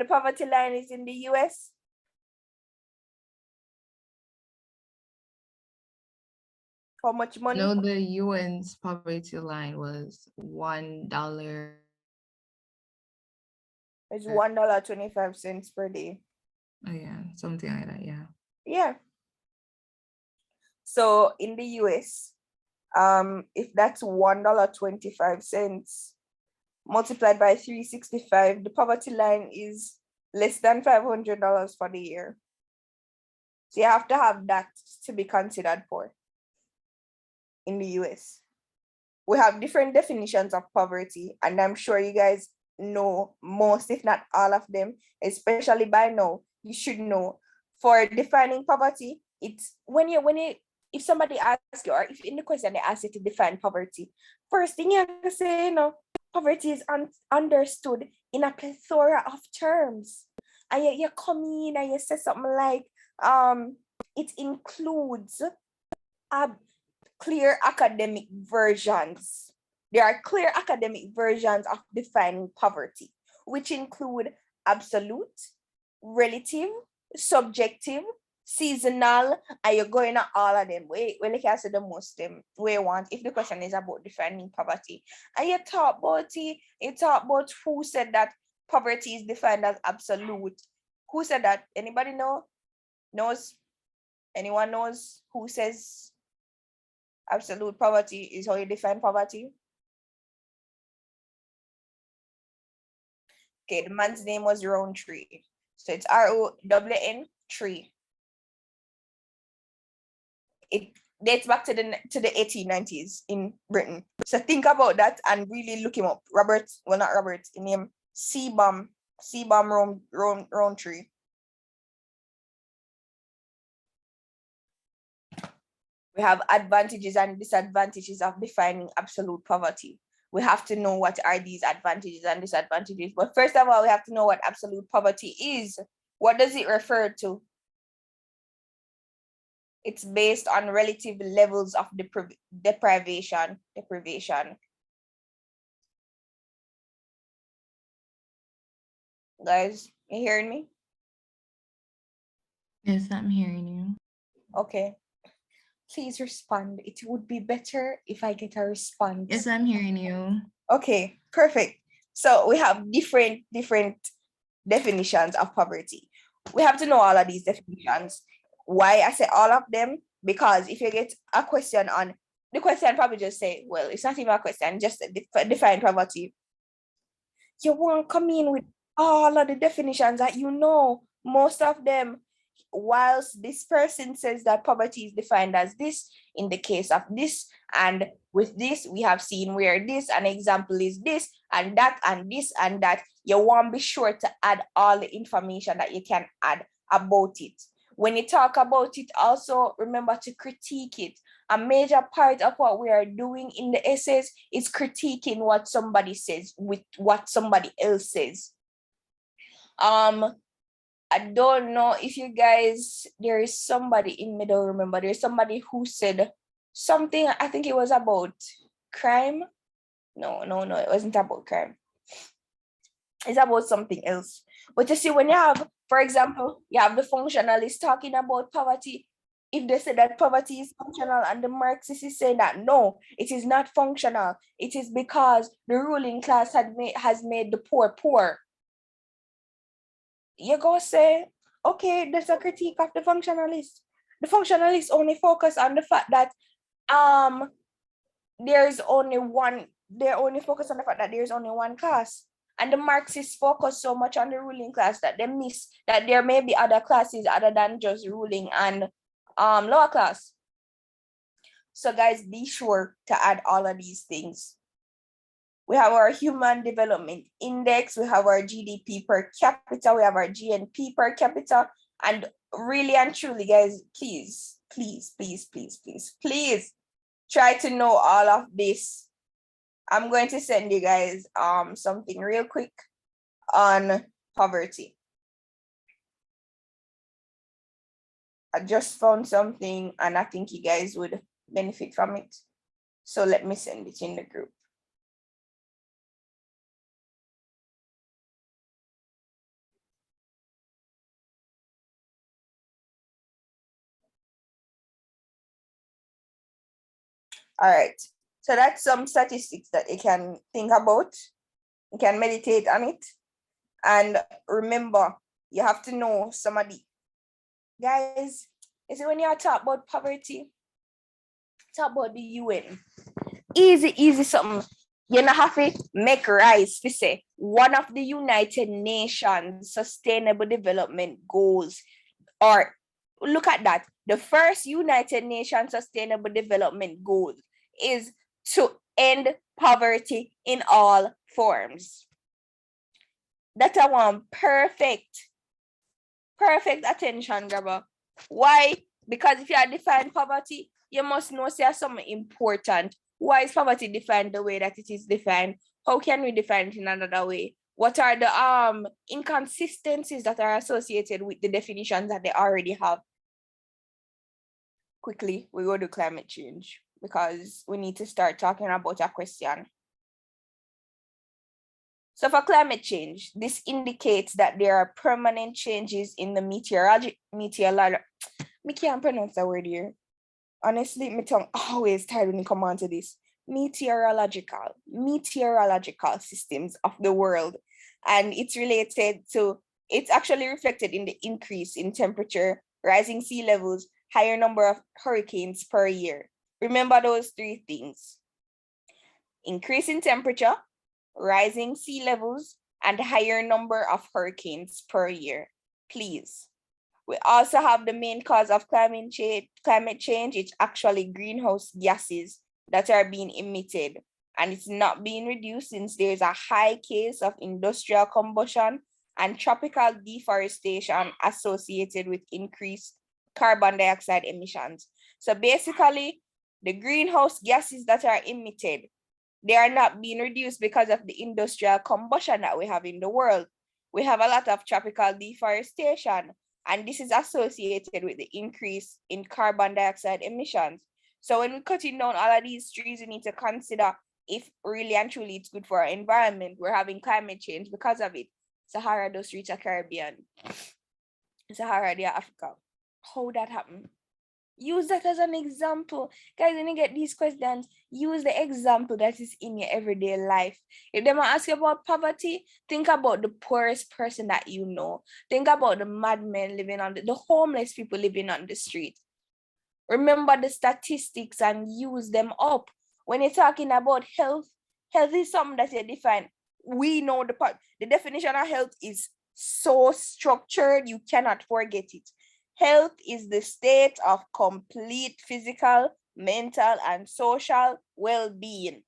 poverty line is in the US? How much money? No, the UN's poverty line was $1. It's $1.25 per day. Oh yeah, something like that. Yeah. Yeah. So in the US, if that's $1.25 multiplied by 365, the poverty line is less than $500 for the year. So you have to have that to be considered poor in the US. We have different definitions of poverty, and I'm sure you guys know most, if not all of them, especially by now. You should know. For defining poverty, it's if somebody asks you, or if in the question they ask you to define poverty, first thing you have to say, poverty is understood in a plethora of terms. And you come in and you say something like, it includes clear academic versions. There are clear academic versions of defining poverty, which include absolute, relative, subjective, seasonal, and you're going at all of them. We can say the most we want if the question is about defining poverty. And you talk about who said that poverty is defined as absolute. Who said that? Anybody knows? Anyone knows who says absolute poverty is how you define poverty? Okay, the man's name was Rowntree. So it's ROWN tree. It dates back to the 1890s in Britain. So think about that and really look him up. In name C-Bomb Rowntree. We have advantages and disadvantages of defining absolute poverty. We have to know what are these advantages and disadvantages. But first of all, we have to know what absolute poverty is. What does it refer to? It's based on relative levels of deprivation. Guys, you hearing me? Yes, I'm hearing you. Okay. Please respond. It would be better if I get a response. Yes, I'm hearing you. Okay, perfect. So we have different definitions of poverty. We have to know all of these definitions. Why I say all of them? Because if you get a question on the question, probably just say, well, it's not even a question, just define poverty. You won't come in with all of the definitions that you know, most of them. Whilst this person says that poverty is defined as this in the case of this, and with this we have seen where this, an example is this and that and this and that, you won't be sure to add all the information that you can add about it. When you talk about it, also remember to critique it. A major part of what we are doing in the essays is critiquing what somebody says with what somebody else says. I don't know if you guys, there is somebody in me, don't remember, there's somebody who said something, I think it was about crime. No, it wasn't about crime. It's about something else. But you see, when you have, for example, you have the functionalists talking about poverty, if they say that poverty is functional and the Marxists is saying that no, it is not functional, it is because the ruling class has made the poor. You go say, okay, there's a critique of the functionalists. The functionalists only focus on the fact that there's only one class. And the Marxists focus so much on the ruling class that they miss that there may be other classes other than just ruling and lower class. So guys, be sure to add all of these things. We have our Human Development Index, we have our GDP per capita, we have our GNP per capita, and really and truly, guys, please try to know all of this. I'm going to send you guys something real quick on poverty. I just found something and I think you guys would benefit from it. So let me send it in the group. All right, so that's some statistics that you can think about. You can meditate on it. And remember, you have to know somebody. Guys, you see when you talk about poverty, talk about the UN. Easy something. You don't have to make rice to say one of the United Nations Sustainable Development Goals, or look at that. The first United Nations Sustainable Development Goal is to end poverty in all forms. That's a one perfect attention grabber. Why? Because if you define poverty, you must know say something important. Why is poverty defined the way that it is defined? How can we define it in another way? What are the inconsistencies that are associated with the definitions that they already have? Quickly, we go to climate change because we need to start talking about a question. So for climate change, this indicates that there are permanent changes in the me can't pronounce the word here. Honestly, my tongue always tired when you come on to this. Meteorological systems of the world. And it's related to, it's actually reflected in the increase in temperature, rising sea levels, higher number of hurricanes per year. Remember those three things: increase in temperature, rising sea levels, and higher number of hurricanes per year. Please. We also have the main cause of climate change. It's actually greenhouse gases that are being emitted, and it's not being reduced since there's a high case of industrial combustion and tropical deforestation associated with increased carbon dioxide emissions. So basically, the greenhouse gases that are emitted, they are not being reduced because of the industrial combustion that we have in the world. We have a lot of tropical deforestation, and this is associated with the increase in carbon dioxide emissions. So when we're cutting down all of these trees, we need to consider if really and truly it's good for our environment. We're having climate change because of it. Sahara does reach a Caribbean. Sahara, they are Africa. How that happened? Use that as an example. Guys, when you get these questions, use the example that is in your everyday life. If they ask you about poverty, think about the poorest person that you know. Think about the madmen living on the homeless people living on the street. Remember the statistics and use them up. When you're talking about health, health is something that you define. We know the definition of health is so structured, you cannot forget it. Health is the state of complete physical, mental, and social well-being.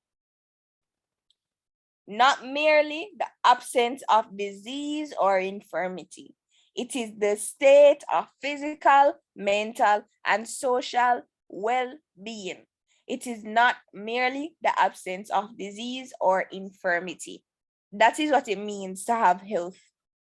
Not merely the absence of disease or infirmity. It is the state of physical, mental, and social well-being. It is not merely the absence of disease or infirmity. That is what it means to have health,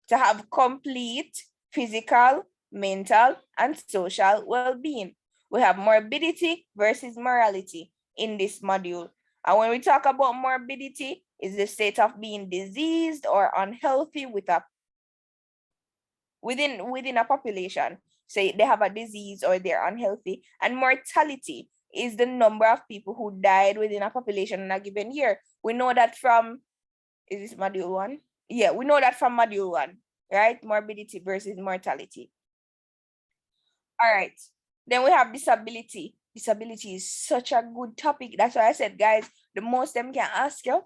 to have complete physical, mental, and social well-being. We have morbidity versus morality in this module. And when we talk about morbidity, it's the state of being diseased or unhealthy within a population. Say they have a disease or they're unhealthy. And mortality is the number of people who died within a population in a given year. We know that from, is this module 1? Yeah, we know that from module 1, right? Morbidity versus mortality. All right, then we have disability. Disability is such a good topic. That's why I said, guys, the most them can ask you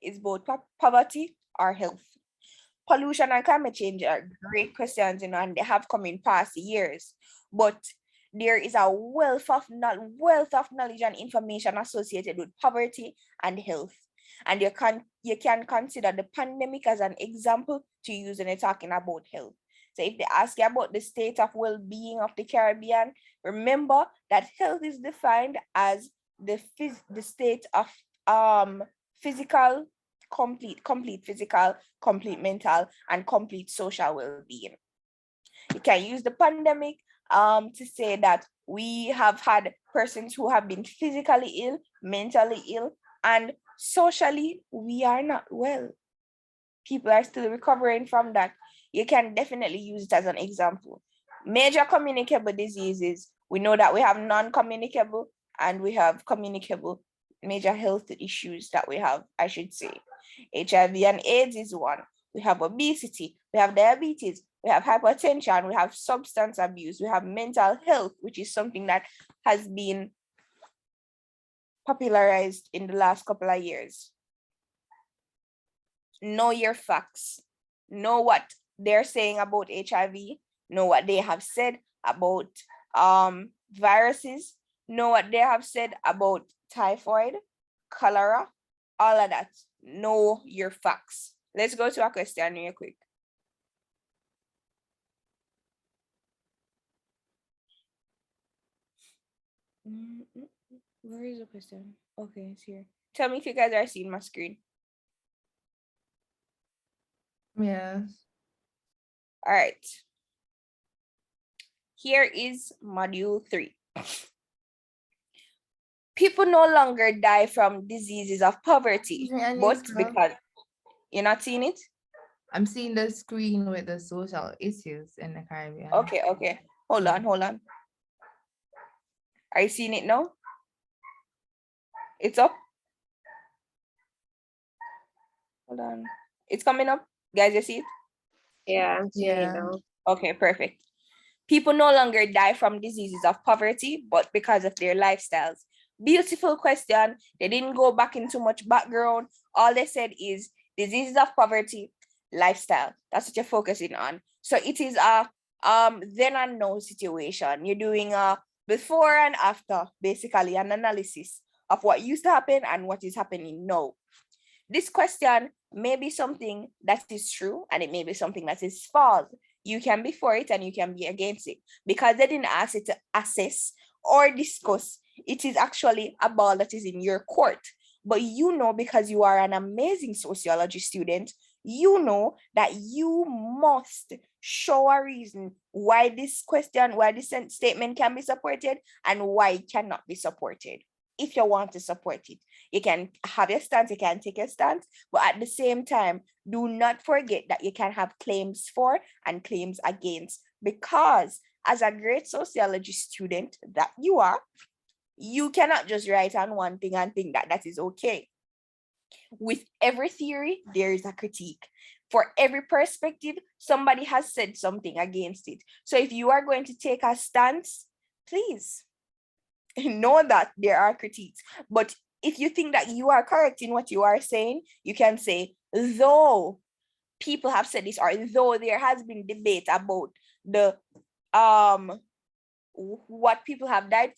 is both poverty or health. Pollution and climate change are great questions, and they have come in past years. But there is a wealth of knowledge and information associated with poverty and health. And you can consider the pandemic as an example to use when you're talking about health. So if they ask you about the state of well-being of the Caribbean, remember that health is defined as the state of physical, complete physical, complete mental, and complete social well-being. You can use the pandemic to say that we have had persons who have been physically ill, mentally ill, and socially we are not well. People are still recovering from that. You can definitely use it as an example. Major communicable diseases, we know that we have non-communicable and we have communicable major health issues that we have, I should say. HIV and AIDS is one. We have obesity, we have diabetes, we have hypertension, we have substance abuse, we have mental health, which is something that has been popularized in the last couple of years. Know your facts. Know what they're saying about HIV. Know what they have said about viruses, know what they have said about typhoid, cholera, all of that. Know your facts. Let's go to a question real quick. Where is the question? Okay, it's here. Tell me if you guys are seeing my screen. Yes. All right. Here is module 3. People no longer die from diseases of poverty, but because you're not seeing it? I'm seeing the screen with the social issues in the Caribbean. Okay. Hold on. Are you seeing it now? It's up? Hold on. It's coming up. Guys, you see it? Yeah, I'm seeing it Yeah. now. Okay, perfect. People no longer die from diseases of poverty, but because of their lifestyles. Beautiful question. They didn't go back into much background. All they said is diseases of poverty, lifestyle. That's what you're focusing on. So it is a then and now situation. You're doing a before and after, basically an analysis of what used to happen and what is happening now. This question may be something that is true and it may be something that is false. You can be for it and you can be against it because they didn't ask it to assess or discuss. It is actually a ball that is in your court. But you know, because you are an amazing sociology student, you know that you must show a reason why this question, why this statement can be supported and why it cannot be supported. If you want to support it, you can have your stance, you can take your stance, but at the same time, do not forget that you can have claims for and claims against, because as a great sociology student that you are, you cannot just write on one thing and think that that is okay. With every theory, there is a critique. For every perspective, somebody has said something against it. So if you are going to take a stance, please know that there are critiques. But if you think that you are correct in what you are saying, you can say, though people have said this, or though there has been debate about the what people have died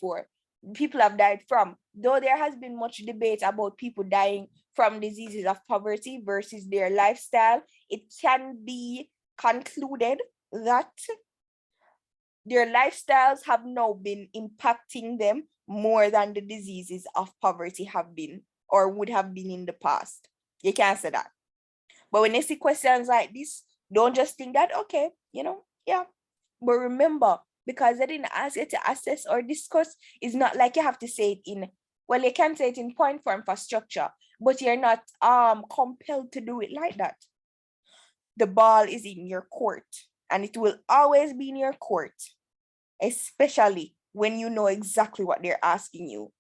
from, though there has been much debate about people dying from diseases of poverty versus their lifestyle, it can be concluded that their lifestyles have now been impacting them more than the diseases of poverty have been or would have been in the past. You can't say that. But when you see questions like this, don't just think that, okay, yeah. But remember, because they didn't ask you to assess or discuss, it's not like you have to say it in, well, you can say it in point form for structure, but you're not compelled to do it like that. The ball is in your court, and it will always be in your court, especially when you know exactly what they're asking you.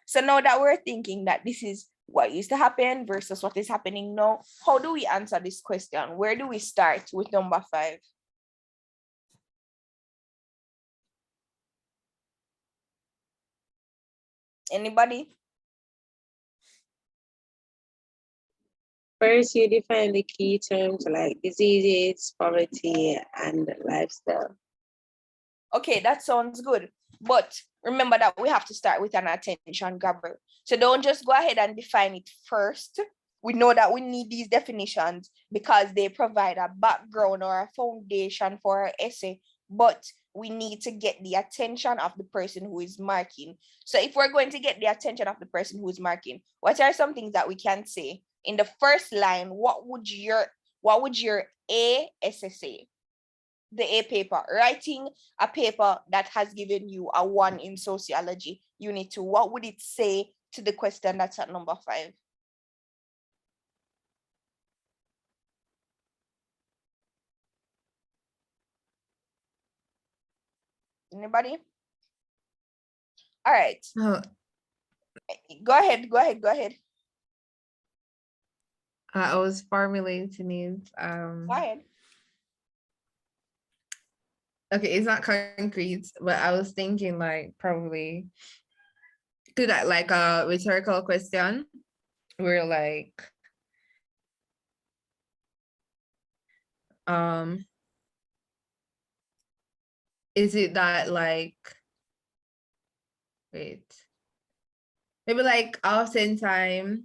So now that we're thinking that this is what used to happen versus what is happening now, how do we answer this question? Where do we start with number 5? Anybody? First, you define the key terms like diseases, poverty, and lifestyle. Okay, that sounds good. But remember that we have to start with an attention grabber. So don't just go ahead and define it first. We know that we need these definitions because they provide a background or a foundation for our essay, but we need to get the attention of the person who is marking. So if we're going to get the attention of the person who is marking, what are some things that we can say? In the first line, what would your A essay say? The A paper, writing a paper that has given you a 1 in sociology, unit 2, what would it say to the question that's at number 5? Anybody? All right. Oh, Go ahead. I was formulating it. Go ahead. Okay, it's not concrete, but I was thinking like probably to that like a rhetorical question where like is it that like, wait, maybe like oftentimes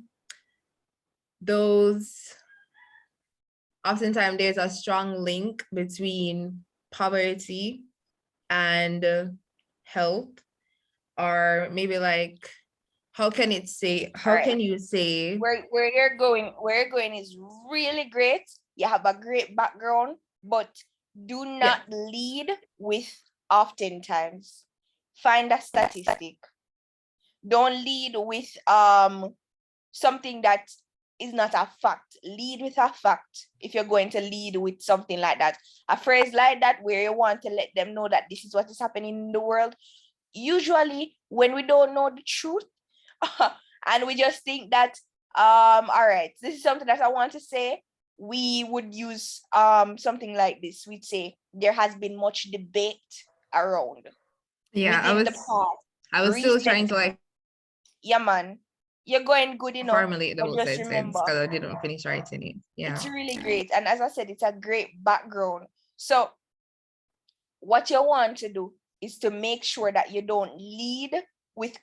there's a strong link between poverty and health, or maybe like, how can you say where you're going is really great. You have a great background, but do not lead with oftentimes. Find a statistic. Don't lead with something that is not a fact. Lead with a fact if you're going to lead with something like that. A phrase like that where you want to let them know that this is what is happening in the world. Usually when we don't know the truth and we just think that all right, this is something that I want to say, we would use something like this. We'd say there has been much debate around within the past. I was still trying to like, yeah man, you're going good enough. Formulate the whole just sentence remember, because I didn't finish writing it. Yeah, it's really great, and as I said, it's a great background. So what you want to do is to make sure that you don't lead with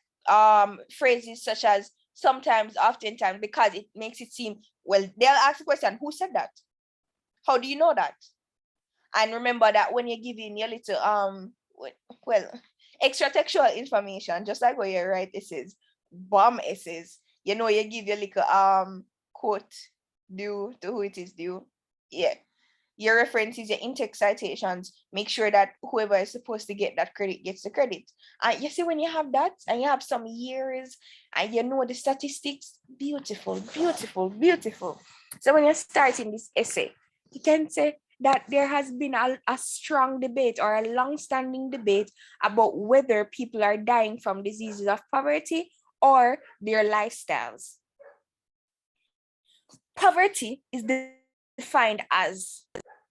phrases such as sometimes, oftentimes, because it makes it seem, well, they'll ask the question, who said that? How do you know that? And remember that when you're giving your little extra textual information, just like when you write essays, bomb essays, you know, you give your little quote due to who it is due. Yeah. Your references, your in-text citations, make sure that whoever is supposed to get that credit gets the credit. And you see, when you have that and you have some years and you know the statistics, beautiful, beautiful, beautiful. So when you're starting this essay, you can say that there has been a strong debate or a long-standing debate about whether people are dying from diseases of poverty or their lifestyles. Poverty is defined as,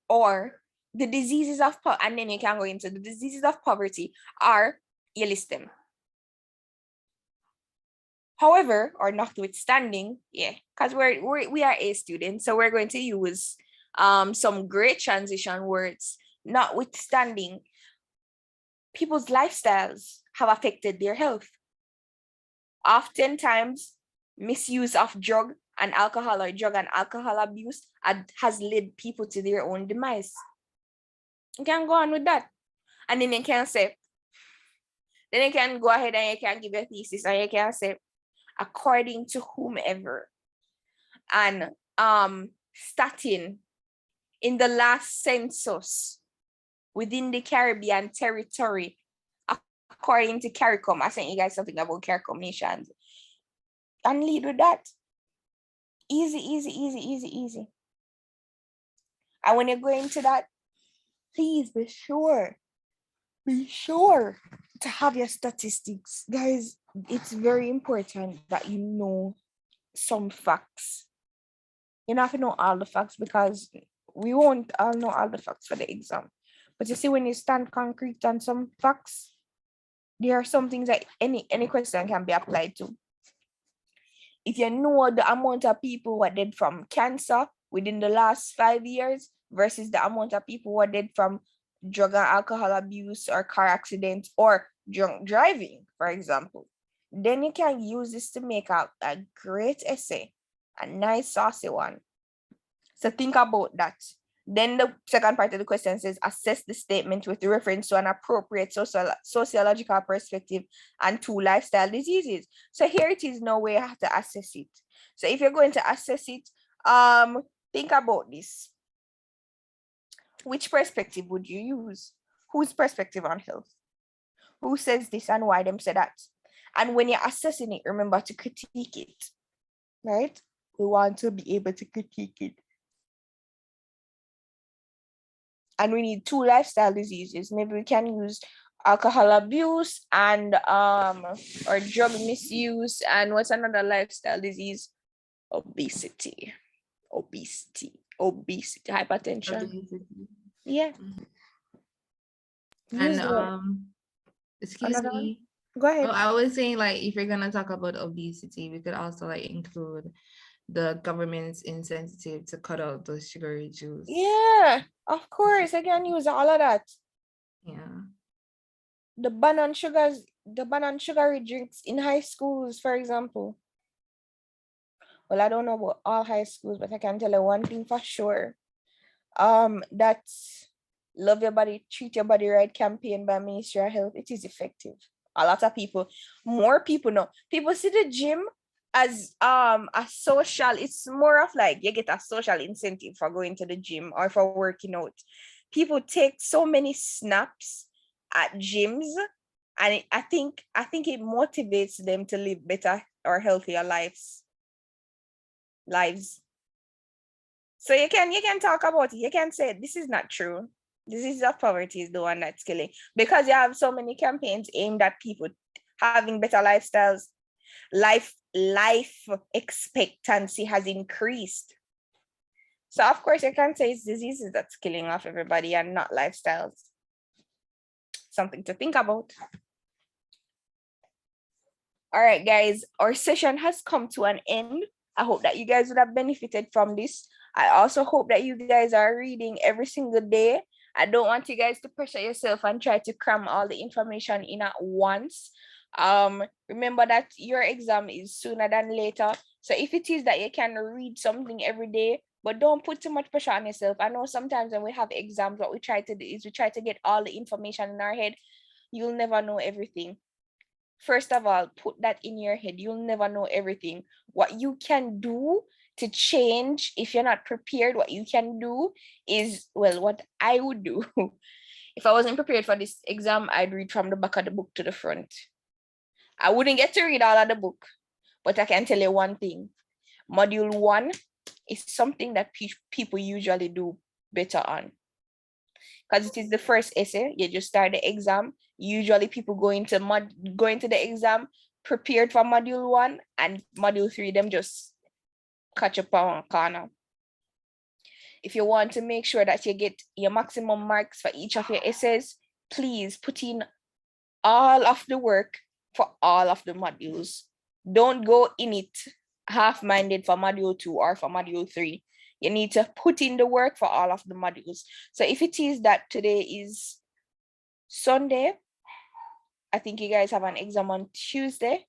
or the diseases of poverty, and then you can go into the diseases of poverty are, you list them. However, or notwithstanding, yeah, because we are A students, so we're going to use some great transition words. Notwithstanding, people's lifestyles have affected their health. Oftentimes, misuse of drug and alcohol or drug and alcohol abuse has led people to their own demise. You can go on with that. And then you can say, then you can go ahead and you can give your thesis and you can say, according to whomever, and starting in the last census within the Caribbean territory, according to CARICOM, I sent you guys something about CARICOM nations, and lead with that. Easy, easy, easy, easy, easy. And when you're going to that, please be sure to have your statistics. Guys, it's very important that you know some facts. You don't have to know all the facts because we won't all know all the facts for the exam. But you see, when you stand concrete on some facts, there are some things that any question can be applied to. If you know the amount of people who are dead from cancer within the last 5 years versus the amount of people who are dead from drug and alcohol abuse or car accidents or drunk driving, for example, then you can use this to make a great essay, a nice saucy one. So think about that. Then the second part of the question says, assess the statement with reference to an appropriate sociological perspective and two lifestyle diseases. So here it is now where you have to assess it. So if you're going to assess it, think about this. Which perspective would you use? Whose perspective on health? Who says this and why them say that? And when you're assessing it, remember to critique it, right? We want to be able to critique it. And we need two lifestyle diseases. Maybe we can use alcohol abuse and or drug misuse, and what's another lifestyle disease? Obesity, hypertension. obesity. Yeah. Use And excuse another one? me. Go ahead. Oh, I was saying, like, if you're gonna talk about obesity, we could also like include the government's incentive to cut out those sugary juice. Yeah, of course. I can use all of that. Yeah. the ban on sugars, the ban on sugary drinks in high schools, for example. Well, I don't know about all high schools, but I can tell you one thing for sure. That's Love Your Body, Treat Your Body Right campaign by Ministry of Health. It is effective. A lot of people, more people know. People see the gym as a social, it's more of like you get a social incentive for going to the gym or for working out. People take so many snaps at gyms, and I think it motivates them to live better or healthier lives. So you can talk about it. You can say this is not true. Disease of poverty is the one that's killing, because you have so many campaigns aimed at people having better lifestyles. Life expectancy has increased. So of course you can say it's diseases that's killing off everybody and not lifestyles. Something to think about. All right, guys, our session has come to an end. I hope that you guys would have benefited from this. I also hope that you guys are reading every single day. I don't want you guys to pressure yourself and try to cram all the information in at once. Remember that your exam is sooner than later. So if it is that you can read something every day, but don't put too much pressure on yourself. I know sometimes when we have exams, what we try to do is we try to get all the information in our head. You'll never know everything. First of all, put that in your head. You'll never know everything. What you can do to change, if you're not prepared, what you can do is, well, what I would do. If I wasn't prepared for this exam, I'd read from the back of the book to the front. I wouldn't get to read all of the book, but I can tell you one thing. Module 1 is something that people usually do better on, because it is the first essay. You just start the exam. Usually people go into the exam prepared for module 1, and module 3 them just catch up on a corner. If you want to make sure that you get your maximum marks for each of your essays, please put in all of the work for all of the modules. Don't go in it half-minded for module 2 or for module 3. You need to put in the work for all of the modules. So if it is that today is Sunday, I think you guys have an exam on Tuesday.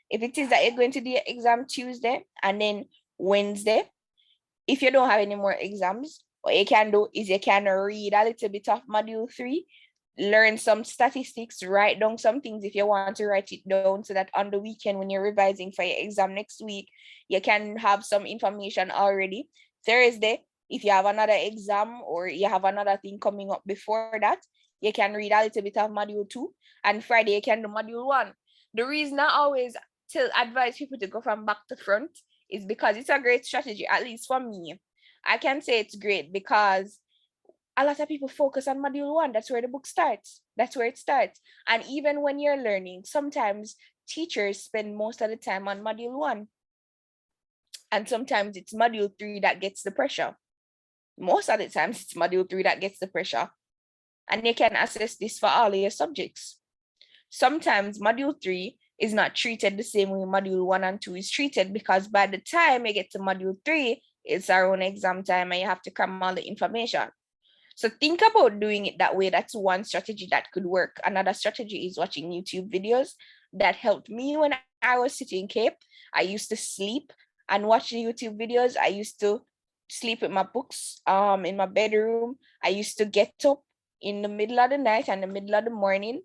If it is that you're going to do your exam Tuesday and then Wednesday, if you don't have any more exams, what you can do is you can read a little bit of module 3, learn some statistics, write down some things if you want to write it down, so that on the weekend when you're revising for your exam next week, you can have some information already. Thursday, if you have another exam or you have another thing coming up before that, you can read a little bit of module 2, and Friday you can do module 1. The reason I always advise people to go from back to front is because it's a great strategy, at least for me. I can say it's great because a lot of people focus on module 1. That's where the book starts. That's where it starts. And even when you're learning, sometimes teachers spend most of the time on module 1. And sometimes it's module 3 that gets the pressure. Most of the times it's module 3 that gets the pressure. And you can assess this for all of your subjects. Sometimes module 3 is not treated the same way module 1 and 2 is treated, because by the time you get to module 3, it's our own exam time and you have to cram all the information. So think about doing it that way. That's one strategy that could work. Another strategy is watching YouTube videos. That helped me when I was sitting Cape. I used to sleep and watch the YouTube videos. I used to sleep with my books in my bedroom. I used to get up in the middle of the night and the middle of the morning.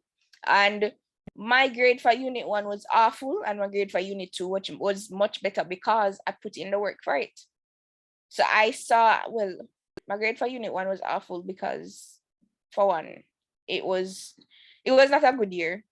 And my grade for unit 1 was awful, and my grade for unit 2 which was much better because I put in the work for it. So I saw, well, my grade for unit 1 was awful because, for one, it was not a good year.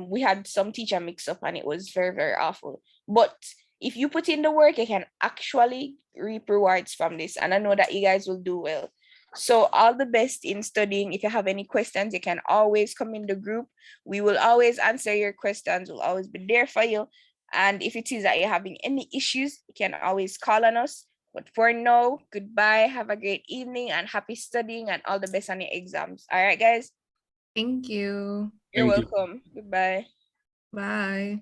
We had some teacher mix up and it was very, very awful. But if you put in the work, you can actually reap rewards from this. And I know that you guys will do well. So all the best in studying. If you have any questions, you can always come in the group. We will always answer your questions. We'll always be there for you. And if it is that you're having any issues, you can always call on us. But for now, goodbye. Have a great evening and happy studying and all the best on your exams. All right, guys? Thank you. You're Thank you. welcome. Goodbye. Bye.